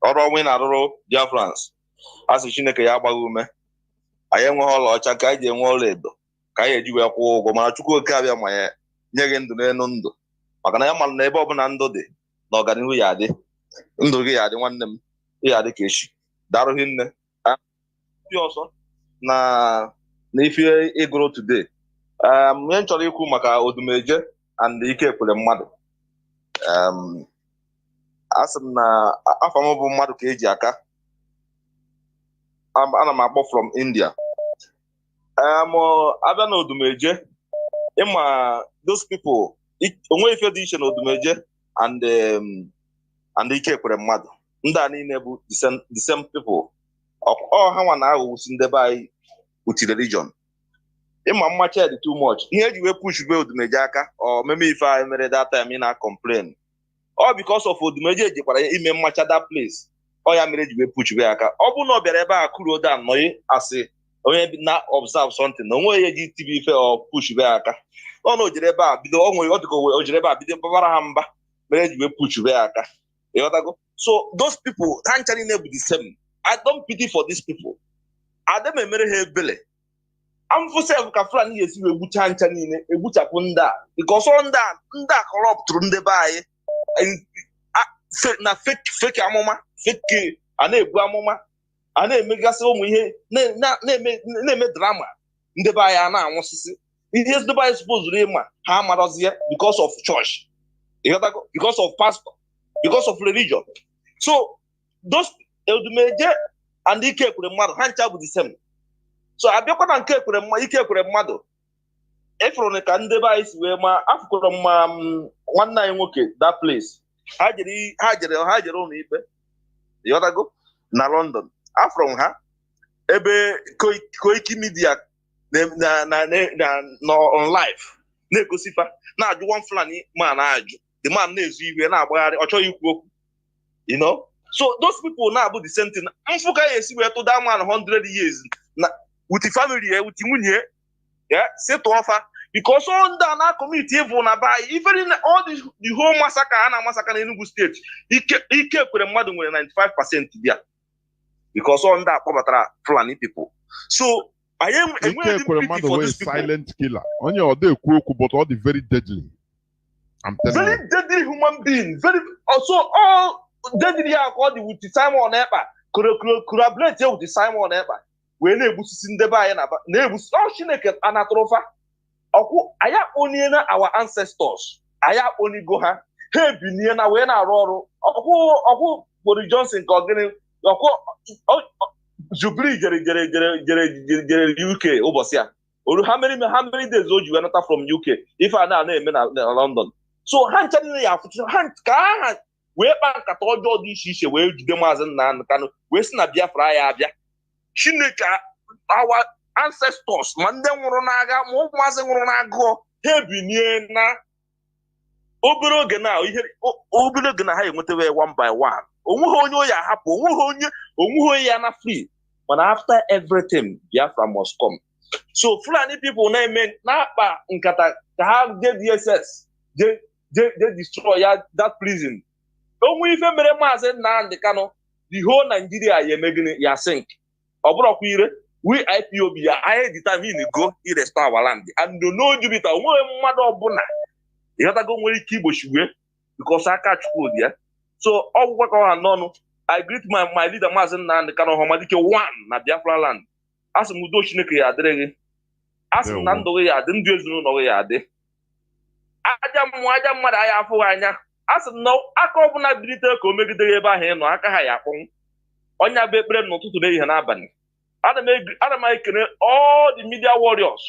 [SPEAKER 8] or win Adoro, Biafrans. As a Chineke Yabagume. I am all Chaka, and Waledo. Kaya Jiwa Ko, Gomarachuko Kavia, my Yagan to Nendo. Makanayama neighbor Nando de, Noganu Yade, Ndu Yade, one them, Yade Kish. Darohin, also. Na if you grow today, mentioned you maka odumeje and ike kwere mmadụ. Asị m na afọ m bụ mmadụ ka eji aka. Ana m akpọ from India. Abịa na odumeje, ịma those people, onwe ife dị iche na odumeje and ike kwere mmadụ. Ndị a niile bụ the same people. All ha nwa na-aghọgbusi ndị be anyị with religion. ịma mmacha dị too much ihe eji wee push be Odumeje aka or meme ife anyị mere that time ị na-complain all because of Odumeje ejikwara ime mmacha that place ọ ya mere eji wee push be aka ọ bụ na ọ bịara ebe a kụrụ oda anọghị asị onye na observe something na onwe ya eji tibi ife or push be aka ọ na o jere ebe a bido ọ nwere ọ dịka o jere ebe a bido babara ha mba mere eji wee push be aka ịghọtago so those people ha ncha niile bụ the same. I don't pity for these people. Adem emere ha ebele amfu self ka Fulani yesi we egbucha ncha niile egbuchapụ ndị a because all ndị a corrupt ndị be anyị na fake amụma fake a na-ebu amụma a na-emegasị ụmụ ihe na-eme drama ndị be anyị a na-anwụsịsị ihe ndị be anyị supposed ịma ha amarozie because of church because of pastor because of religion so those Odumeje and ike kwere mmadụ ha ncha bụ the same. So abịakwa na nke kwere ike kwere mmadụ efuru ka ndị be anyị si wee ma afụkwara mma nwanne anyị nwoke that place ha jere ụlọ ikpe yotago na London afụrụ ha ebe Koiki Media na on live na-egosifa na-ajụ one Fulani man ajụ the man na-ezu iwe na-agbagharị ọ chọghị ikwu okwu you know so those people now about the same thing mfuka yesi we to that man 100 years na with the family with nwunye say to offer because all that na community evil na buy even all the whole massacre na Enugu state ike kwere mmadụ nwere 95% there because all that kpọbatara Fulani people so I am
[SPEAKER 5] ike kwere mmadụ wey silent killer onye ọ dị ekwu okwu but all the very deadly I'm telling you
[SPEAKER 8] very deadly human being very also all deadly according with the Simon Ekpa collaborate with the Simon Ekpa we na-egbusisi ndị be anyị na-egbusi Chineke anatrofa ọkwụ aya onye na our ancestors aya only go ha ebinie na we na-arụ ọrụ ọkwụ Boris Johnson ka ogene ọkwụ Jubilee jere UK ụbọchị a how many days o ji we nata from UK if a na-eme na London so ha ncha niile ya afụtụ ha ka ha wee kpa nkata ọjọọ dị iche iche wee jide Maazị Nnamdi Kanu wee si na Biafra ya abịa Chineke our ancestors ma ndị nwụrụ n'agha ma ụmụazị nwụrụ n'agụọ ha ebinie na obere oge na ha enwetawe one by one onweghị onye oyi ahapụ onweghị onye ya na free mana after everything Biafra must come so Fulani people na-eme na-akpa nkata ka ha je DSS je destroy that prison onwe ife mere Maazị Nnamdi Kanu the whole Nigeria ya emegini ya sink ọ bụrụkwa ire we IPOB ya anyị determine go restore our land and no jubita onwe mmadụ ọbụla ịghọtago nwere ike igbochiwe because aka Chukwu dị ya so ọgwụgwa ka ọha n'ọnụ I greet my leader Maazị Nnamdi Kanu Ọhamadike 1 na Biafra land asị m udo Chineke ya adịrị gị asị m na ndụ gị ya adị ndị ezinụlọ gị ya adị aja mmadụ anyị afụghị anya asị m na aka ọbụla bilite ka o megide ebe ahụ ị nọ aka ha ya akpọnwụ onye abụ ekpere n'ụtụtụ n'ehihie n'abalị ana m ekele all the media warriors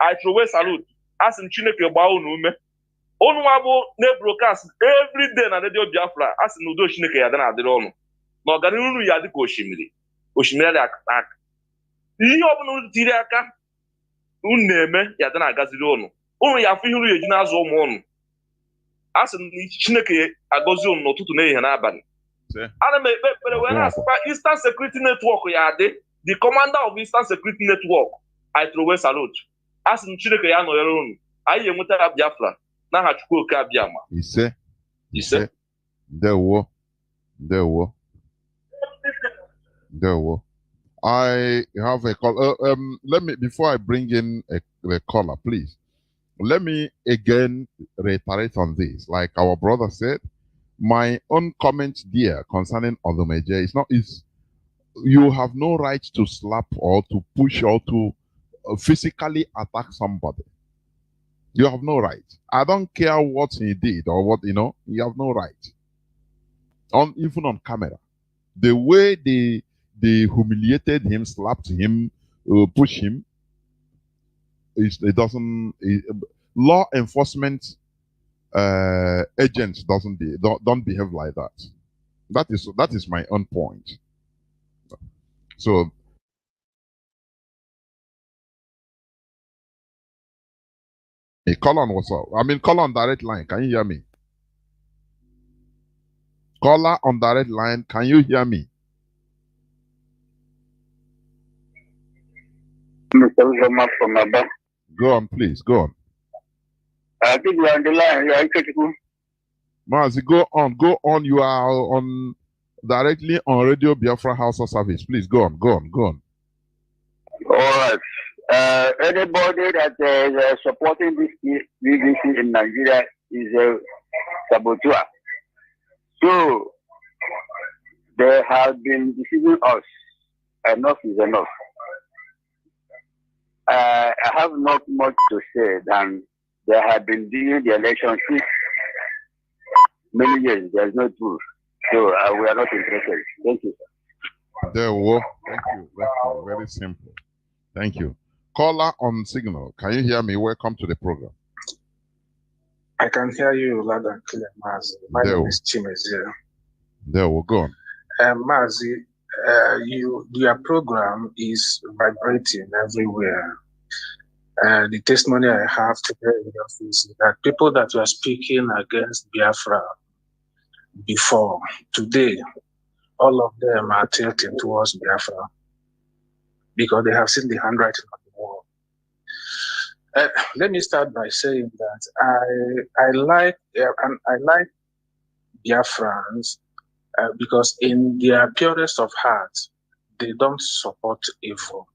[SPEAKER 8] I throw away salute asị m Chineke gbaa unu ume unu nwa bụ na-broadcast every day na Radio Biafra asị na udo Chineke ya dị na-adịrị ọnụ na ọganihu unu ya dị ka osimiri dị aka ihe ọbụla unu tiri aka unu na-eme ya dị na-agaziri unu ya afụ ihe unu eji na-azụ ụmụ unu asị na Chineke agọzi unu n'ụtụtụ n'ehihie n'abalị ana m ekpe ekpere wee na-asịkwa Eastern Security Network ya adị the commander of Eastern Security Network I throw away salute asị m Chineke ya nọnyere unu anyị enwetara Biafra n'aha Chukwu oke abịama ise
[SPEAKER 5] ndewo I have a call. Let me, before I bring in a caller, please, let me again reiterate on this. Like our brother said, my own comment there concerning Odumeje is you have no right to slap or to push or to physically attack somebody. You have no right. I don't care what he did or what, you have no right. Even on camera. The way they humiliated him, slapped him, pushed him, law enforcement agents don't behave like that. That is my own point. So Hey, call on what's up? I mean, call on direct line. Can you hear me? Caller on direct line. Can you hear me? Go on, please. Go on.
[SPEAKER 2] I think you are on the line. You are critical.
[SPEAKER 5] Mazi, go on. Go on. You are on directly on Radio Biafra Hausa service. Please go on. Go on. Go on.
[SPEAKER 2] All right. Anybody that is supporting this BBC in Nigeria is a saboteur. So they have been deceiving us. Enough is enough. I have not much to say than they have been doing the election since many years. There's no truth. So we are not interested. Thank you.
[SPEAKER 5] There we go. Thank you. Very simple. Thank you. Caller on signal. Can you hear me? Welcome to the program.
[SPEAKER 9] I can hear you loud and clear, Mazi. My name is Chimezia.
[SPEAKER 5] There we go.
[SPEAKER 9] Mazi, your program is vibrating everywhere. The testimony I have today in the office is that people that were speaking against Biafra before, today, all of them are tilting towards Biafra because they have seen the handwriting on the wall. Let me start by saying that I like Biafrans because in their purest of hearts, they don't support evil.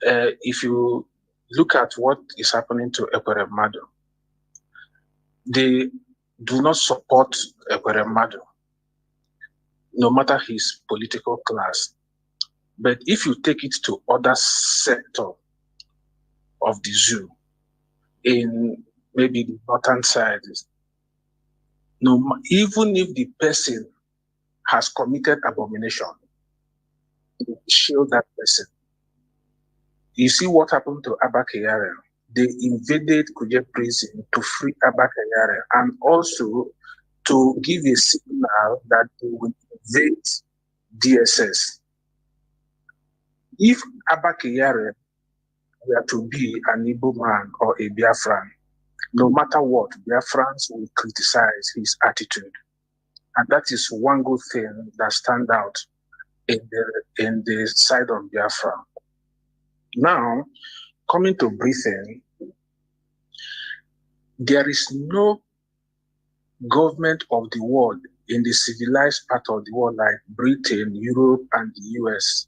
[SPEAKER 9] If you look at what is happening to Ekwere Madu, they do not support Ekwere Madu, no matter his political class. But if you take it to other sector of the zoo, in maybe the northern side, even if the person has committed abomination, shield that person. You see what happened to Abba Kyari? They invaded Kuje prison to free Abba Kyari and also to give a signal that they will invade DSS. If Abba Kyari were to be an Igbo man or a Biafran, no matter what, Biafrans will criticize his attitude. And that is one good thing that stands out in the side of Biafra. Now, coming to Britain, there is no government of the world in the civilized part of the world like Britain, Europe, and the US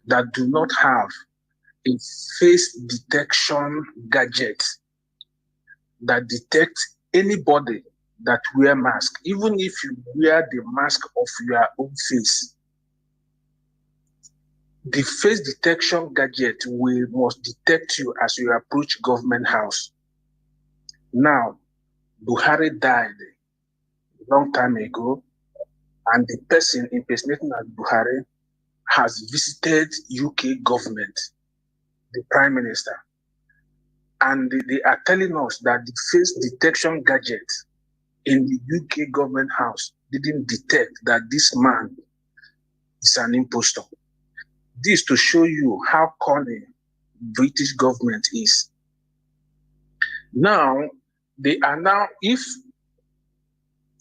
[SPEAKER 9] that do not have a face detection gadget that detects anybody that wear mask, even if you wear the mask of your own face. The face detection gadget must detect you as you approach government house. Now, Buhari died a long time ago, and the person impersonating as Buhari has visited UK government, the Prime Minister. And they are telling us that the face detection gadget in the UK government house didn't detect that this man is an impostor. This to show you how cunning British government is. Now, they are now, if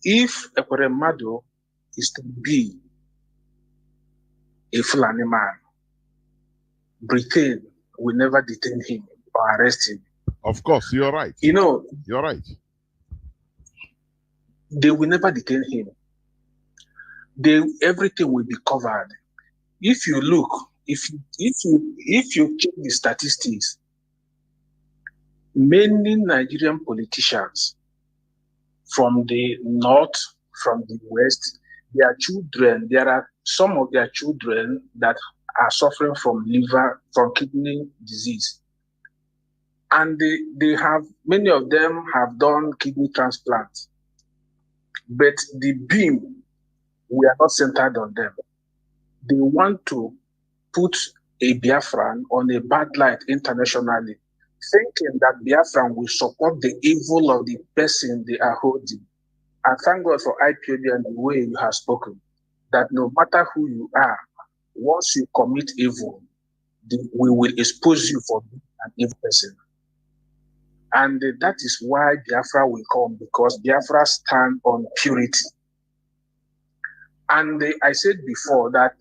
[SPEAKER 9] Ekwere Madu is to be a Fulani man, Britain will never detain him or arrest him.
[SPEAKER 5] Of course, you're right.
[SPEAKER 9] You know,
[SPEAKER 5] you're right.
[SPEAKER 9] They will never detain him. Everything will be covered. If you look, if you check the statistics, many Nigerian politicians from the north, from the west, their children, there are some of their children that are suffering from liver, from kidney disease. And many of them have done kidney transplants. But the beam, we are not centered on them. They want to put a Biafran on a bad light internationally, thinking that Biafran will support the evil of the person they are holding. And thank God for IPOD and the way you have spoken, that no matter who you are, once you commit evil, we will expose you for being an evil person. And that is why Biafra will come, because Biafra stand on purity. And I said before that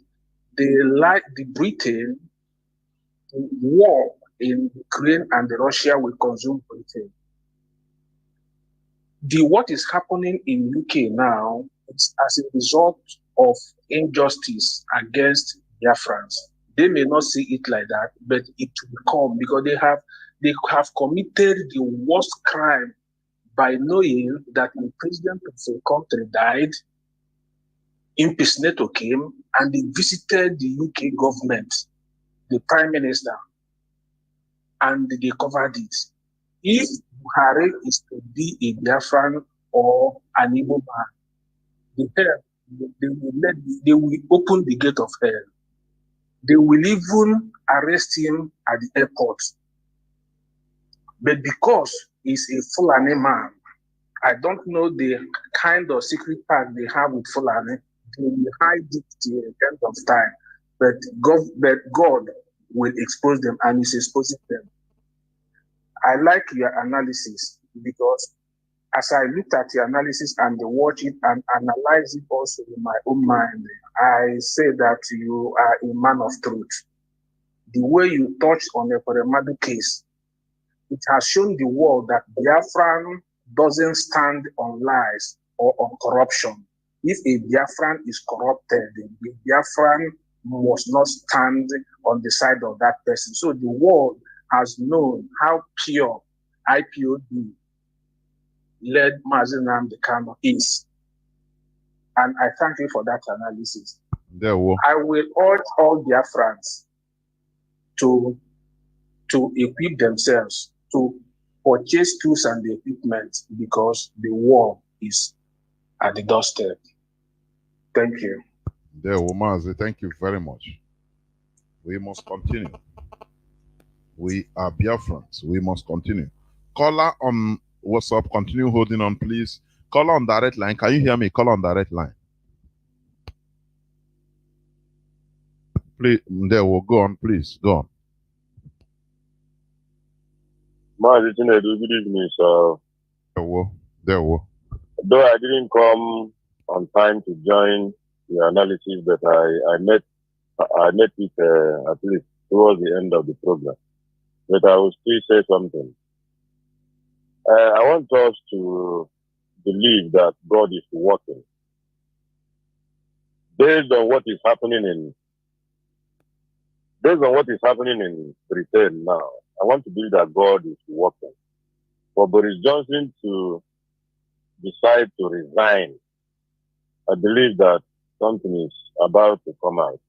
[SPEAKER 9] the Britain war in Ukraine and Russia will consume Britain. What is happening in UK now is as a result of injustice against Biafrans. They may not see it like that, but it will come because they have committed the worst crime by knowing that the president of the country died, impersonator came, and they visited the UK government, the prime minister, and they covered it. If Buhari is to be a Biafran or an Igbo man, they will open the gate of hell. They will even arrest him at the airport. But because he's a Fulani man, I don't know the kind of secret pact they have with Fulani. They will hide it till the end of time. But God will expose them, and He's exposing them. I like your analysis because as I looked at your analysis and watch it and analyze it also in my own mind, I say that you are a man of truth. The way you touched on the Koremadu case, it has shown the world that Biafran doesn't stand on lies or on corruption. If a Biafran is corrupted, the Biafran must not stand on the side of that person. So the world has known how pure IPOB led Mazi Nnamdi Kanu is. And I thank you for that analysis. I will urge all Biafrans to equip themselves, to purchase tools and the equipment, because the war is at the doorstep. Thank you.
[SPEAKER 5] Mazi, thank you very much. We must continue. We are Biafrans. We must continue. Caller on WhatsApp, continue holding on, please. Caller on direct line. Can you hear me? Caller on direct line. Please, there will go on, please. Go on.
[SPEAKER 10] Mazi, good evening, sir.
[SPEAKER 5] There will.
[SPEAKER 10] Though I didn't come on time to join the analysis, but I met it at least towards the end of the program. But I will still say something. I want us to believe that God is working. Based on what is happening in Britain now, I want to believe that God is working. For Boris Johnson to decide to resign, I believe that something is about to come out.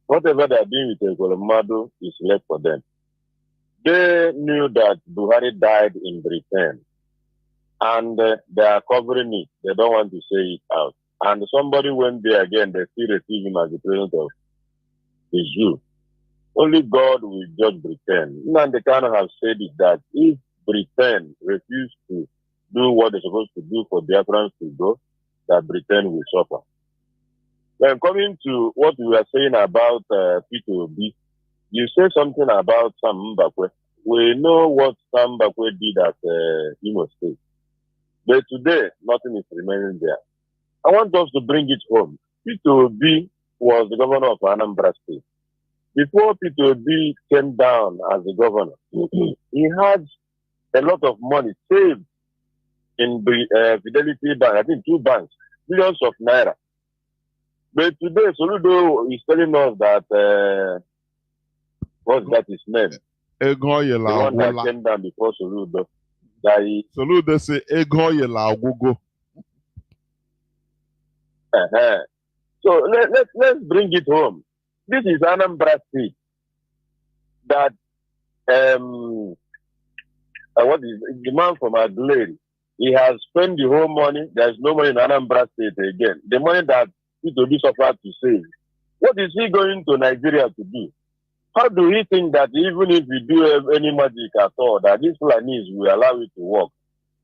[SPEAKER 10] Whatever they are doing with Yamal-402 is left for them. They knew that Buhari died in Britain, and they are covering it. They don't want to say it out. And somebody went there again, they still receive him as the president of the Jew. Only God will judge Britain. Nnamdi Kanu have said it that if Britain refuses to do what they're supposed to do for Biafrans to go, that Britain will suffer. Then coming to what we were saying about P2B, you say something about Sam Mbakwe. We know what Sam Mbakwe did at Imo State. But today, nothing is remaining there. I want us to bring it home. P2B was the governor of Anambra State. Before P2B came down as the governor, he had a lot of money saved in Fidelity Bank, I think 2 banks, millions of naira. But today, Soludo is telling us that, what's that his name? The one that came down before Soludo.
[SPEAKER 5] Soludo say, Ego
[SPEAKER 10] So let's bring it home. This is Anambra State that what is the man from Aguilera? He has spent the whole money. There's no money in Anambra State again. The money that people do suffer to save. What is he going to Nigeria to do? How do he think that even if we do any magic at all, that these Fulanis will allow it to work?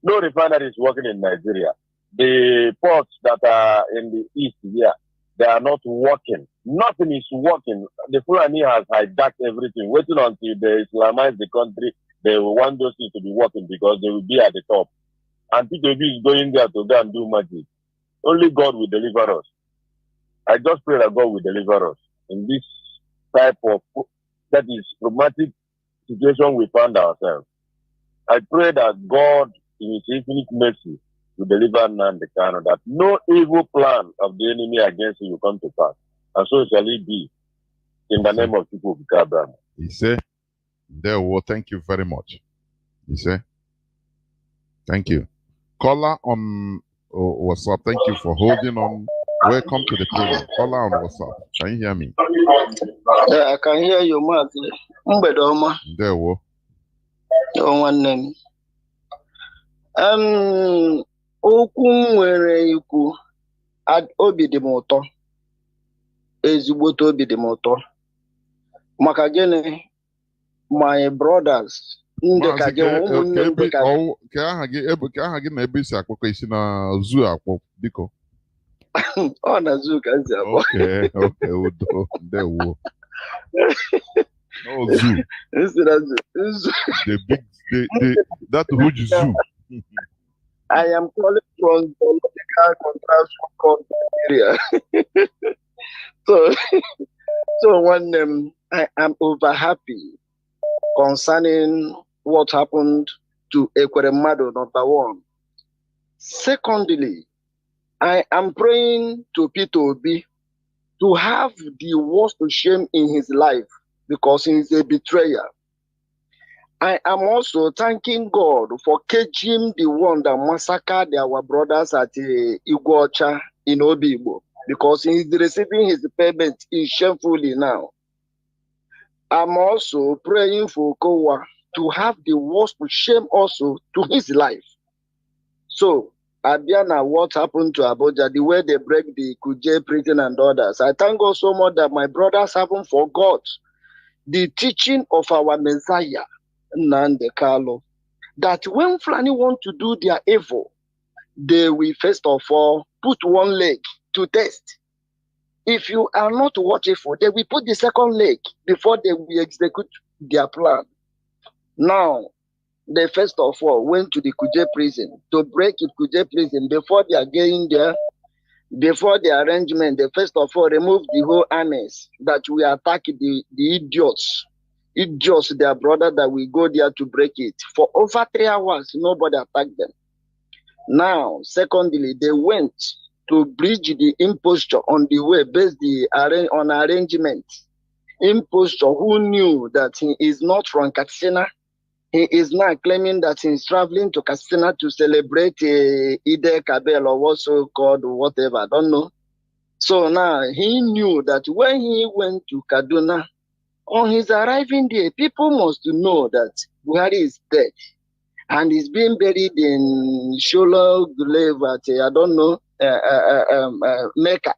[SPEAKER 10] No refinery is working in Nigeria. The ports that are in the east here, they are not working. Nothing is working. The Fulani has hijacked everything, waiting until they Islamize the country. They will want those things to be working because they will be at the top. And PTB is going there to go and do magic. Only God will deliver us. I just pray that God will deliver us in this type of, that is, traumatic situation we found ourselves. I pray that God, in His infinite mercy, will deliver Nnamdi Kanu, that no evil plan of the enemy against you will come to pass. And so shall it be, in the name of people of Abraham.
[SPEAKER 5] He said, there, well, thank you very much. He said, thank you. Caller on WhatsApp, thank you for holding on. Welcome to the program. Caller on WhatsApp. Can you hear me?
[SPEAKER 11] Yeah, I can hear you, Mazi.
[SPEAKER 5] There, well.
[SPEAKER 11] One name. Okwu nwere ikwu obi dị m ụtọ. Ezigbote obi dị m ụtọ. Maka gịnị, my brothers, ndị ka gị ụmụnne m dị ka
[SPEAKER 5] aha gị na ebe isi akpọkọ isi na zoo akpọ biko.
[SPEAKER 11] Ọ na zoo ka esi akpọ.
[SPEAKER 5] Okay, udo, ndewo. No zoo.
[SPEAKER 11] Zoo.
[SPEAKER 5] That huge zoo.
[SPEAKER 11] I am calling from political contraction called area. So when I am over happy concerning what happened to Ekweremadu, number one. Secondly, I am praying to Peter Obi to have the worst shame in his life because he is a betrayer. I am also thanking God for catching the one that massacred our brothers at Iguacha in Obibo because he is receiving his payment shamefully now. I'm also praying for Kowa to have the worst shame also to his life. So, Abiana, what happened to Abuja, the way they break the Kuje prison and others. I thank God so much that my brothers haven't forgot the teaching of our Messiah, Nnamdi Kanu, that when Fulani want to do their evil, they will first of all put one leg to test. If you are not watchful, they will put the second leg before they will execute their plan. Now, they first of all went to the Kuje prison to break it Kuje prison before they are getting there. Before the arrangement, they first of all removed the whole armies that we attack the idiots, their brother that we go there to break it. For over 3 hours, nobody attacked them. Now, secondly, they went to bridge the imposture on the way based on arrangement. Imposture who knew that he is not from Katsina. He is now claiming that he is traveling to Katsina to celebrate Ide Kabel or what's so called whatever, I don't know. So now he knew that when he went to Kaduna, on his arriving there, people must know that Buhari is dead and he's being buried in Sholo grave at, I don't know, Mecca.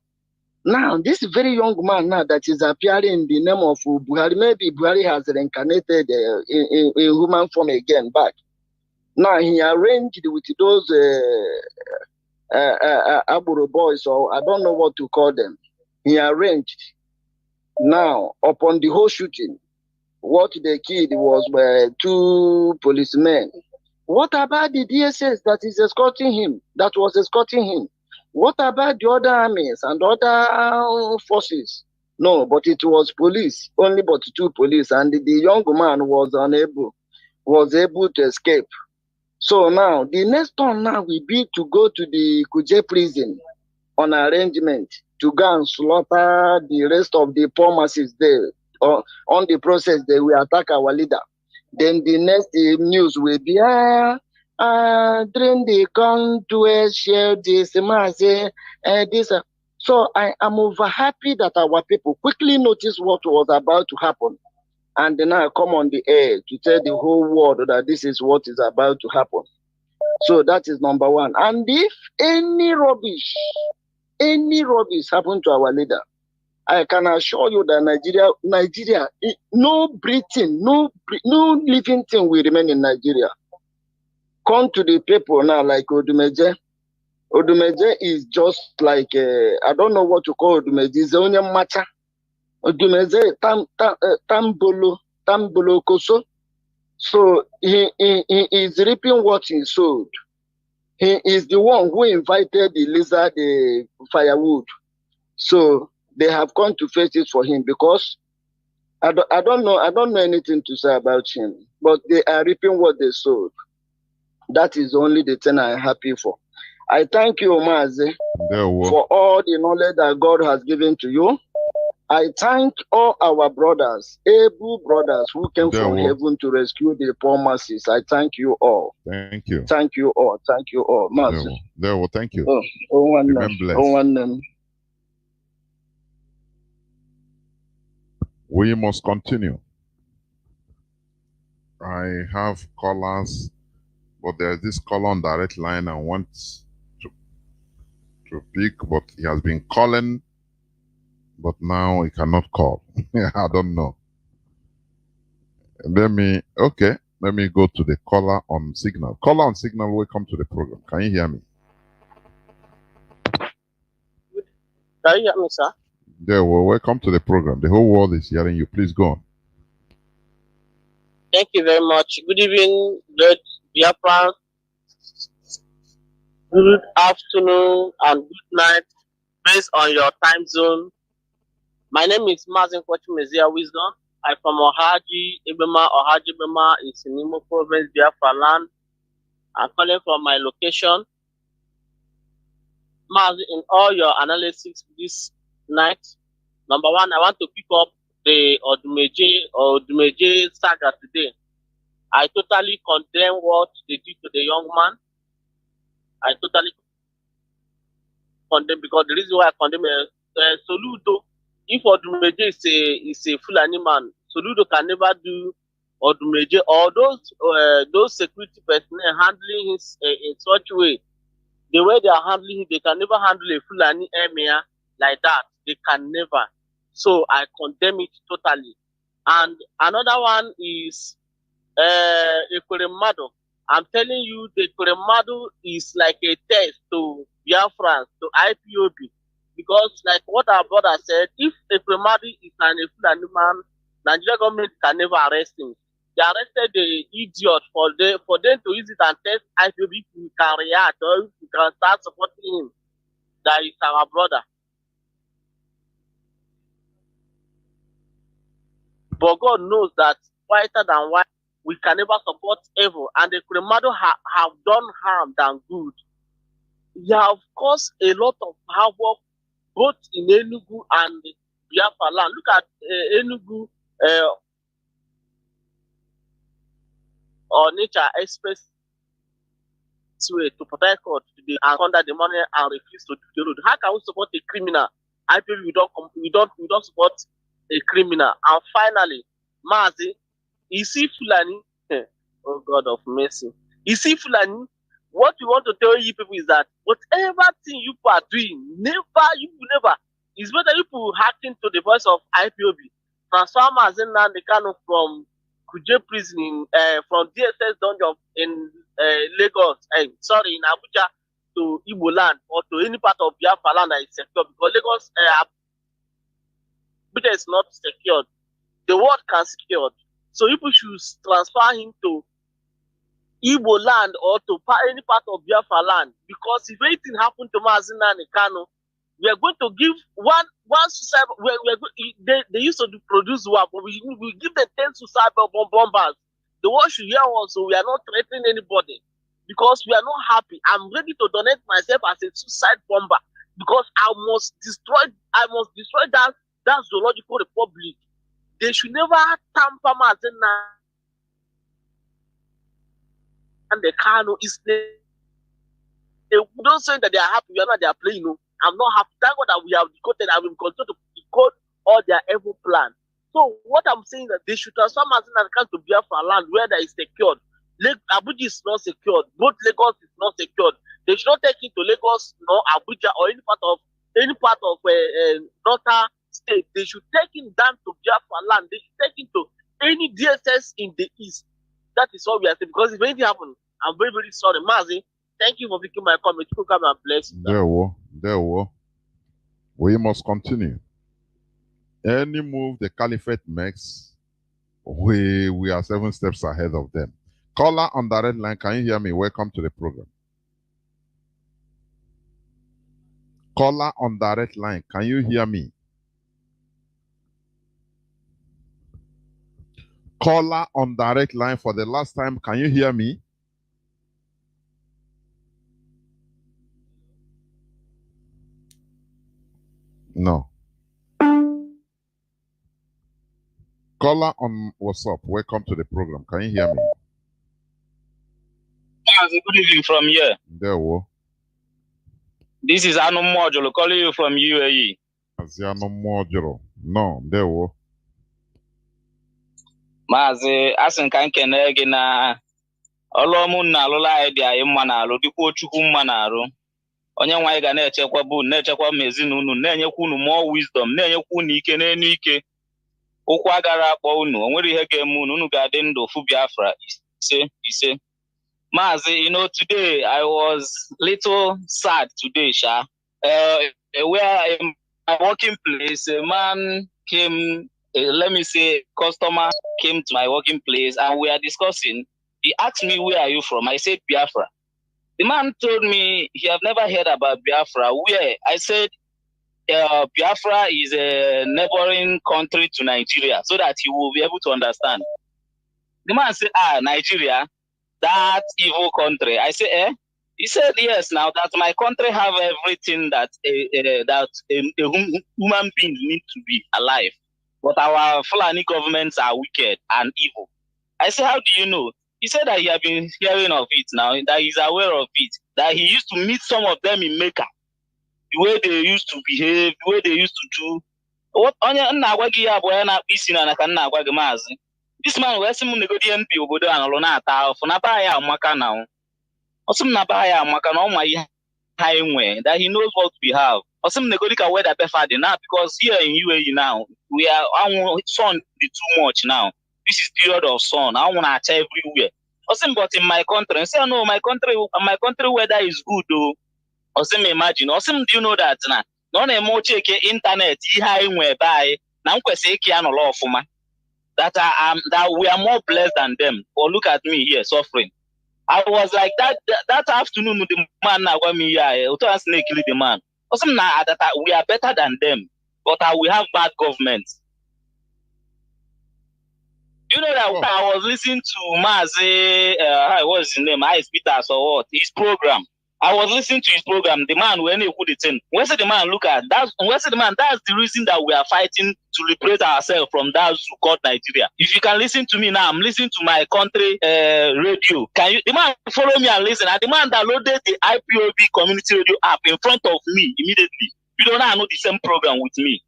[SPEAKER 11] Now, this very young man now that is appearing in the name of Buhari, maybe Buhari has reincarnated in human form again back. Now, he arranged with those Aburo boys, or I don't know what to call them. He arranged. Now, upon the whole shooting, what they killed was 2 policemen. What about the DSS that is escorting him, that was escorting him? What about the other armies and other forces? No, but it was police, only but 2 police, and the young man was able to escape. So now, the next turn now will be to go to the Kuje prison on arrangement to go and slaughter the rest of the poor masses there. On the process, they will attack our leader. Then the next news will be, during the contour share this this. So I am over happy that our people quickly noticed what was about to happen, and then I come on the air to tell the whole world that this is what is about to happen. So that is number one. And if any rubbish happen to our leader, I can assure you that Nigeria, no breathing, no living thing will remain in Nigeria. Come to the people now like Odumeje. Odumeje is just like, I don't know what to call Odumeje. It's only a matter. Odumeje, tambolo koso. So he is reaping what he sowed. He is the one who invited the lizard, the firewood. So they have come to face it for him because I don't know anything to say about him. But they are reaping what they sowed. That is only the thing I'm happy for. I thank you, Mazi, for all the knowledge that God has given to you. I thank all our brothers, able brothers who came from heaven to rescue the poor masses. I thank you all.
[SPEAKER 5] Thank you.
[SPEAKER 11] Thank you all. Thank you all. Mazi.
[SPEAKER 5] Thank you.
[SPEAKER 11] Remain blessed.
[SPEAKER 5] We must continue. I have callers, but there's this caller on direct line I want to pick, but he has been calling, but now he cannot call. I don't know. Let me go to the caller on Signal. Caller on Signal, welcome to the program. Can you hear me?
[SPEAKER 12] Can you hear me, sir?
[SPEAKER 5] Welcome to the program. The whole world is hearing you. Please go on.
[SPEAKER 12] Thank you very much. Good evening, good Biafra. Good afternoon and good night, based on your time zone. My name is Mazi Wisdom. I'm from Ohaji Ibema is in Imo Province, Biafra land. I'm calling from my location. Mazi, in all your analysis this night, number one, I want to pick up the Odumeje saga today. I totally condemn what they did to the young man. I totally condemn, because the reason why I condemn Soludo, if Odumeje is a Fulani man, Soludo can never do Odumeje or those security personnel handling his in such a way. The way they are handling him, they can never handle a Fulani emir like that. They can never. So I condemn it totally. And another one is Ekuremado. I'm telling you, the Ekuremado is like a test to Biafrans, to IPOB. Because like what our brother said, if Ekuremado is an Fulani man, Nigeria government can never arrest him. They arrested the idiot for them to use it and test IPOB if we can react or if we can start supporting him. That is our brother. But God knows that whiter than white, we can never support evil. And the Kuremado have done harm than good. They have caused a lot of havoc both in Enugu and Biafra land. Look at Enugu or Nature Express way to protect us today and under the money and refuse to do the road. How can we support a criminal? I feel we don't support a criminal. And finally, Mazi, you see Fulani, oh God of mercy. You see Fulani, what we want to tell you people is that whatever thing you are doing, never, it's better you people hacking to the voice of IPOB. Transfer Mazi Nandekano from Kuje prison from DSS dungeon in Lagos, in Abuja to Igbo land or to any part of Biafra land that is secure, because Lagos Abuja is not secured. The world can secure. So people should transfer him to Igbo land or to any part of Biafra land, because if anything happened to Mazina and Kano, we are going to give one suicide. They used to produce one, but we give them 10 suicide bombers. The world should hear us, so we are not threatening anybody, because we are not happy. I'm ready to donate myself as a suicide bomber, because I must destroy that zoological republic. They should never tamper Mazina and the Kano is they don't say that they are happy. We are not. They are playing. No, I'm not happy. Thank God that we have decoded. I will continue to decode all their evil plan. So what I'm saying is that they should transfer Mazina and Kano to Biafra land where there is secured. Abuja is not secured. Both Lagos is not secured. They should not take it to Lagos, no Abuja or any part of northern state. They should take him down to Biafra land. They should take him to any DSS in the east. That is all we are saying. Because if anything happens, I'm very, very sorry. Mazi, Thank you for picking my comment. You come and bless you.
[SPEAKER 5] There were. We must continue. Any move the caliphate makes, we are 7 steps ahead of them. Caller on the red line, can you hear me? Welcome to the program. Caller on the red line, can you hear me? Caller on direct line for the last time, can you hear me? No. Caller on WhatsApp, welcome to the program. Can you hear me?
[SPEAKER 13] Good evening from here.
[SPEAKER 5] There we go.
[SPEAKER 13] This is Anu Modulo calling you from UAE.
[SPEAKER 5] Anu Modulo. No, there we go.
[SPEAKER 13] Mazi, asị ka nkene gị na ọlụ ọmụ na alụla anyị dị anyị mma na alụ dịkwa Chukwu mma na arụ. Onye nwe anyị ga na-echekwa bụ na-echekwa ma ezinụlọ na-enyekwa unu more wisdom, na-enyekwa unu ike n'enu ike. Ụkwụ agara akpọ unu, o nwere ihe ga-eme unu ga-adị ndụ fu Biafra ise. Mazi, you know, today I was little sad today, Sha. Where in my working place, a man came, let me say, customer came to my working place and we are discussing. He asked me, where are you from? I said, Biafra. The man told me he have never heard about Biafra. Where? I said, Biafra is a neighboring country to Nigeria, so that he will be able to understand. The man said, Nigeria, that evil country. I said, eh? He said, yes, now that my country have everything that a human being need to be alive. But our Fulani governments are wicked and evil. I said, how do you know? He said that he had been hearing of it now, that he's aware of it, that he used to meet some of them in Mecca, the way they used to behave, the way they used to do. What this man was some Negodian people and Alonata for Nabaya Makana. Or some Nabaya Makana, my highway, that he knows what we have. Or some Negodica weather befade now, because here in UAE now, we are sun too much now. This is period of sun. I want to achieve everywhere. Or some but in my country, say no, my country weather is good though. Or some imagine, or some do you know that now? No more check internet, highway by now that we are more blessed than them. Or look at me here suffering. I was like that afternoon the man now me here, snake kill the man. Or some now that we are better than them, but we have bad government. You know that I was listening to Mazi, what's his name? Ice Peters or what? His program. I was listening to his program. The man, when he put it in, where's the man look at? That's the reason that we are fighting to liberate ourselves from that zoo called Nigeria. If you can listen to me now, I'm listening to my country radio. Can you, the man follow me and listen? And the man downloaded the IPOB community radio app in front of me immediately. You don't know the same program with me.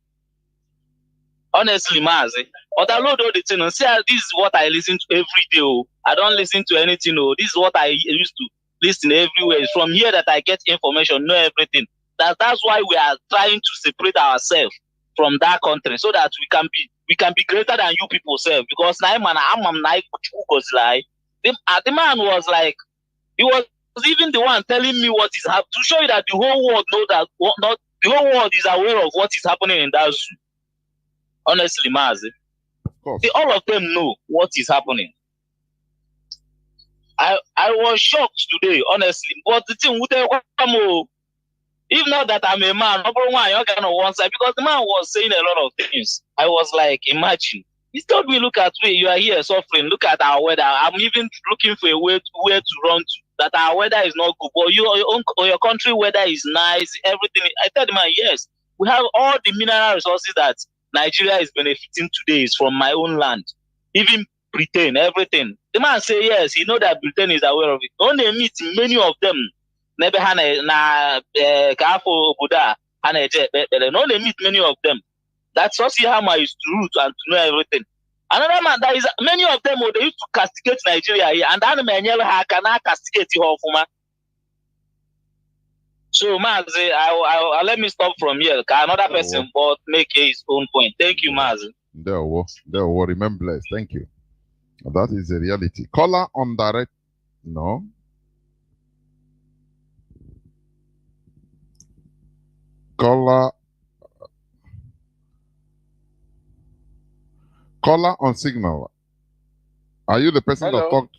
[SPEAKER 13] Honestly, Mazi, or download all the thing and say, this is what I listen to every day. I don't listen to anything. This is what I used to listen everywhere. It's from here that I get information, know everything. That's why we are trying to separate ourselves from that country so that we can be greater than you people self. Because the man was like, he was even the one telling me what is happening to show you that the whole world know that the whole world is aware of what is happening in that zoo. Honestly, Mazi, all of them know what is happening. I was shocked today, honestly. But the thing with if not that I'm a man, number one, you're gonna on one side because the man was saying a lot of things. I was like, imagine. He told me, look at me, you are here suffering. Look at our weather. I'm even looking for a way to run to. That our weather is not good, but your country weather is nice. Everything. I tell the man, yes, we have all the mineral resources that Nigeria is benefiting today is from my own land. Even Britain, everything. The man say yes, he know that Britain is aware of it. Only meet many of them. Maybe only meet many of them. That's also how my is to root and to know everything. Another man, that is many of them they used to castigate Nigeria here, and that man cannot castigate you. So, Mazi, I let me stop from here. Another person but make his own point. Thank you, Mazi.
[SPEAKER 5] There will remain blessed. Thank you. That is the reality. Caller on direct. No. Caller on signal. Are you the person that talked?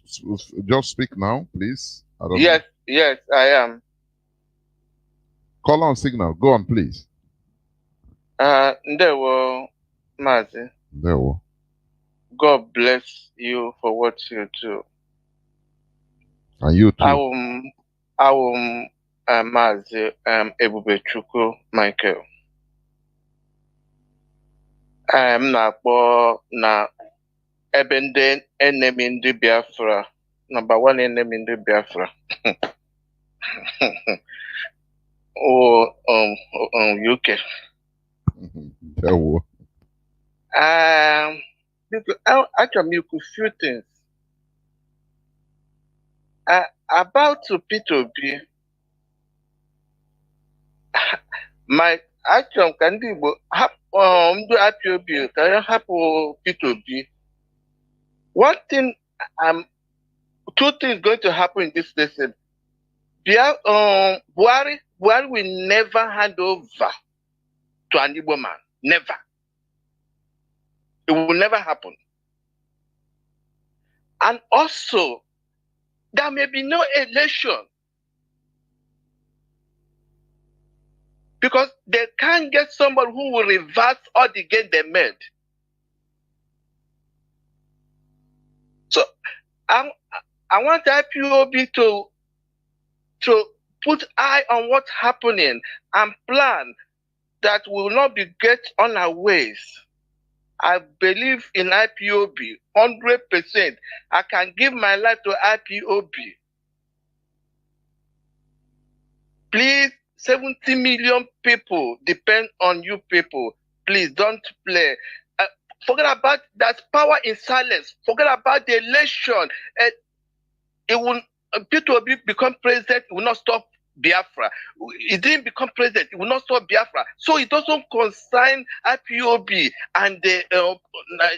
[SPEAKER 5] Just speak now, please. I don't know.
[SPEAKER 14] Yes, I am.
[SPEAKER 5] Caller on signal. Go on, please.
[SPEAKER 14] Ndewo, Mazi.
[SPEAKER 5] Ndewo.
[SPEAKER 14] God bless you for what you do.
[SPEAKER 5] And you too.
[SPEAKER 14] I will Mazi Ebubechukwu Michael. I'm na ebe ndị enemy ndị Biafra, number one enemy ndị Biafra. UK. I can make a few things. About to P2B, my action can do IPOB, can happen P2B. One thing, two things going to happen in this lesson. Buhari will never hand over to an Igbo man. Never. It will never happen. And also, there may be no election because they can't get somebody who will reverse all the gain they made. So I want IPOB to put eye on what's happening and plan that we will not be get on our ways. I believe in IPOB 100%. I can give my life to IPOB. Please, 70 million people depend on you people. Please don't play. Forget about that power in silence. Forget about the election. It will P2B become president. It will not stop Biafra. It didn't become president. It will not stop Biafra. So it doesn't concern IPOB and the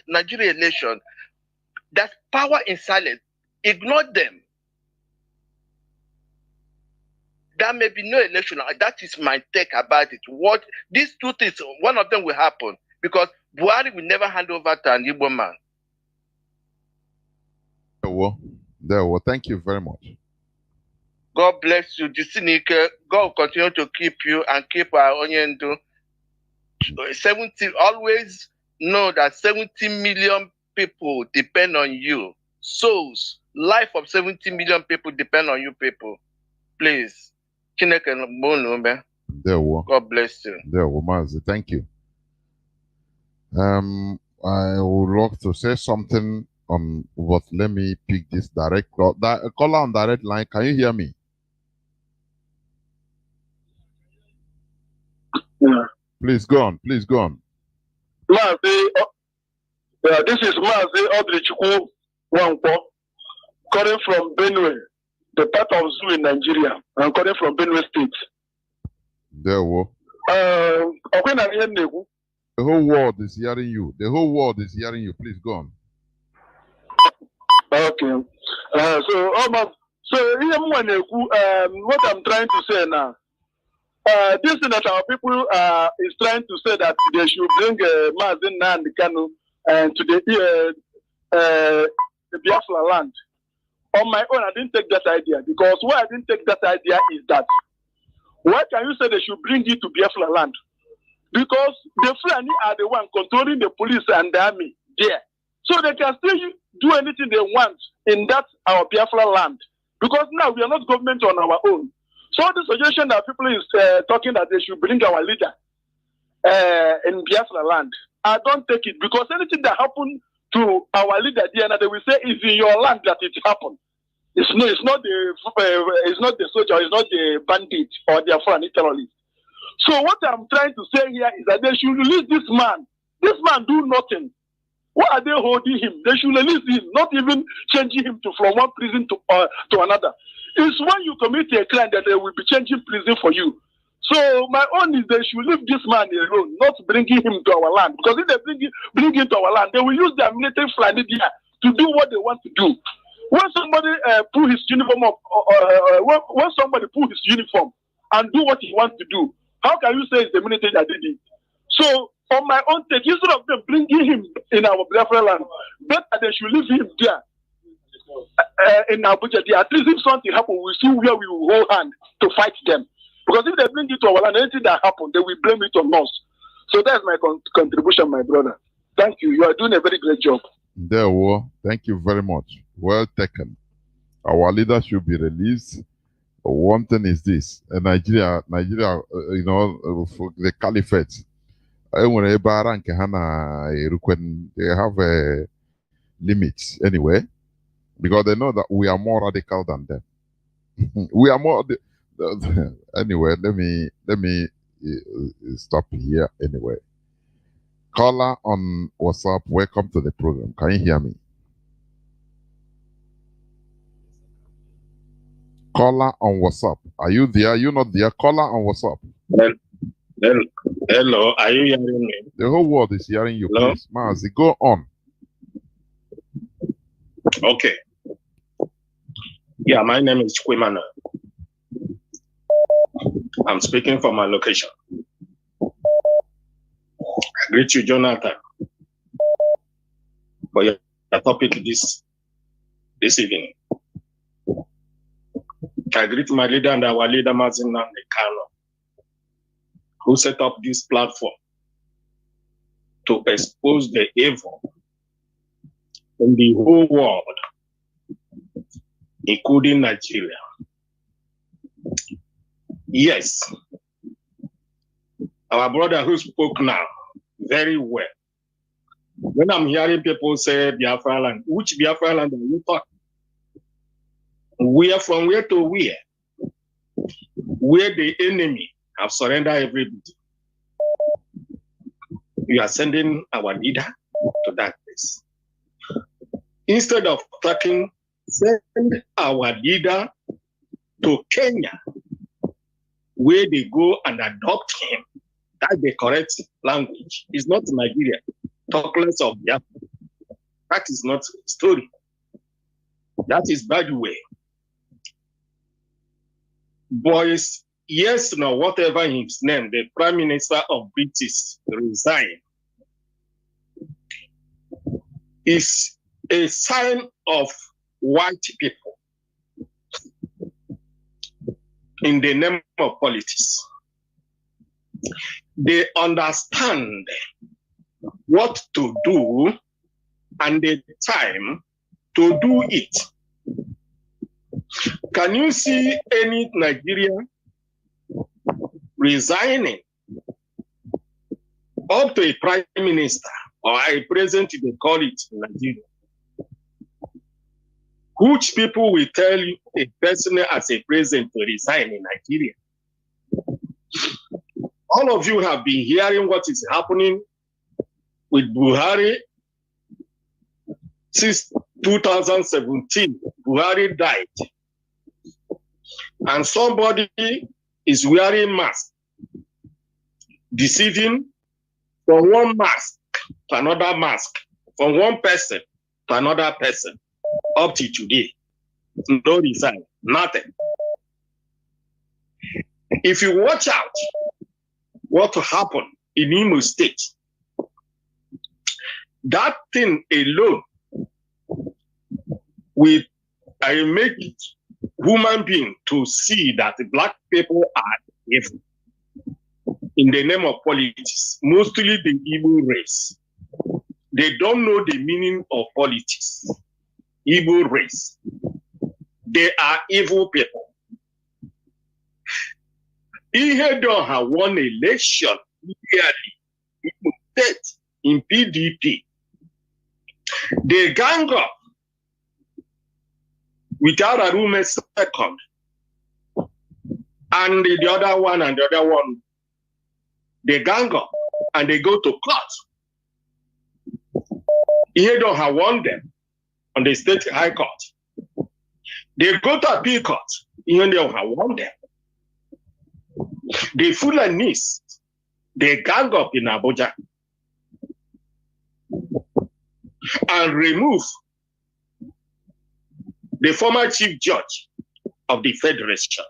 [SPEAKER 14] Nigeria election. That's power in silence. Ignore them. There may be no election. That is my take about it. What these two things, one of them will happen because Buhari will never hand over to an Igbo man.
[SPEAKER 5] There were. Thank you very much.
[SPEAKER 14] God bless you, Disinike. God will continue to keep you and keep our Onyendu. 70, always know that 70 million people depend on you. Souls, life of 70 million people depend on you people. Please. God bless you.
[SPEAKER 5] There were, Mazi. Thank you. I would love to say something on what. Let me pick this direct call. Caller on direct line. Can you hear me?
[SPEAKER 15] Yeah.
[SPEAKER 5] Please go on. Please go on.
[SPEAKER 15] Mazi, this is Mazi Odrichukwu Wankwo, calling from Benue, the part of Zoo in Nigeria. I'm calling from Benue State.
[SPEAKER 5] There were. The whole world is hearing you. The whole world is hearing you. Please go on.
[SPEAKER 15] Okay. So even when what I'm trying to say now, this thing that our people is trying to say that they should bring Mazi and Kanu to the Biafra land. On my own, I didn't take that idea because why I didn't take that idea is that why can you say they should bring it to Biafra land? Because the Fulani are the one controlling the police and the army there. So they can still do anything they want in that our Biafra land. Because now we are not government on our own. So the suggestion that people is talking that they should bring our leader in Biafra land, I don't take it because anything that happened to our leader there, they will say it's in your land that it happened. It's not the soldier, it's not the bandit or the Fulani terrorist. So what I'm trying to say here is that they should release this man. This man do nothing. Why are they holding him? They should release him, not even changing him from one prison to another. It's when you commit a crime that they will be changing prison for you. So my own is they should leave this man alone, not bringing him to our land. Because if they bring him to our land, they will use their military flag there to do what they want to do. When somebody pull his uniform up, when somebody pull his uniform and do what he wants to do, How can you say it's the military that did it? So, on my own take, instead of them bringing him in our Biafra land, better they should leave him there in Abuja. At least if something happens, we'll see where we will hold hand to fight them. Because if they bring it to our land, anything that happens, they will blame it on us. So that's my contribution, my brother. Thank you. You are doing a very great job.
[SPEAKER 5] There, thank you very much. Well taken. Our leader should be released. One thing is this: Nigeria, you know, for the caliphate, they have a limits anyway, because they know that we are more radical than them. We are more. Anyway, let me stop here. Anyway, caller on WhatsApp, welcome to the program. Can you hear me? Caller on WhatsApp. Are you there? Are you not there? Caller on WhatsApp.
[SPEAKER 16] Hello, are you hearing me?
[SPEAKER 5] The whole world is hearing you.
[SPEAKER 16] Hello?
[SPEAKER 5] Please, Mazi, go on.
[SPEAKER 16] Okay. Yeah, my name is Kwimana. I'm speaking from my location. I greet you, Jonathan, for your topic this evening. I greet my leader and our leader, Mazi, who set up this platform to expose the evil in the whole world, including Nigeria. Yes, our brother who spoke now, very well. When I'm hearing people say Biafra land, which Biafra land are you talking? We are from where to where? Where the enemy have surrendered everybody. You are sending our leader to that place. Instead of talking, send our leader to Kenya, where they go and adopt him. That's the correct language. It's not Nigeria. Talk less of Biafra. That is not a story. That is bad way. Boys, yes, no, whatever his name, the Prime Minister of British resigned, is a sign of white people in the name of politics. They understand what to do and the time to do it. Can you see any Nigerian resigning up to a prime minister or a president, they call it in Nigeria? Which people will tell you a person as a president to resign in Nigeria? All of you have been hearing what is happening with Buhari since 2017. Buhari died. And somebody is wearing mask, deceiving from one mask to another mask, from one person to another person, up to today. No resign, nothing. If you watch out what happened in Imo State, that thing alone will make human being to see that black people are evil in the name of politics, mostly the evil race. They don't know the meaning of politics. Evil race. They are evil people. Ihe don't have won election clearly in PDP. They gang up without a room second. And the other one, they gang up and they go to court. He don't have won them on the state high court. They go to appeal court. He don't have won them. The Fulanis, they gang up in Abuja and remove the former chief judge of the Federation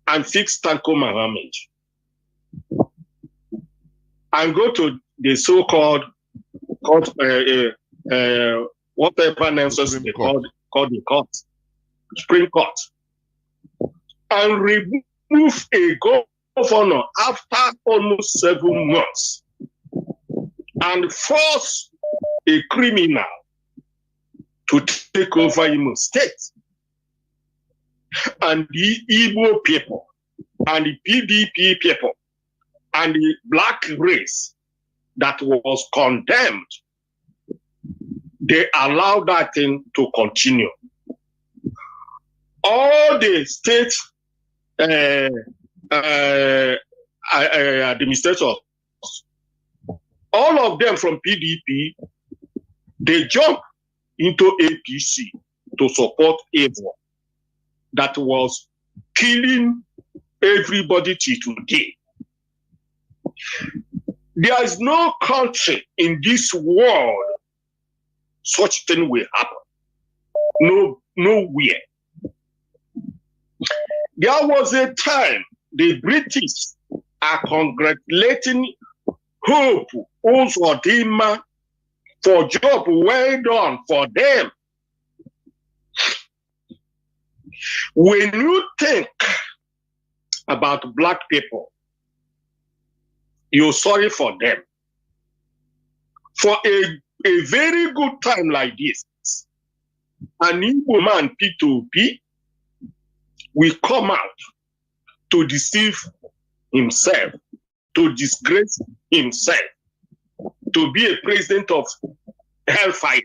[SPEAKER 16] and fix Tanko Mohammed. and go to the so-called court, whatever names they call the court, Supreme Court, and remove a governor after almost 7 months, and force a criminal to take over Imo State. And the Igbo people, and the PDP people, and the black race that was condemned, they allowed that thing to continue. All the state administrators, all of them from PDP, they jumped into APC to support evil that was killing everybody till today. There is no country in this world such thing will happen. Nowhere. There was a time the British are congratulating Hope Uzodinma for job well done for them. When you think about black people, you're sorry for them. For a very good time like this, an Igbo man, P2P, will come out to deceive himself, to disgrace himself, to be a president of hellfire.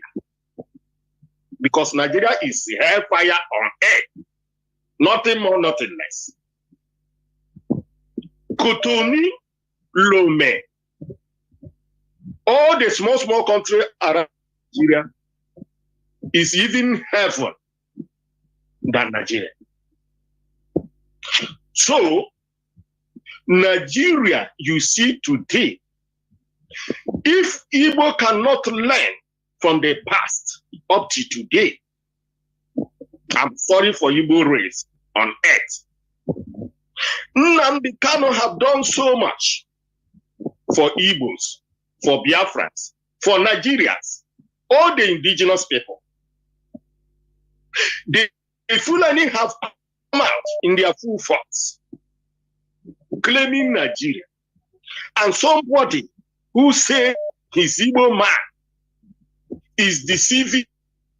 [SPEAKER 16] Because Nigeria is hellfire on earth. Nothing more, nothing less. Kotoni, Lome, all the small countries around Nigeria is even heaven than Nigeria. So, Nigeria, you see today, if Igbo cannot learn from the past up to today, I'm sorry for Igbo race on earth. Nnamdi Kanu have done so much for Igbos, for Biafrans, for Nigerians, all the indigenous people. The Fulani have come out in their full force, claiming Nigeria. And somebody who say his Igbo man is deceiving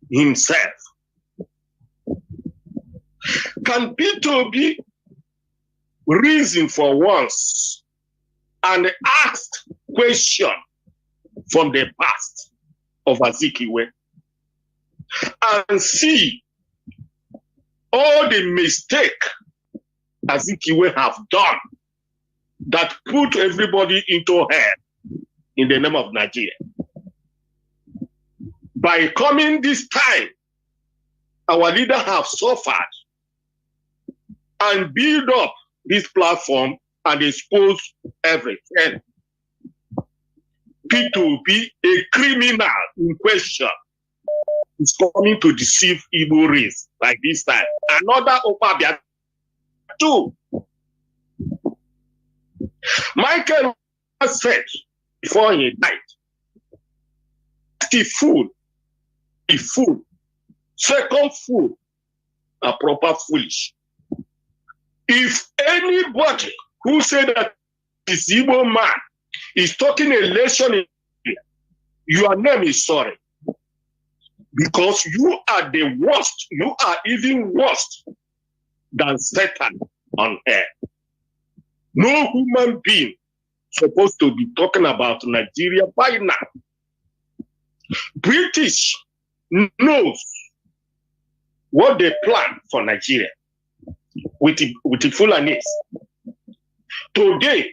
[SPEAKER 16] himself. Can P2B reason for once and ask question from the past of Azikiwe and see all the mistake Azikiwe have done that put everybody into hell in the name of Nigeria? By coming this time, our leader have suffered and build up this platform and expose everything. P2P, a criminal in question, is coming to deceive Igbo race like this time. Another Opabia too. Michael said before he died, the food, second food are proper foolish. If anybody who said that this Igbo man is talking election in Nigeria, your name is sorry. Because you are the worst, you are even worse than Satan on earth. No human being supposed to be talking about Nigeria by now. British knows what they plan for Nigeria with the Fulanis. Today,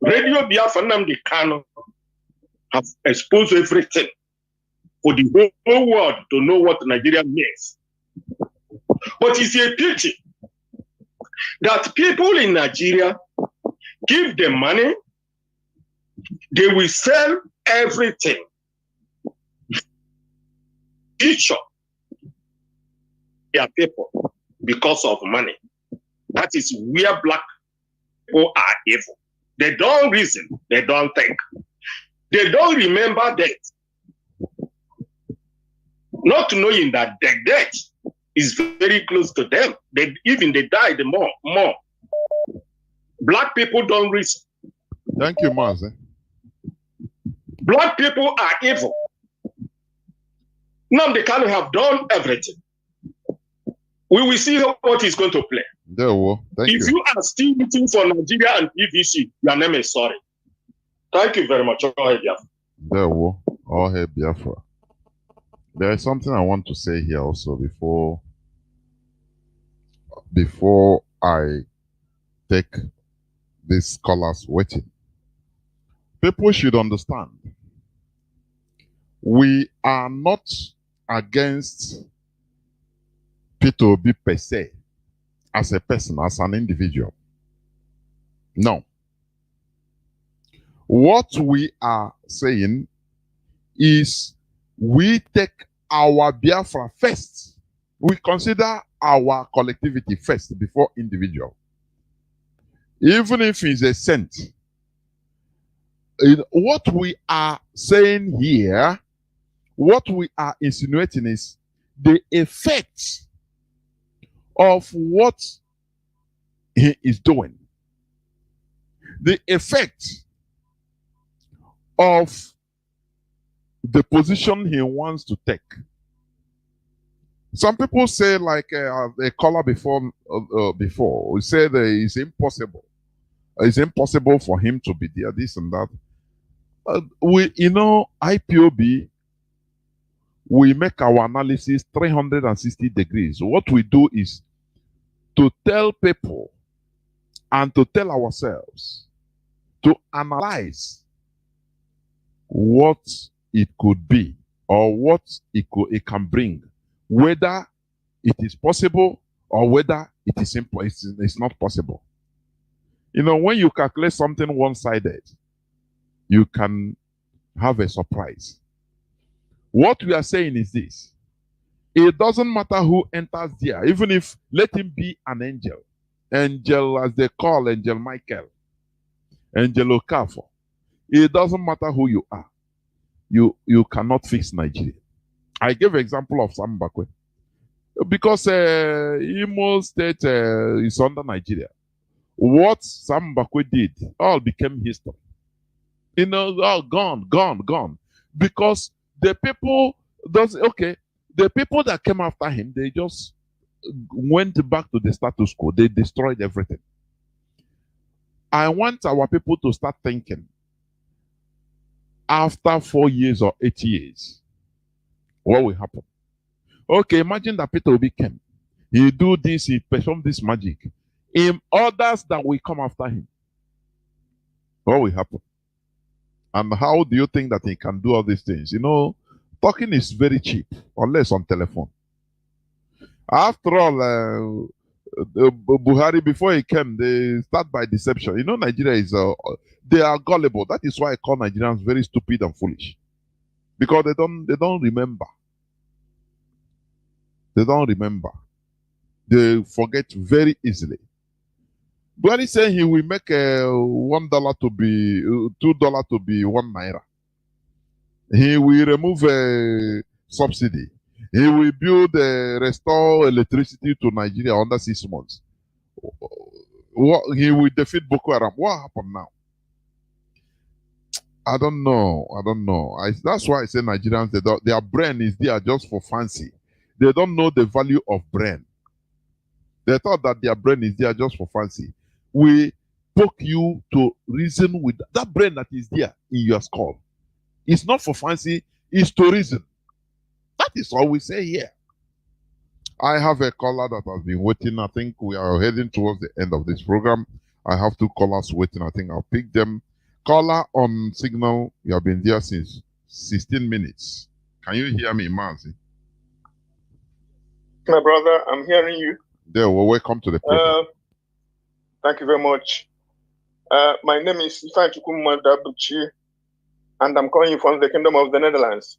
[SPEAKER 16] Radio Biafra Nnamdi Kanu have exposed everything for the whole world to know what Nigeria means. But it's a pity that people in Nigeria give them money, they will sell everything. Future their people because of money. That is where black people are evil. They don't reason. They don't think. They don't remember death. Not knowing that the death is very close to them. They died more. Black people don't reason.
[SPEAKER 5] Thank you, Mazi.
[SPEAKER 16] Black people are evil. Now they can have done everything. We will see what he's going to play. If you are still looking for Nigeria and PVC, your name is sorry. Thank you very much.
[SPEAKER 5] Biafra. There is something I want to say here also before I take these scholars waiting. People should understand we are not against P2B per se as a person, as an individual. No. What we are saying is we take our Biafra first. We consider our collectivity first before individual. Even if it's a cent. What we are saying here, what we are insinuating is the effects of what he is doing. The effect of the position he wants to take. Some people say, like a caller before, we said it's impossible. It's impossible for him to be there, this and that. IPOB, we make our analysis 360 degrees. What we do is to tell people and to tell ourselves to analyze what it could be or what it can bring, whether it is possible or whether it is it's not possible. When you calculate something one-sided, you can have a surprise. What we are saying is this: it doesn't matter who enters there, even if let him be an angel, as they call Angel Michael, Angel Okafor. It doesn't matter who you are. You cannot fix Nigeria. I gave example of Sam Mbakwe because Imo State is under Nigeria. What Sam Mbakwe did all became history. All gone. Because the people the people that came after him, they just went back to the status quo. They destroyed everything. I want our people to start thinking after 4 years or 8 years, what will happen? Okay, imagine that Peter Obi came. He do this, he perform this magic. In others that will come after him, what will happen? And how do you think that he can do all these things? Talking is very cheap, unless on telephone. After all, Buhari, before he came, they start by deception. Nigeria is, they are gullible. That is why I call Nigerians very stupid and foolish. Because they don't remember. They don't remember. They forget very easily. Buhari said he will make $1 to be $2 to be 1 naira. He will remove a subsidy. He will build restore electricity to Nigeria under 6 months. He will defeat Boko Haram. What happened now? I don't know. That's why I say Nigerians, their brain is there just for fancy. They don't know the value of brain. They thought that their brain is there just for fancy. We poke you to reason with that brain that is there in your skull. It's not for fancy, it's to reason. That is all we say here. I have a caller that has been waiting. I think we are heading towards the end of this program. I have 2 callers waiting. I think I'll pick them. Caller on signal, you have been there since 16 minutes. Can you hear me, Mazi?
[SPEAKER 17] My brother, I'm hearing you.
[SPEAKER 5] There, well, welcome to the program.
[SPEAKER 17] Thank you very much. My name is Ifan Chukwuma Dabuchi, and I'm calling you from the Kingdom of the Netherlands.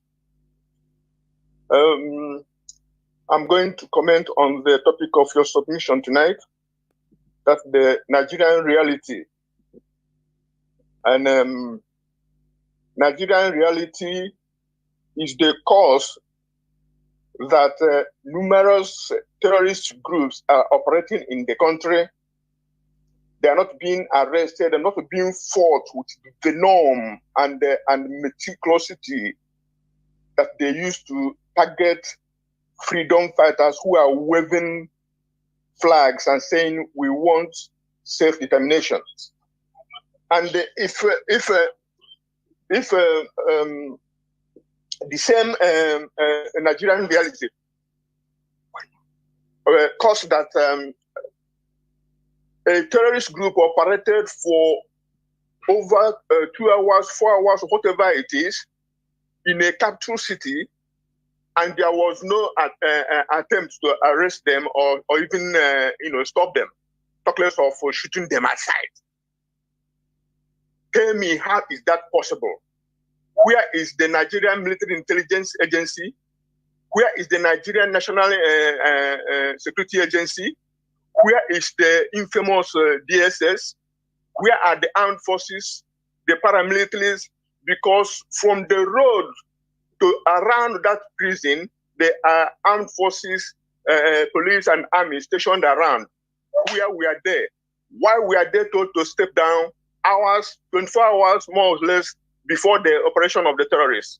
[SPEAKER 17] I'm going to comment on the topic of your submission tonight. That's the Nigerian reality. And Nigerian reality is the cause that numerous terrorist groups are operating in the country. They are not being arrested and not being fought with the venom and meticulosity that they used to target freedom fighters who are waving flags and saying we want self-determination. And if the same Nigerian reality caused that a terrorist group operated for over 2 hours, 4 hours, whatever it is, in a capital city, and there was no attempt to arrest them or even stop them, talk less of shooting them aside. Tell me, how is that possible? Where is the Nigerian Military Intelligence Agency? Where is the Nigerian National Security Agency? Where is the infamous DSS? Where are the armed forces, the paramilitaries? Because from the road to around that prison, there are armed forces, police and army stationed around. Where we are there. Why we are there told to step down hours, 24 hours more or less before the operation of the terrorists.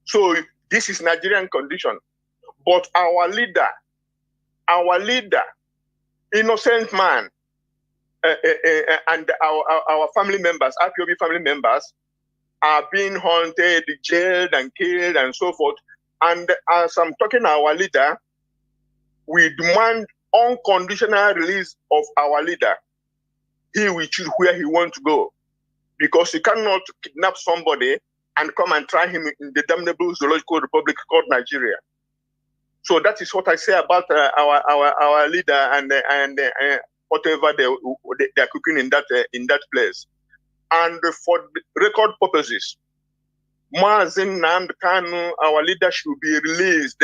[SPEAKER 17] So this is Nigerian condition. But our leader, innocent man, and our family members, IPOB family members, are being haunted, jailed, and killed, and so forth. And as I'm talking to our leader, we demand unconditional release of our leader. He will choose where he wants to go, because you cannot kidnap somebody and come and try him in the damnable zoological republic called Nigeria. So that is what I say about our leader and whatever they are cooking in that place. And for record purposes, Mazi and Kanu, our leader, should be released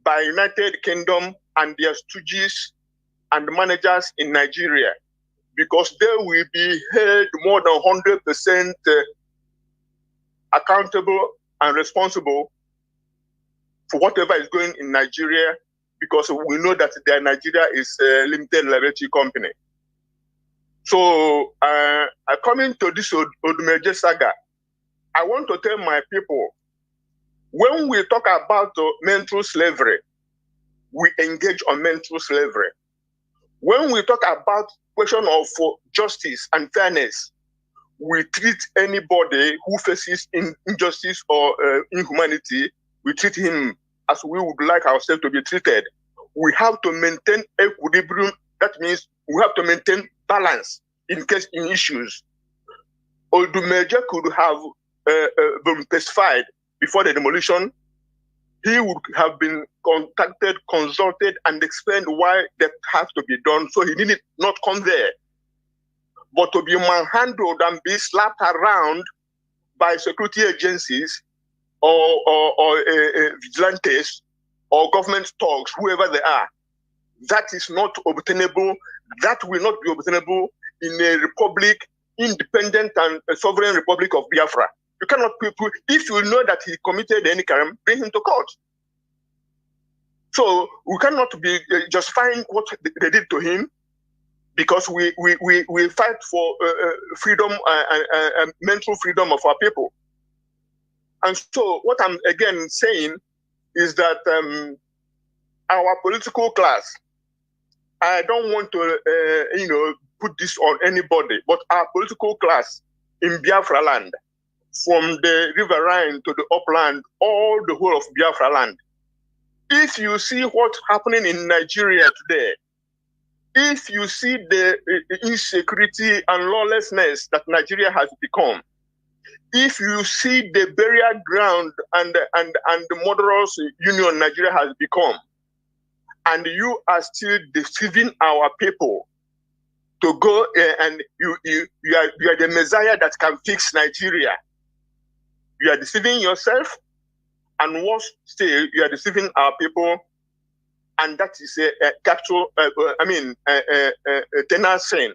[SPEAKER 17] by United Kingdom and their stooges and managers in Nigeria, because they will be held more than 100% accountable and responsible for whatever is going in Nigeria, because we know that Nigeria is a limited liability company. So, coming to this Odumeje saga, I want to tell my people, when we talk about mental slavery, we engage on mental slavery. When we talk about question of justice and fairness, we treat anybody who faces injustice or inhumanity, we treat him as we would like ourselves to be treated. We have to maintain equilibrium. That means we have to maintain balance in issues. Odumeje could have been pacified before the demolition. He would have been contacted, consulted, and explained why that has to be done, so he did not come there. But to be manhandled and be slapped around by security agencies or vigilantes or government thugs, whoever they are, that is not obtainable. That will not be obtainable in a republic, independent and a sovereign republic of Biafra. You cannot, if you know that he committed any crime, bring him to court. So we cannot be justifying what they did to him, because we fight for freedom and mental freedom of our people. And so what I'm again saying is that our political class, I don't want to put this on anybody, but our political class in Biafra land, from the riverine to the upland, all the whole of Biafra land, if you see what's happening in Nigeria today, if you see the insecurity and lawlessness that Nigeria has become, if you see the burial ground and the murderous union Nigeria has become, and you are still deceiving our people to go and you are the Messiah that can fix Nigeria, you are deceiving yourself, and worse still, you are deceiving our people, and that is a capital, a tenor sin.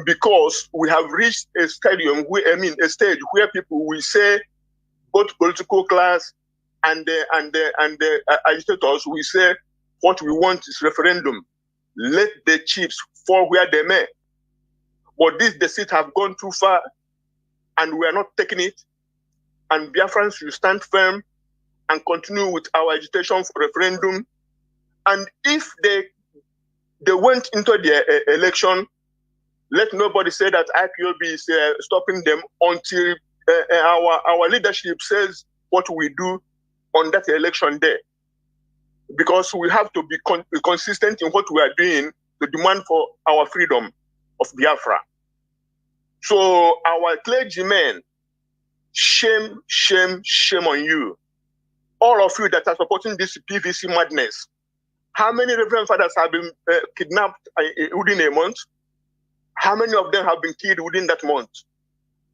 [SPEAKER 17] because we have reached a stadium where, a stage where people will say, both political class and the agitators will say, what we want is referendum. Let the chips fall where they may. But this deceit have gone too far, and we are not taking it. And Biafrans should stand firm and continue with our agitation for referendum. And if they went into the election, let nobody say that IPOB is stopping them until our leadership says what we do on that election day. Because we have to be consistent in what we are doing to demand for our freedom of Biafra. So our clergymen, shame, shame, shame on you. All of you that are supporting this PVC madness. How many Reverend Fathers have been kidnapped within a month? How many of them have been killed within that month?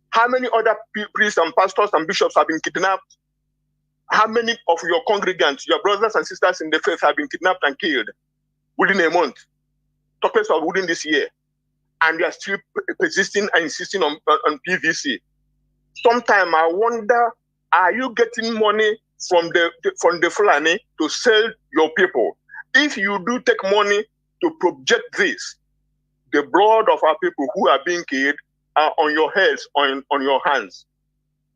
[SPEAKER 17] How many other priests and pastors and bishops have been kidnapped? How many of your congregants, your brothers and sisters in the faith have been kidnapped and killed within a month? Talk less of within this year. And you are still persisting and insisting on PVC. Sometimes I wonder, are you getting money from the Fulani to sell your people? If you do take money to project this, the blood of our people who are being killed are on your heads, on your hands.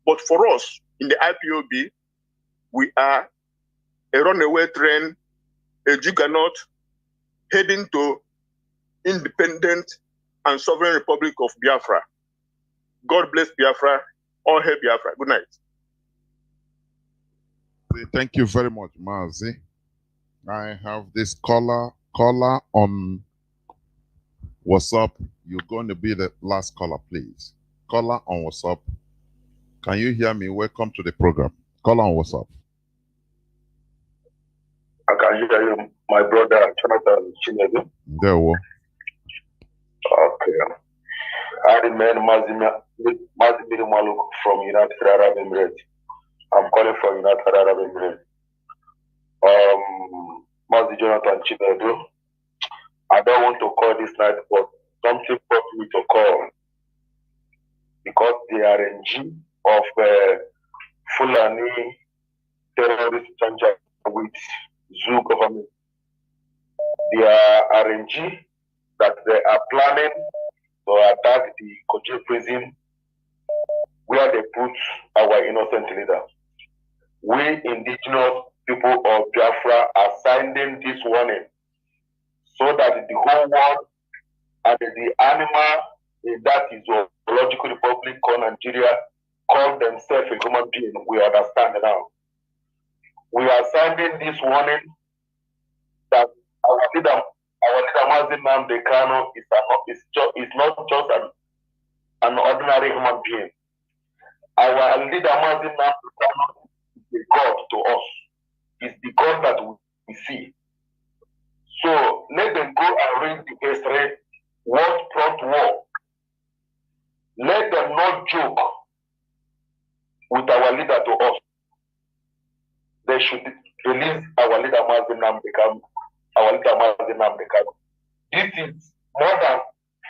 [SPEAKER 17] But for us, in the IPOB, we are a runaway train, a juggernaut, heading to independent and sovereign Republic of Biafra. God bless Biafra. All hail Biafra. Good night.
[SPEAKER 5] Thank you very much, Mazi. I have this caller on WhatsApp. You're going to be the last caller, please. Caller on WhatsApp. Can you hear me? Welcome to the program. Caller on WhatsApp.
[SPEAKER 18] I can hear you, my brother, Jonathan Chinedu.
[SPEAKER 5] There we go.
[SPEAKER 18] Okay. I remain Mazi Maluk from United Arab Emirates. I'm calling from United Arab Emirates. Mazi Jonathan Chinedu. I don't want to call this night, but something brought me to call because the RNG of Fulani terrorist junta with zoo government, their RNG that they are planning to attack the Kochi prison where they put our innocent leader. We indigenous people of Biafra are sending this warning so that the whole world and the animal in that is zoological republic called Nigeria call themselves a human being. We understand now. We are sending this warning that our leader Mazi Nnamdi Kanu is not just an ordinary human being. Our leader Mazi Nnamdi Kanu is the God to us. Is the God that we see. So let them go and read the history, what brought war. Let them not joke with our leader to us. They should release our leader Mazi Nnamdi Kanu. Our leader Mazi Nnamdi Kanu. This is more than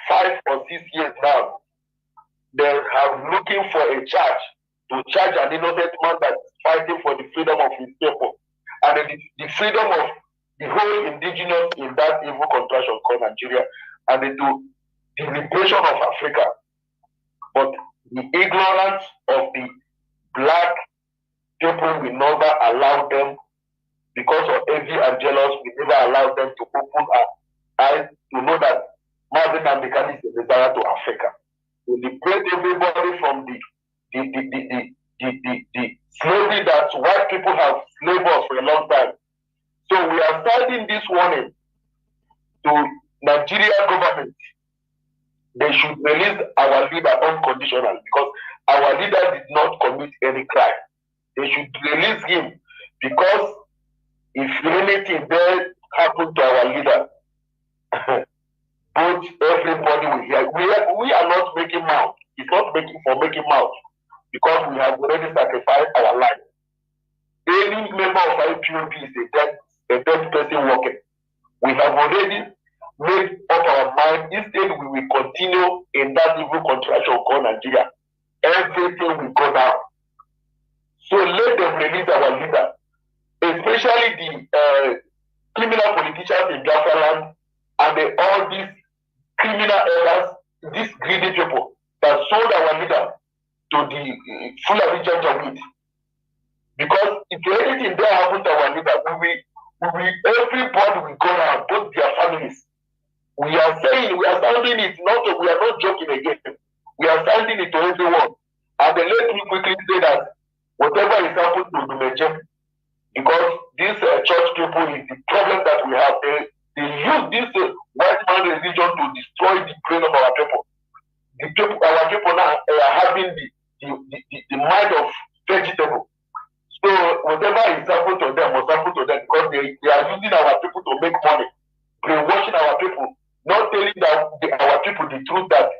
[SPEAKER 18] 5 or 6 years now. They are looking for a charge to charge an innocent man that is fighting for the freedom of his people and the freedom of the whole indigenous in that evil contraction called Nigeria and the liberation of Africa. But the ignorance of the black people will never allow them, because of envy and jealous, we never allow them to open our eyes to know that Mazi Nnamdi Kanu is a desire to Africa. To liberate everybody from the slavery that white people have slaved us for a long time. So we are sending this warning to Nigerian government. They should release our leader unconditionally because our leader did not commit any crime. They should release him because if anything there happened to our leader, both everybody will hear. We are not making mouth. It's not making mouth because we have already sacrificed our life. Any member of IPOB is a dead person working. We have already made up our mind. Instead, we will continue in that evil contraction called Nigeria. Everything will go down. So let them release our leader, especially the criminal politicians in Biafra land and all these criminal elders, these greedy people that sold our leader to the Fulani Janjaweed. Because if anything there happens to our leader, everybody will go down, both their families. We are sounding it, we are not joking again. We are sounding it to everyone. And then let me quickly say that whatever is happening to Dumeje, because these church people is the problem that we have. They use this white man religion to destroy the brain of our people. Our people now are having the mind of vegetable. So whatever is happening to them must happen to them because they are using our people to make money, brainwashing our people, not telling our people the truth that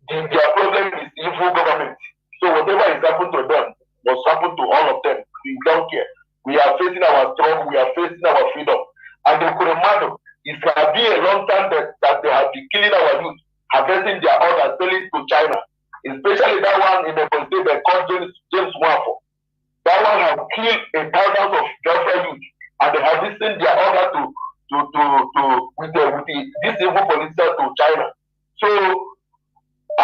[SPEAKER 18] their problem is evil government. So whatever is happening to them must happen to all of them. We don't care. We are facing our struggle, we are facing our freedom. And the Kuremado, it has been a long time that they have been killing our youth, harvesting their orders, selling to China. Especially that one in the state they called James Wafo. That one has killed thousands of Biafra youth, and they have listened their order with this evil politician to China. So I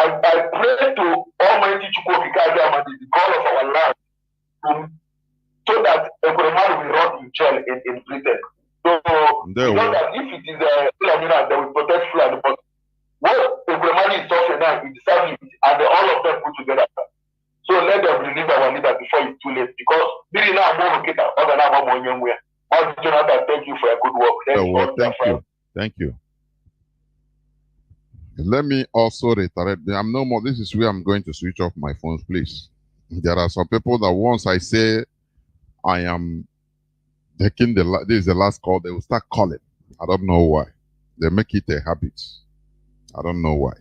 [SPEAKER 18] pray to Almighty Chukwokika, the God of our land, so that Ekuremadu will rot in jail in Britain. So you know that if it is Fulani, they will protect Fulani, but what Ekuremadu is suffering now is serving it, and all of them put together. So let them release our leader before it's too late. Because really now I'm more located other than I'm on young way. Jonathan, thank you for your good work.
[SPEAKER 5] Thank you. Let me also reiterate. I'm no more. This is where I'm going to switch off my phones, please. There are some people that once I say I am taking this is the last call, they will start calling. I don't know why. They make it a habit. I don't know why.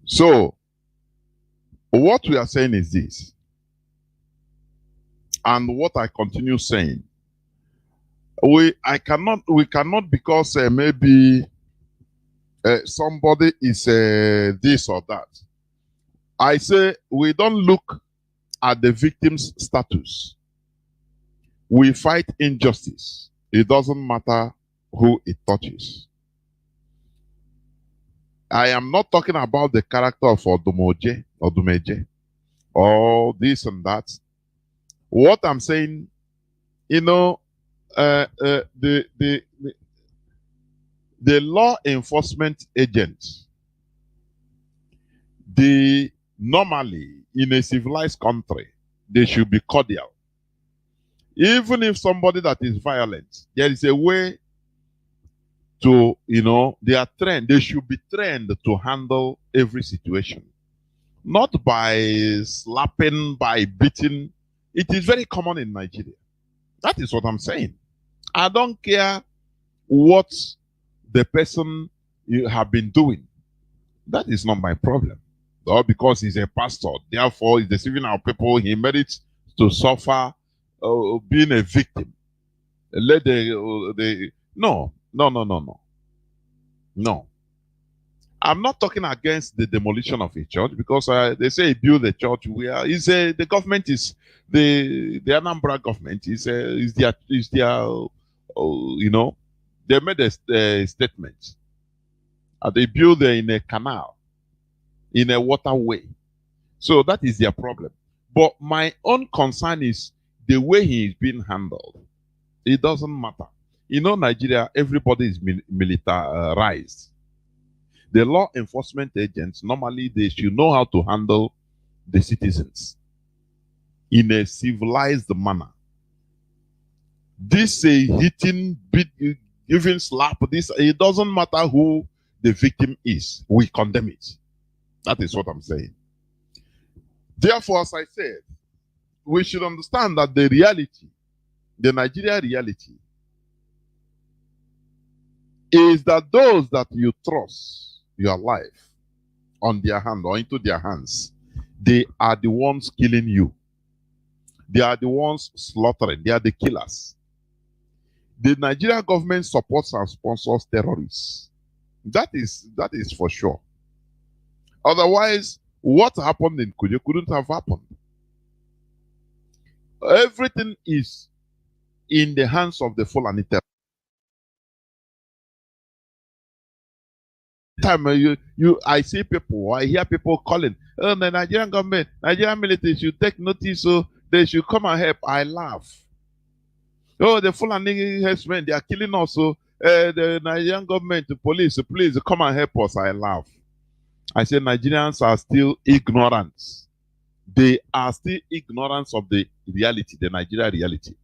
[SPEAKER 5] So what we are saying is this, and what I continue saying, we cannot because maybe somebody is this or that. I say we don't look at the victim's status. We fight injustice. It doesn't matter who it touches. I am not talking about the character of Odumeje or this and that. What I'm saying, the law enforcement agents, normally in a civilized country, they should be cordial. Even if somebody that is violent, there is a way to, they are trained. They should be trained to handle every situation. Not by slapping, by beating. It is very common in Nigeria. That is what I'm saying. I don't care what the person you have been doing. That is not my problem. Or because he's a pastor, therefore he's deceiving our people, he merits to suffer being a victim. No. I'm not talking against the demolition of a church because they say he built a church where the government is the Anambra government is their they made a statement. They built in a canal, in a waterway. So that is their problem. But my own concern is the way he is being handled. It doesn't matter. Nigeria, everybody is militarized. The law enforcement agents, normally they should know how to handle the citizens in a civilized manner. This hitting, giving slap, it doesn't matter who the victim is. We condemn it. That is what I'm saying. Therefore, as I said, we should understand that the reality, the Nigeria reality, is that those that you trust your life on their hand or into their hands, they are the ones killing you. They are the ones slaughtering. They are the killers. The Nigerian government supports and sponsors terrorists. That is for sure. Otherwise, what happened in Kuje couldn't have happened. Everything is in the hands of the Fulani terrorists. Time I see people, I hear people calling, oh, the Nigerian government, Nigerian military should take notice, so they should come and help. I laugh. Oh, the Fulani herdsmen, they are killing us, so the Nigerian government, the police, please come and help us. I laugh. I say Nigerians are still ignorant. They are still ignorant of the reality, the Nigerian reality.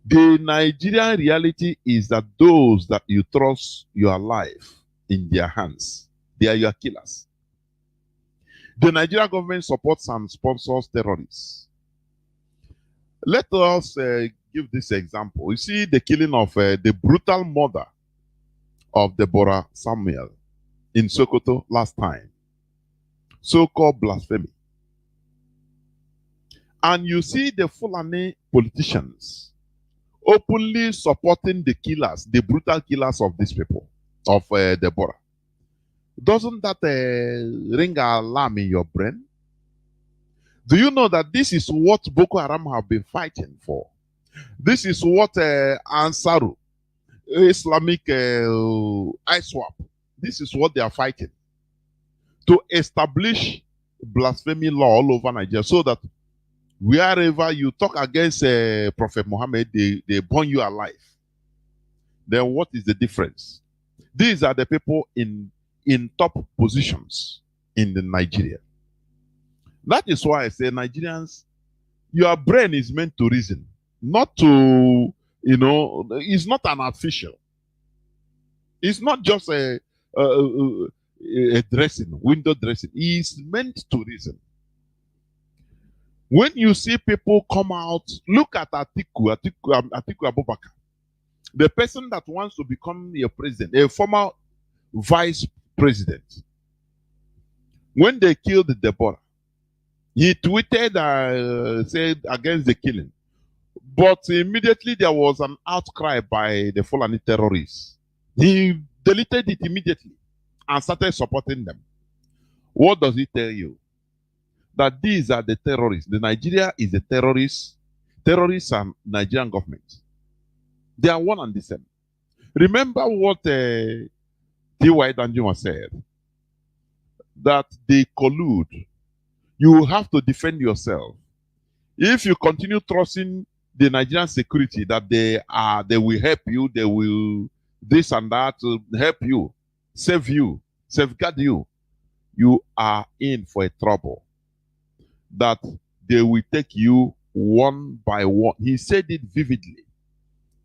[SPEAKER 5] The Nigerian reality is that those that you trust your life in their hands, they are your killers. The Nigerian government supports and sponsors terrorists. Let us give this example. You see the killing of the brutal murder of Deborah Samuel in Sokoto last time. So-called blasphemy. And you see the Fulani politicians openly supporting the killers, the brutal killers of these people, of Deborah. Doesn't that ring an alarm in your brain? Do you know that this is what Boko Haram have been fighting for? This is what Ansaru, Islamic ISWAP, this is what they are fighting. To establish blasphemy law all over Nigeria, so that wherever you talk against Prophet Muhammad, they burn you alive. Then what is the difference? These are the people in top positions in the Nigeria. That is why I say, Nigerians, your brain is meant to reason, not to, it's not an artificial. It's not just a dressing, window dressing. It's meant to reason. When you see people come out, look at Atiku Abubakar, the person that wants to become a president, a former vice president. When they killed Deborah, he tweeted, said against the killing. But immediately there was an outcry by the Fulani terrorists. He deleted it immediately and started supporting them. What does it tell you? That these are the terrorists. The Nigeria is the terrorists and Nigerian government. They are one and the same. Remember what T.Y. Danjuma said, that they collude. You have to defend yourself. If you continue trusting the Nigerian security that they will help you, they will this and that to help you, save you, safeguard you, you are in for a trouble. That they will take you one by one. He said it vividly.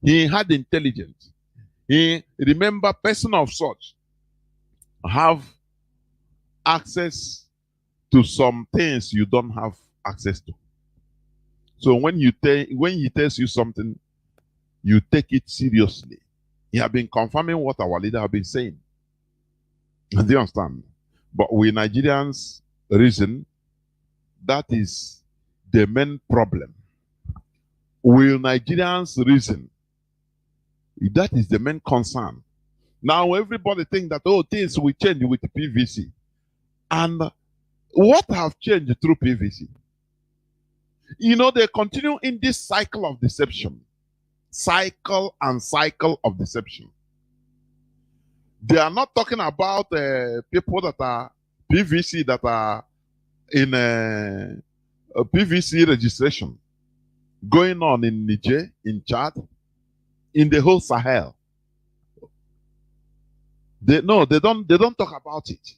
[SPEAKER 5] He had intelligence. Remember, person of such have access to some things you don't have access to. So when he tells you something, you take it seriously. He has been confirming what our leader have been saying. Do you understand? But we Nigerians reason. That is the main problem. Will Nigerians reason? That is the main concern. Now everybody think that, oh, things will change with PVC. And what have changed through PVC? They continue in this cycle of deception. Cycle and cycle of deception. They are not talking about people that are PVC, that are in a PVC registration going on in Niger, in Chad, in the whole Sahel. They don't talk about it.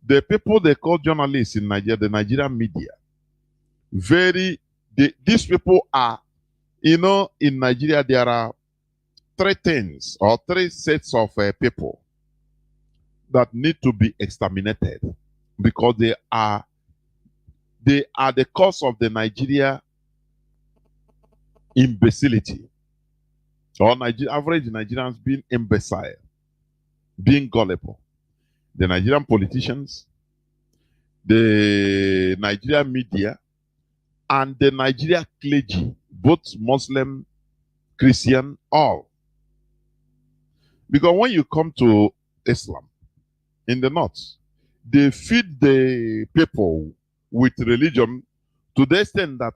[SPEAKER 5] The people they call journalists in Nigeria, the Nigerian media, these people are, in Nigeria there are three sets of people that need to be exterminated, because they are the cause of the Nigeria imbecility, or average Nigerians being imbecile, being gullible. The Nigerian politicians, the Nigerian media, and the Nigeria clergy both Muslim, Christian, all. Because when you come to Islam in the north, they feed the people with religion to the extent that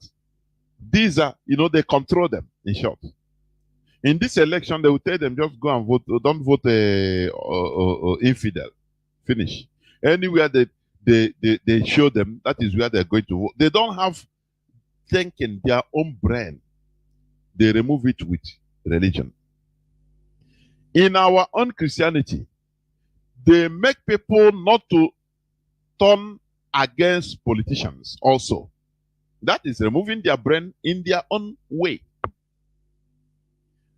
[SPEAKER 5] these are, they control them, in short. In this election, they will tell them just go and vote, don't vote infidel. Finish. Anywhere they show them, that is where they're going to vote. They don't have thinking, their own brain. They remove it with religion. In our own Christianity, they make people not to turn against politicians also. That is removing their brain in their own way.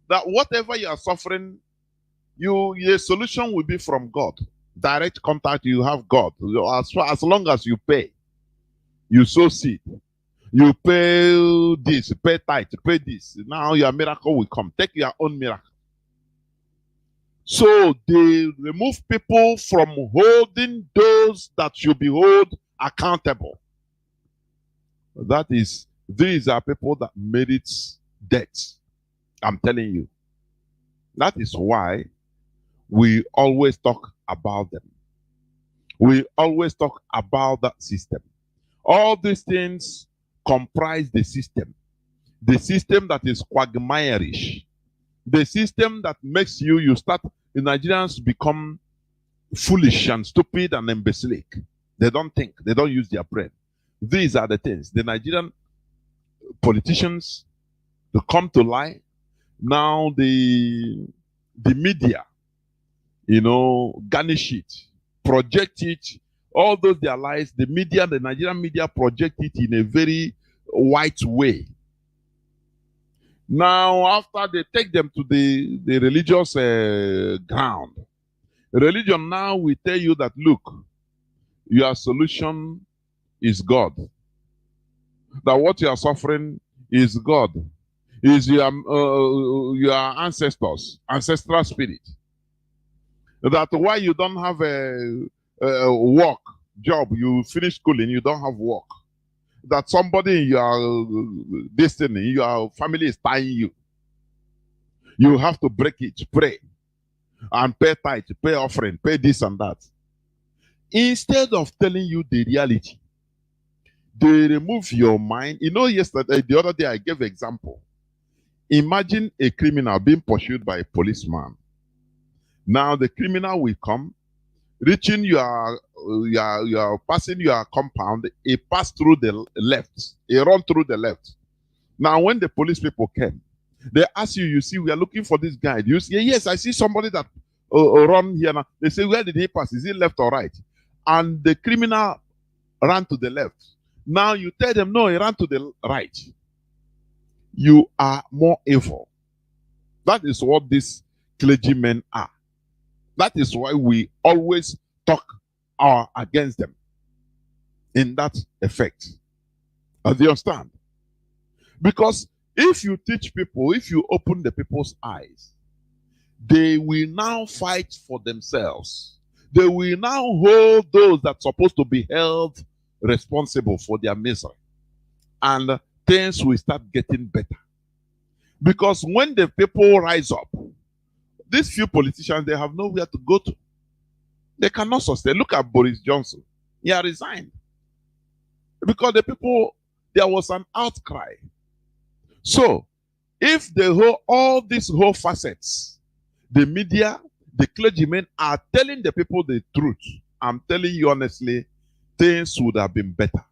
[SPEAKER 5] That whatever you are suffering, the solution will be from God. Direct contact, you have God. As long as you pay, you sow seed, you pay this, pay tithe, pay this. Now your miracle will come. Take your own miracle. So they remove people from holding those that should be held accountable. That is, these are people that merit death. I'm telling you. That is why we always talk about them. We always talk about that system. All these things comprise the system that is quagmire-ish. The system that makes you start, the Nigerians become foolish and stupid and imbecilic. They don't think, they don't use their brain. These are the things. The Nigerian politicians, they come to lie. Now the media, garnish it, project it, all those their lies, the Nigerian media project it in a very white way. Now, after they take them to the religious ground, religion now will tell you that, look, your solution is God. That what you are suffering is God. Is your ancestors, ancestral spirit. That why you don't have a work, job, you finish schooling, you don't have work. That somebody in your destiny, your family is tying you. You have to break it, pray, and pay tithe, pay offering, pay this and that. Instead of telling you the reality, they remove your mind. Yesterday, the other day, I gave an example. Imagine a criminal being pursued by a policeman. Now the criminal will come, reaching your passing your compound, he passed through the left, he run through the left. Now when the police people came, they ask you, you see, we are looking for this guy. You say, yes, I see somebody that run here now. They say, where did he pass? Is he left or right? And the criminal ran to the left. Now you tell them, no, he ran to the right. You are more evil. That is what these clergymen are. That is why we always talk against them in that effect. Do you understand? Because if you teach people, if you open the people's eyes, they will now fight for themselves. They will now hold those that are supposed to be held responsible for their misery. And things will start getting better. Because when the people rise up, these few politicians, they have nowhere to go to. They cannot sustain. Look at Boris Johnson. He has resigned. Because the people, there was an outcry. So, if all these whole facets, the media, the clergymen are telling the people the truth, I'm telling you honestly, things would have been better.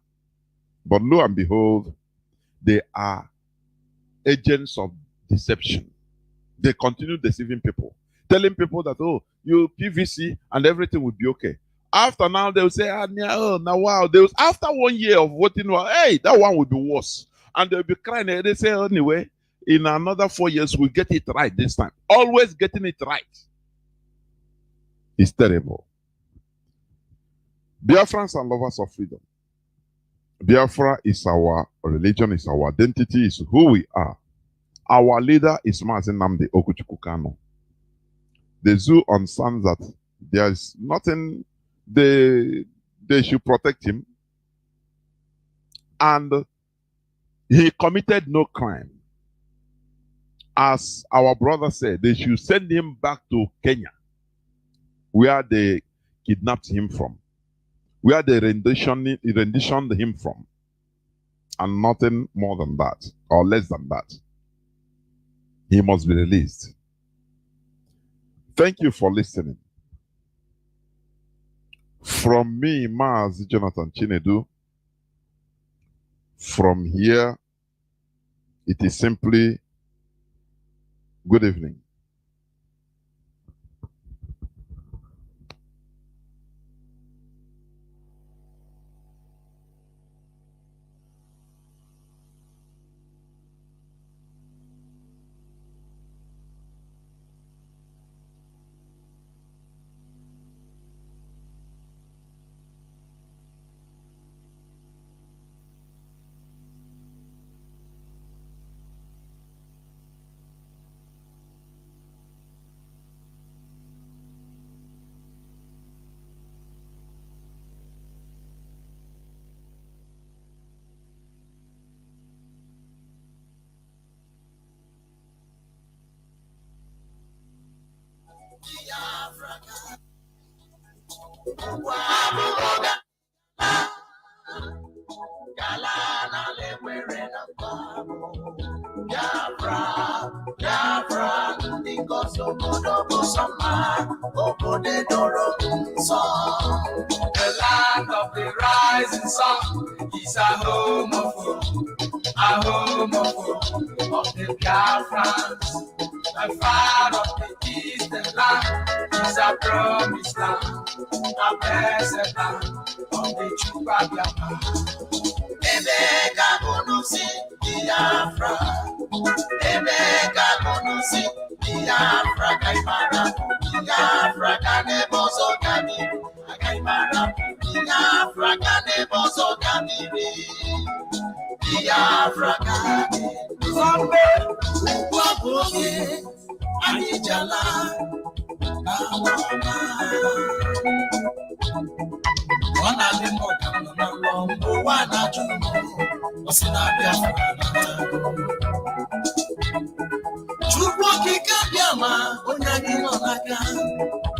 [SPEAKER 5] But lo and behold, they are agents of deception. They continue deceiving people, telling people that, oh, you PVC and everything will be okay. After now, they will say, now wow. After 1 year of voting, hey, that one will be worse. And they'll be crying. They say, anyway, in another 4 years, we'll get it right this time. Always getting it right. It's terrible. Biafrans and lovers of freedom. Biafra is our religion, is our identity, is who we are. Our leader is Mazi Nnamdi Okuchukwu Kanu. The zoo understands that there is nothing they should protect him. And he committed no crime. As our brother said, they should send him back to Kenya, where they kidnapped him from, where they renditioned him from, and nothing more than that, or less than that. He must be released. Thank you for listening. From me, Mazi Jonathan Chinedu, from here, it is simply good evening.
[SPEAKER 19] The land of the rising sun is a home of the Biafrans. The fire of the eastern land is a promised land, a blessed land of the true Biafra. Emeka Bonusi Biafra, Emeka Bonusi Biafra, Kaimara, Biafra, Kanebozo Kamiri, Kaimara, Biafra, Kanebozo Kamiri, Biafra, Kanebozo Kamiri, Anijala, one of them more than long, one of them was in a Biafra. Chukwuki Kabiama, Onyagino Naka,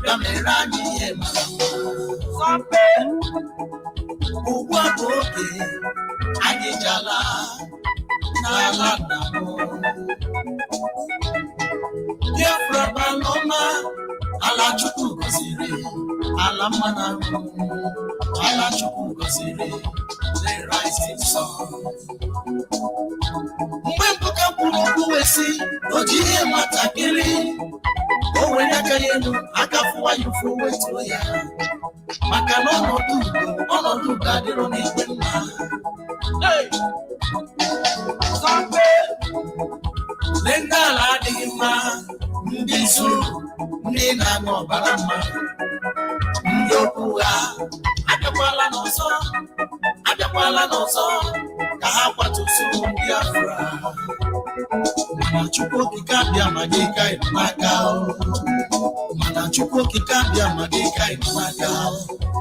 [SPEAKER 19] Gamerani Ema, Sampe, Uwaboke, Anijala, Nalanamo, Biafra Baloma, Ala Chukwu Gosiri, Ala Manamu, Ala Chukwu Gosiri, the rising sun. Mbuka Puru Wesi, Ojiye Matakiri, Owena Kayenu, Akafuwa Yufu Wetuya, Makano Onodu Gadiro Nipena. Hey! Sampe, Lenda Ladima, Ndizu, Nina no Barama, Ndokua, Adapala no so, Kahapa to Suru Biafra, Mana Chukwuki Kabia Magika in Macau, Mana Chukwuki Kabia Magika in Macau,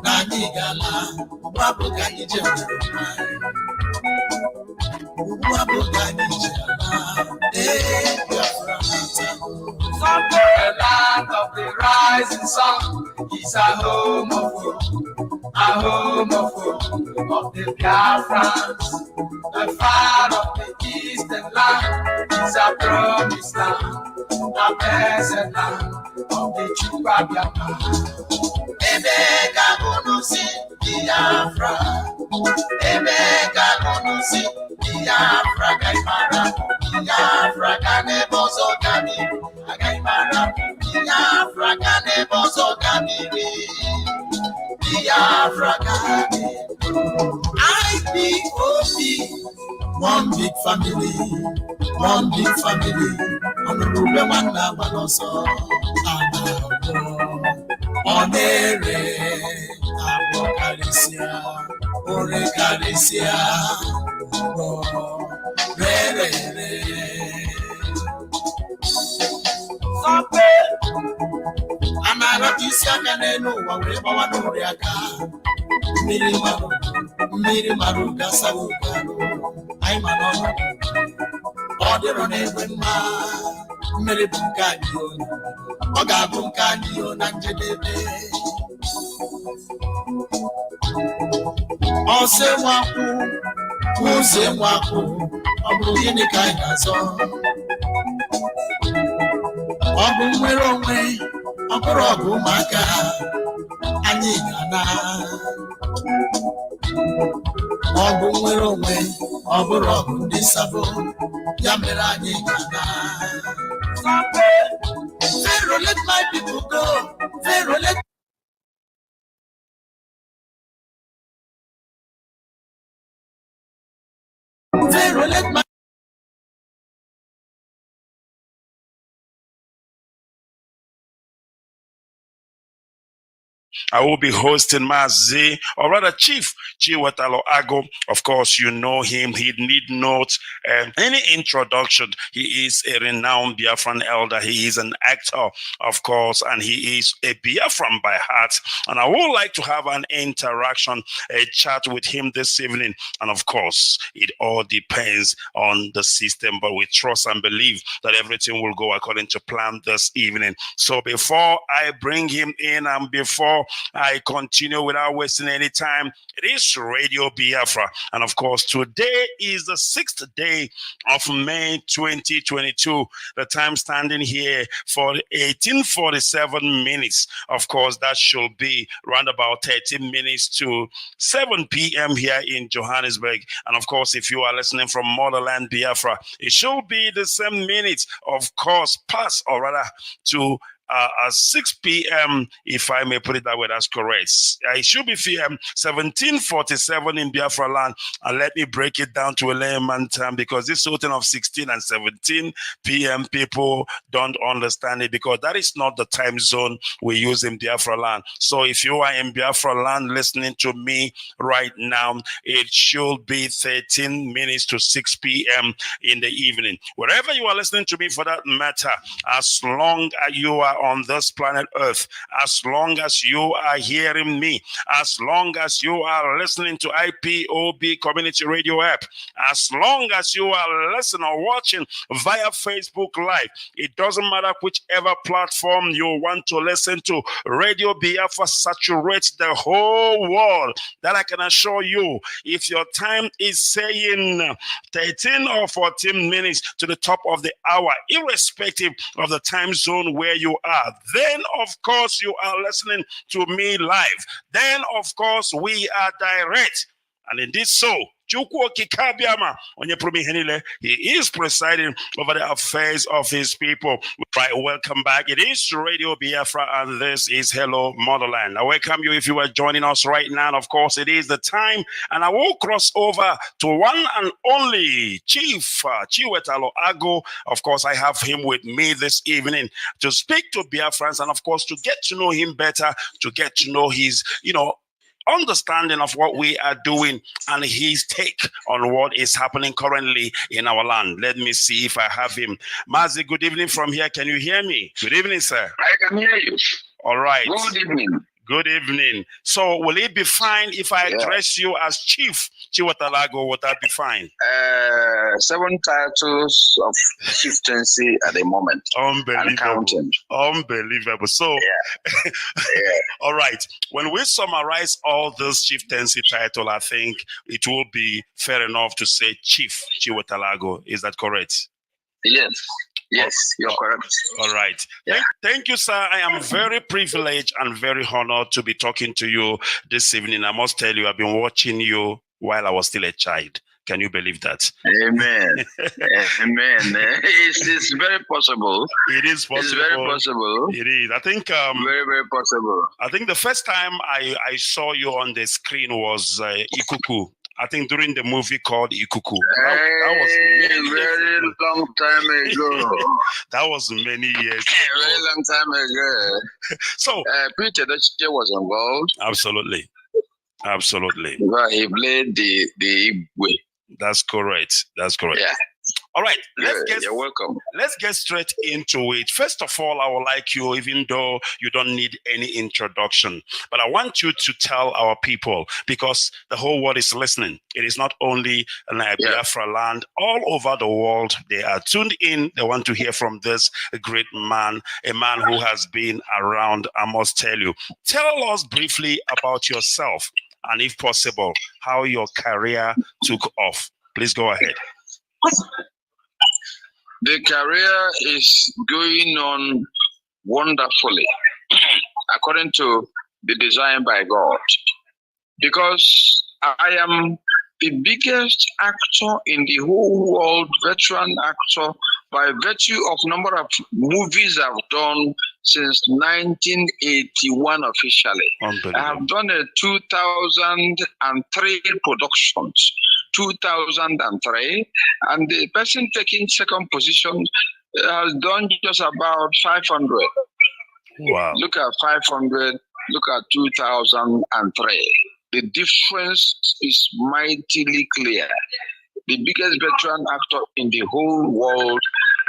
[SPEAKER 19] Nani Gala, Babu Gani The land of the rising sun is a home of the Biafrans. The fire of the eastern land is a promised land, a blessed land of the true Biafra. Emeka Bonusi Biafra, Emeka Bonusi Biafra, Kaimara, Biafra, Kanebozo Kamiri, Kaimara, Biafra, Kanebozo Kamiri, Biafra, Kanebozo. IPOB, one big family, Honorable Wanda Banoso, Onere, Abokalesia, Orekalesia, Re. Anarabisia Caneno, Waweba Noriaka, Miri Maru Gasawukano, I'm an order on every man. mmiri bụ nke anyị o, ọ ga-abụ nke anyị o na njedebe. Ọsọ nwakwụ, ụzọ nwakwụ, ọ bụ gịnị ka anyị na-azọ? Ọ bụ nwere onwe, ọ bụrụ ọgụ ụmụaka, anyị ga-ana. Ọ bụ nwere onwe, ọ bụrụ ọgụ ndị sabo, ya mere anyị ga-ana. Pharaoh, let my people go. Pharaoh, let Pharaoh, let my
[SPEAKER 3] I will be hosting Mazi, or rather Chief Chiwetalo Ago. Of course, you know him. He need not any introduction. He is a renowned Biafran elder. He is an actor, of course, and he is a Biafran by heart. And I would like to have an interaction, a chat with him this evening. And of course, it all depends on the system, but we trust and believe that everything will go according to plan this evening. So before I bring him in and before I continue without wasting any time, it is Radio Biafra. And of course, today is the 6th day of May 2022. The time standing here for 18:47 minutes. Of course, that should be around about 13 minutes to 7 p.m. here in Johannesburg. And of course, if you are listening from Motherland Biafra, it should be the same minutes, of course, pass or rather to 6 p.m., if I may put it that way, that's correct. It should be 17:47 in Biafra land. And let me break it down to a layman time, because this sorting of 16 and 17 p.m. people don't understand it, because that is not the time zone we use in Biafra land. So if you are in Biafra land listening to me right now, it should be 13 minutes to 6 p.m. in the evening. Wherever you are listening to me for that matter, as long as you are on this planet Earth, as long as you are hearing me, as long as you are listening to IPOB Community Radio app, as long as you are listening or watching via Facebook Live, it doesn't matter whichever platform you want to listen to, Radio Biafra saturates the whole world. That I can assure you. If your time is saying 13 or 14 minutes to the top of the hour, irrespective of the time zone where you are, then of course you are listening to me live. Then of course we are direct. And in this so, he is presiding over the affairs of his people. Right, welcome back. It is Radio Biafra, and this is Hello Motherland. I welcome you if you are joining us right now. And of course, it is the time, and I will cross over to one and only Chief Chiwetalo Ago. Of course, I have him with me this evening to speak to Biafrans, and of course, to get to know him better, to get to know his, understanding of what we are doing and his take on what is happening currently in our land. Let me see if I have him. Mazi, good evening from here. Can you hear me? Good evening, sir.
[SPEAKER 20] I can hear you.
[SPEAKER 3] All right.
[SPEAKER 20] Good evening.
[SPEAKER 3] Good evening. So will it be fine if I address you as Chief Chiwetalago? Would that be fine?
[SPEAKER 20] 7 titles of chieftaincy at the moment.
[SPEAKER 3] Unbelievable. Unbelievable. So, all right. When we summarize all those chieftaincy titles, I think it will be fair enough to say Chief Chiwetalago. Is that correct?
[SPEAKER 20] Yes. Yes, you're correct.
[SPEAKER 3] All right. Yeah. Thank you, sir. I am very privileged and very honored to be talking to you this evening. I must tell you, I've been watching you while I was still a child. Can you believe that?
[SPEAKER 20] Amen. Amen. It's very possible.
[SPEAKER 3] It is possible.
[SPEAKER 20] It's very possible.
[SPEAKER 3] It is. I think
[SPEAKER 20] very, very possible.
[SPEAKER 3] I think the first time I saw you on the screen was Ikuku. I think during the movie called Ikuku. That was
[SPEAKER 20] very long time ago.
[SPEAKER 3] That was many years
[SPEAKER 20] ago. Very long time ago.
[SPEAKER 3] So
[SPEAKER 20] Peter Doche was involved.
[SPEAKER 3] Absolutely. Absolutely.
[SPEAKER 20] Well, he played the Igwe.
[SPEAKER 3] That's correct. That's correct.
[SPEAKER 20] Yeah.
[SPEAKER 3] All right,
[SPEAKER 20] You're welcome.
[SPEAKER 3] Let's get straight into it. First of all, I would like you, even though you don't need any introduction, but I want you to tell our people, because the whole world is listening. It is not only in Biafra land, all over the world. They are tuned in. They want to hear from this great man, a man who has been around. I must tell you. Tell us briefly about yourself, and if possible, how your career took off. Please go ahead.
[SPEAKER 20] The career is going on wonderfully, according to the design by God, because I am the biggest actor in the whole world, veteran actor, by virtue of number of movies I've done since 1981 officially. I have done a 2003 productions. 2003, and the person taking second position has done just about 500.
[SPEAKER 3] Wow.
[SPEAKER 20] Look at 500, look at 2003. The difference is mightily clear. The biggest veteran actor in the whole world.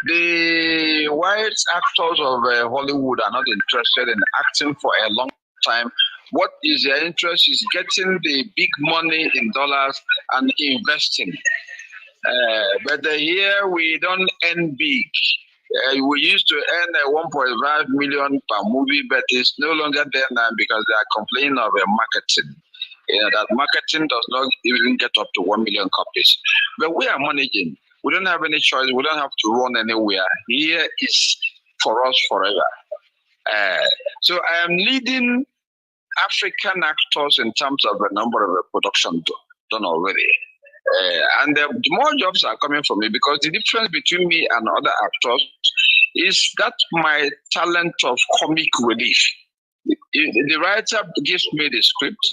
[SPEAKER 20] The white actors of Hollywood are not interested in acting for a long time. What is their interest is getting the big money in dollars and investing. But here we don't earn big. We used to earn 1.5 million per movie, but it's no longer there now because they are complaining of marketing. That marketing does not even get up to 1 million copies. But we are managing. We don't have any choice. We don't have to run anywhere. Here is for us forever. So I am leading African actors in terms of the number of production done already. And the more jobs are coming from me, because the difference between me and other actors is that my talent of comic relief. The writer gives me the script,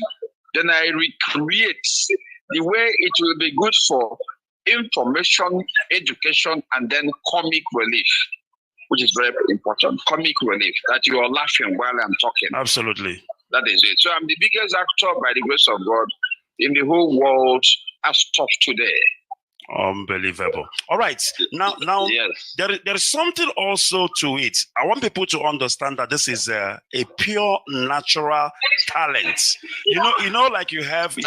[SPEAKER 20] then I recreate the way it will be good for information, education, and then comic relief, which is very important. Comic relief, that you are laughing while I'm talking.
[SPEAKER 3] Absolutely.
[SPEAKER 20] That is it. So I'm the biggest actor by the grace of God in the whole world as of today.
[SPEAKER 3] Unbelievable. All right. Now,
[SPEAKER 20] yes.
[SPEAKER 3] there is something also to it. I want people to understand that this is a pure natural talent. You know, like you have in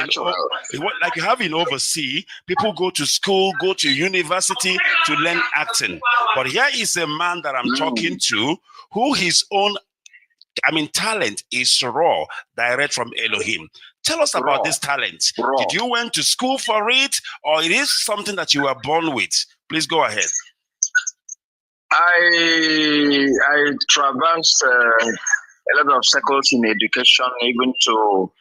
[SPEAKER 3] overseas, people go to school, go to university to learn acting. But here is a man that I'm talking to, who his own talent is raw, direct from Elohim. Tell us about this talent. Did you went to school for it, or it is something that you were born with? Please go ahead.
[SPEAKER 20] I traversed a lot of circles in education, even to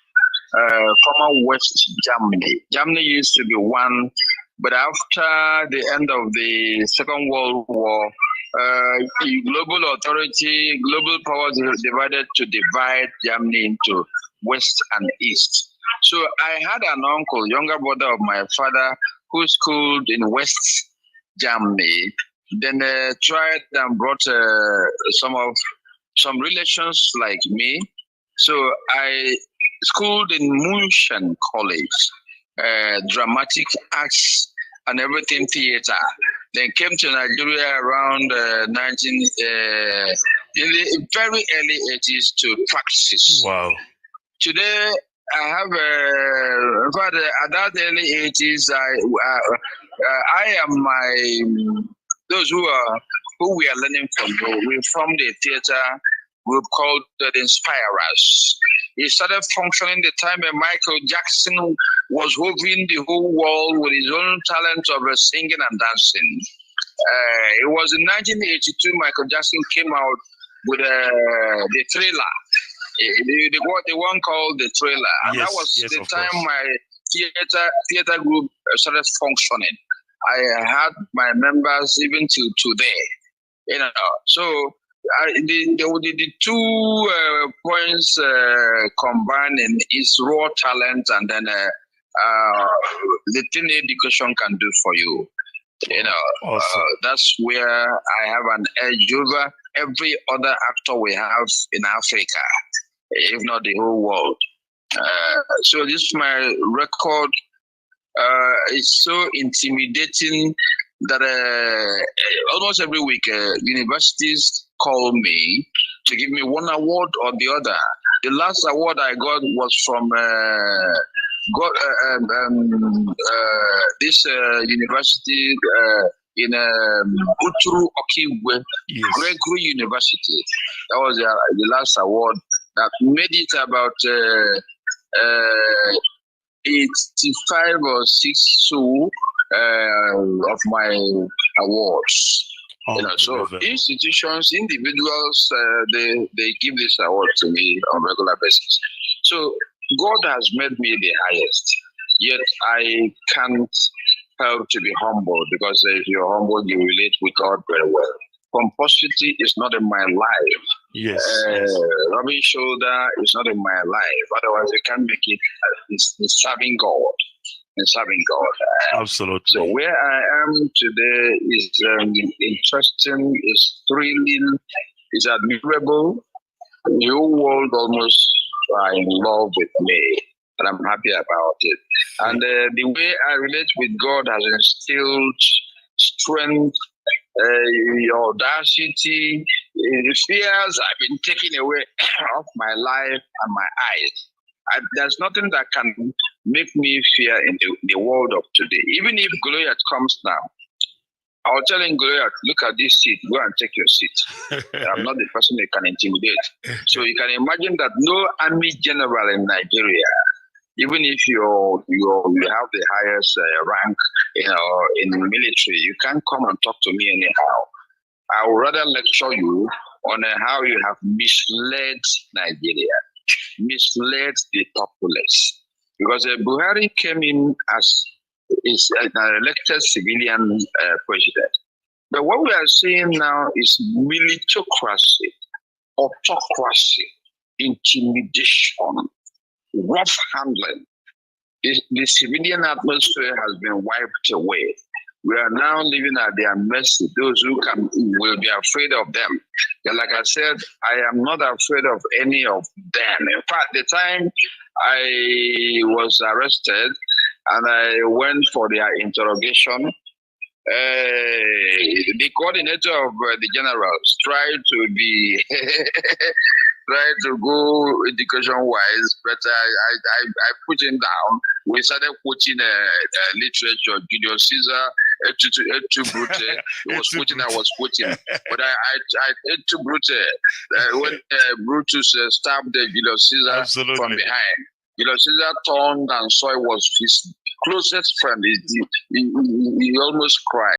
[SPEAKER 20] former West Germany. Germany used to be one, but after the end of the Second World War, global authority, global powers divided to divide Germany into West and East. So I had an uncle, younger brother of my father, who schooled in West Germany. Then tried and brought some relations like me. So I schooled in München College, dramatic arts and everything theater. Then came to Nigeria around in the very early 80s to practice.
[SPEAKER 3] Wow.
[SPEAKER 20] Today, I have, in fact, at that early 80s, I am those who we are learning from. We formed a theater group called the Inspirers. It started functioning the time when Michael Jackson was hovering the whole world with his own talent of singing and dancing. It was in 1982 Michael Jackson came out with the Thriller. The one called the Thriller. And that was the time my theater group started functioning. I had my members even till today. So the 2 points combining is raw talent and then the thing education can do for you.
[SPEAKER 3] Awesome.
[SPEAKER 20] That's where I have an edge over every other actor we have in Africa, if not the whole world. So this my record is so intimidating that almost every week universities call me to give me one award or the other. The last award I got was from this university in Uturu Okigwe, Gregory University. That was the last award that made it about 85 or 6 of my awards. So institutions, individuals, they give this award to me on a regular basis. So God has made me the highest, yet I can't help to be humble, because if you're humble, you relate with God very well. Pomposity is not in my life.
[SPEAKER 2] Yes.
[SPEAKER 20] Rubbing shoulder is not in my life. Otherwise, you can't make it in serving God. In serving God.
[SPEAKER 2] Absolutely.
[SPEAKER 20] So where I am today is interesting, is thrilling, is admirable. The whole world almost are in love with me, and I'm happy about it. And the way I relate with God has instilled strength, audacity, fears have been taken away off my life and my eyes. There's nothing that can make me fear in the world of today. Even if Goliath comes now, I was telling Goliath, look at this seat, go and take your seat. I'm not the person that can intimidate. So you can imagine that no army general in Nigeria, even if you have the highest rank, in the military, you can't come and talk to me anyhow. I would rather lecture you on how you have misled Nigeria, misled the populace. Because Buhari came in as an elected civilian president. But what we are seeing now is militocracy, autocracy, intimidation, rough handling. The civilian atmosphere has been wiped away. We are now living at their mercy. Those who will be afraid of them. And like I said, I am not afraid of any of them. In fact, the time I was arrested and I went for their interrogation, the coordinator of the generals tried to be tried to go education-wise, but I put him down. We started quoting literature, Julius Caesar, Etu Brute. He was quoting, I was quoting. But I Etu Brute, when Brutus stabbed Julius Caesar from behind, Julius Caesar turned and saw it was his closest friend. He almost cried.